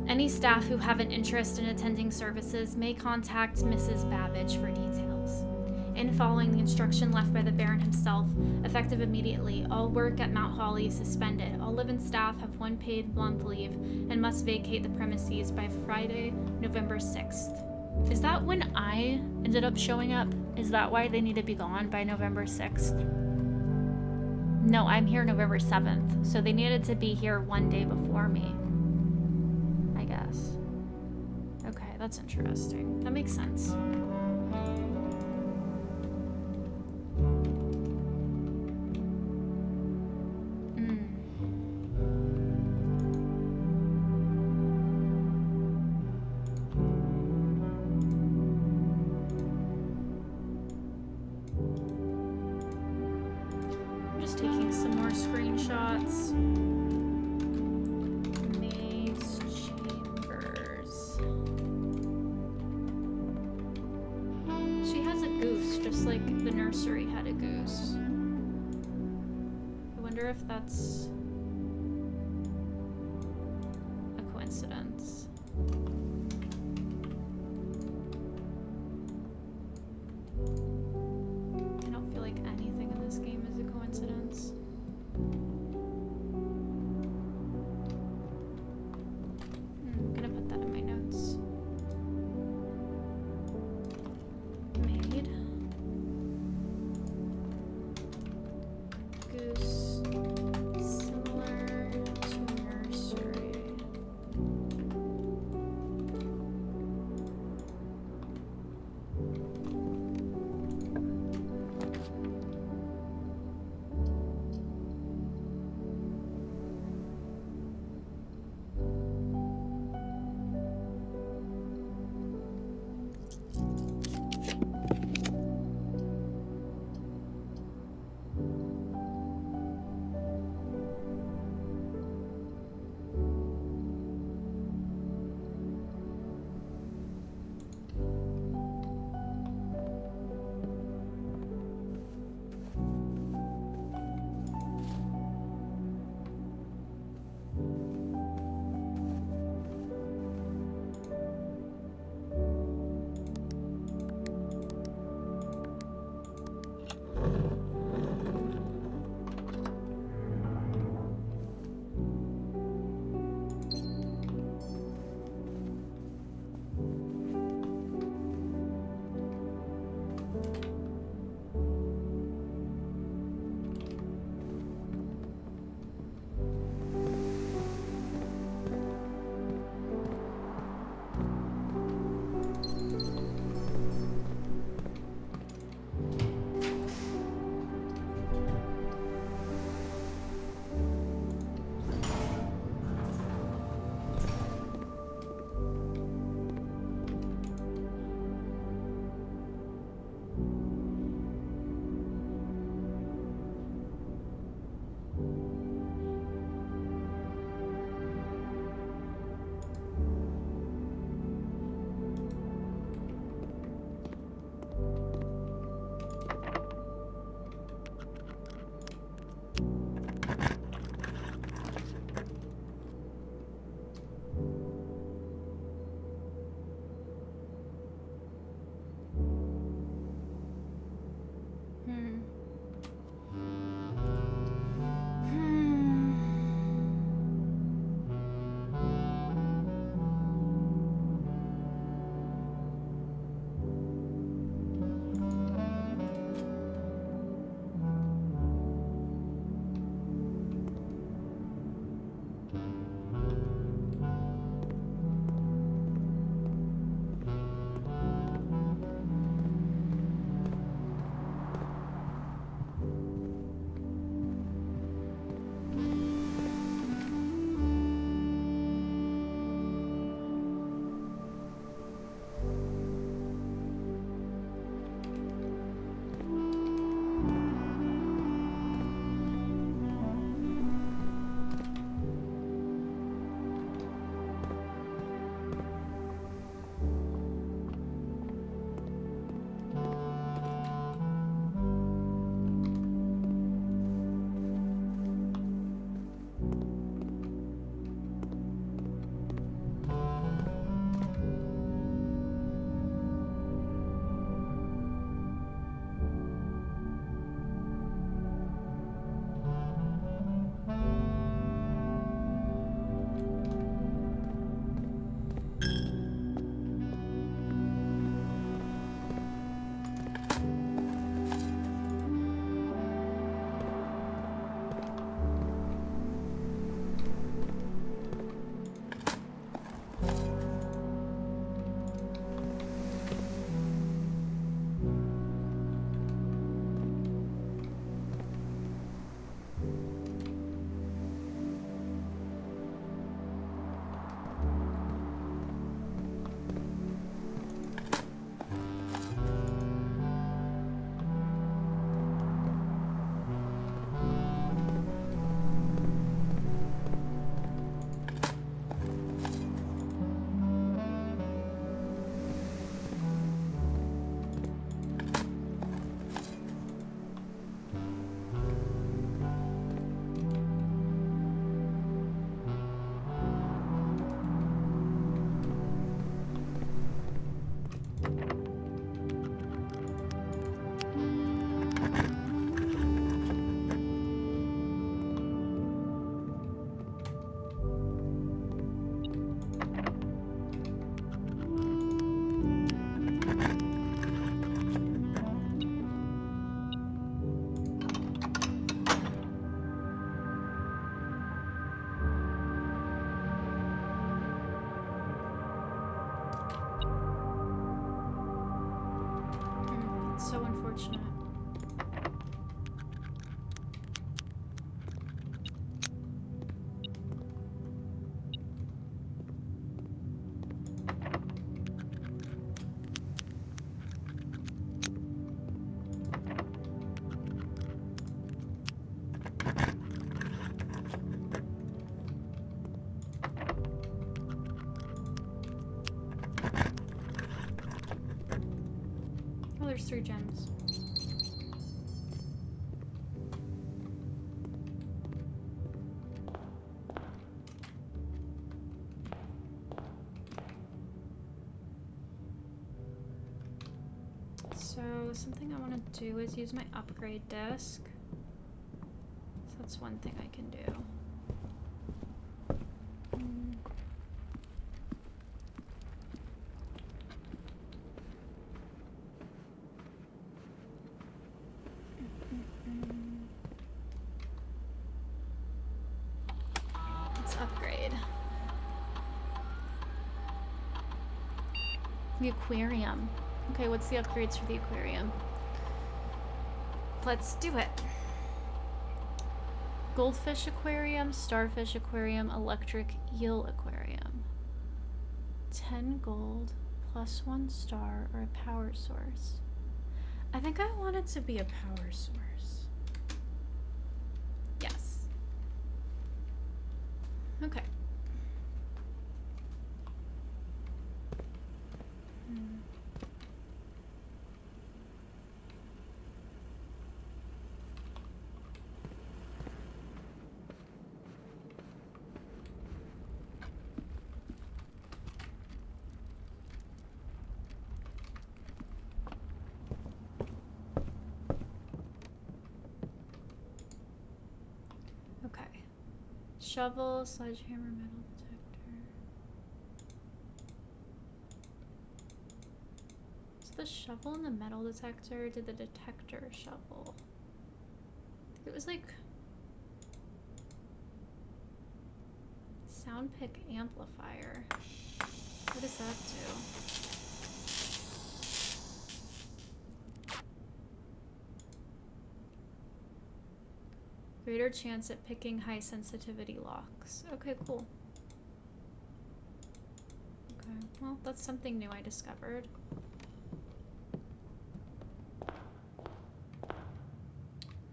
Any staff who have an interest in attending services may contact Mrs. Babbage for details. In following the instruction left by the Baron himself, effective immediately, all work at Mount Holly is suspended. All live-in staff have 1 paid month leave and must vacate the premises by Friday, November 6th. Is that when I ended up showing up? Is that why they need to be gone by November 6th? No, I'm here November 7th, so they needed to be here 1 day before me, I guess. Okay, that's interesting. That makes sense. just like the nursery had a goose. I wonder if that's a coincidence. I don't feel like anything in this game is a coincidence. I'm gonna put that in my notes. Maid. Goose. Silly. so unfortunate. Oh, there's 3 gems. So something I want to do is use my upgrade disc. So that's one thing I can do. Let's upgrade. The aquarium. Okay, what's the upgrades for the aquarium? Let's do it. Goldfish aquarium, starfish aquarium, electric eel aquarium. 10 gold plus 1 star or a power source. I think I want it to be a power source. Yes. Okay. Shovel, sledgehammer, metal detector. Is the shovel and the metal detector? Did the detector shovel? I think it was like sound pick amplifier. What does that do? Greater chance at picking high sensitivity locks. Okay, cool. Okay, well, that's something new I discovered.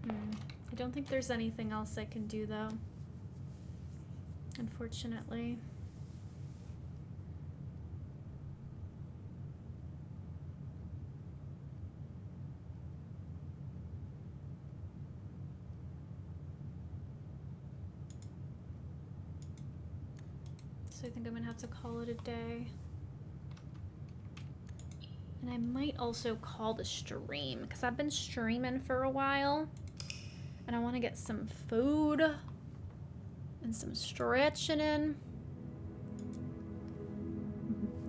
I don't think there's anything else I can do, though. Unfortunately. So I think I'm gonna have to call it a day. And I might also call the stream, because I've been streaming for a while. And I want to get some food and some stretching in.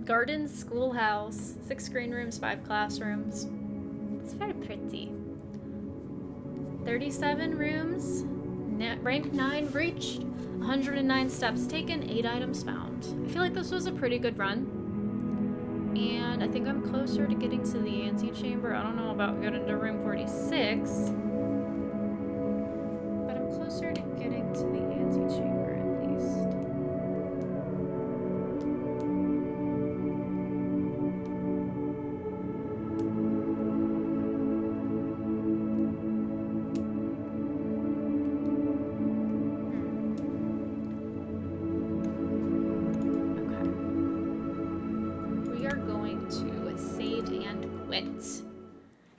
Garden schoolhouse. 6 screen rooms, 5 classrooms. It's very pretty. 37 rooms. Rank 9 reached. 109 steps taken, 8 items found. I feel like this was a pretty good run. And I think I'm closer to getting to the antechamber. I don't know about getting to room 46. But I'm closer to getting to the antechamber at least.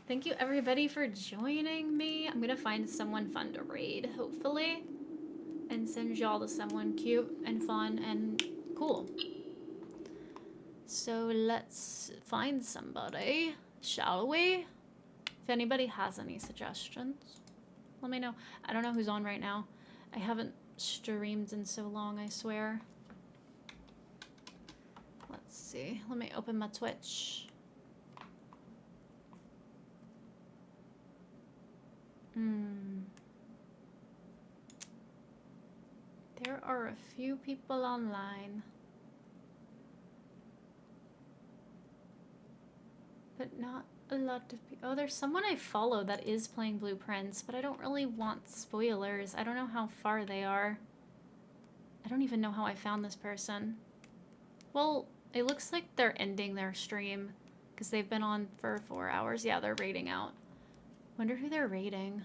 Thank you everybody for joining me. I'm gonna find someone fun to raid, hopefully, and send y'all to someone cute and fun and cool. So let's find somebody, shall we? If anybody has any suggestions, let me know. I don't know who's on right now. I haven't streamed in so long, I swear. Let's see. Let me open my Twitch. There are a few people online. But not a lot of people. Oh, there's someone I follow that is playing Blueprints, but I don't really want spoilers. I don't know how far they are. I don't even know how I found this person. Well, it looks like they're ending their stream because they've been on for 4 hours. Yeah, they're raiding out. Wonder who they're raiding.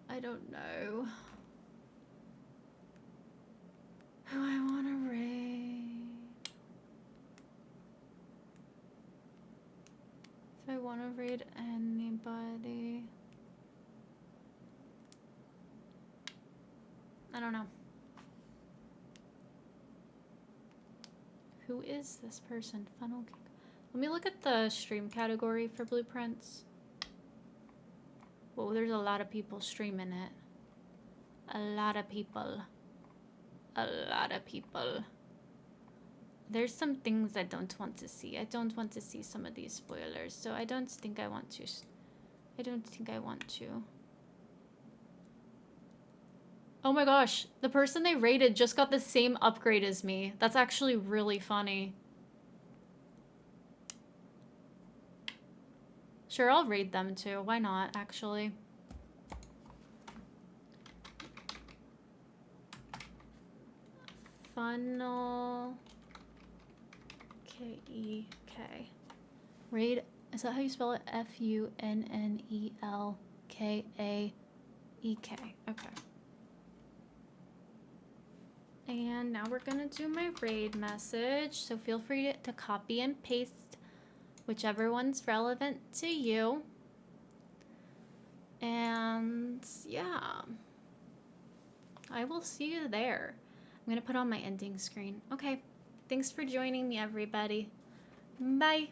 I don't know who I want to raid. If I want to raid anybody. I don't know. Who is this person? Funnel cake. Let me look at the stream category for Blueprints. Whoa, there's a lot of people streaming it. A lot of people. A lot of people. There's some things I don't want to see. I don't want to see some of these spoilers, so I don't think I want to. I don't think I want to. Oh my gosh, the person they raided just got the same upgrade as me. That's actually really funny. Sure, I'll raid them too. Why not, actually? Funnel. K-E-K. Raid, is that how you spell it? F-U-N-N-E-L-K-A-E-K. Okay. And now we're gonna do my raid message. So feel free to copy and paste whichever one's relevant to you. And yeah, I will see you there. I'm gonna put on my ending screen. Okay, thanks for joining me, everybody. Bye.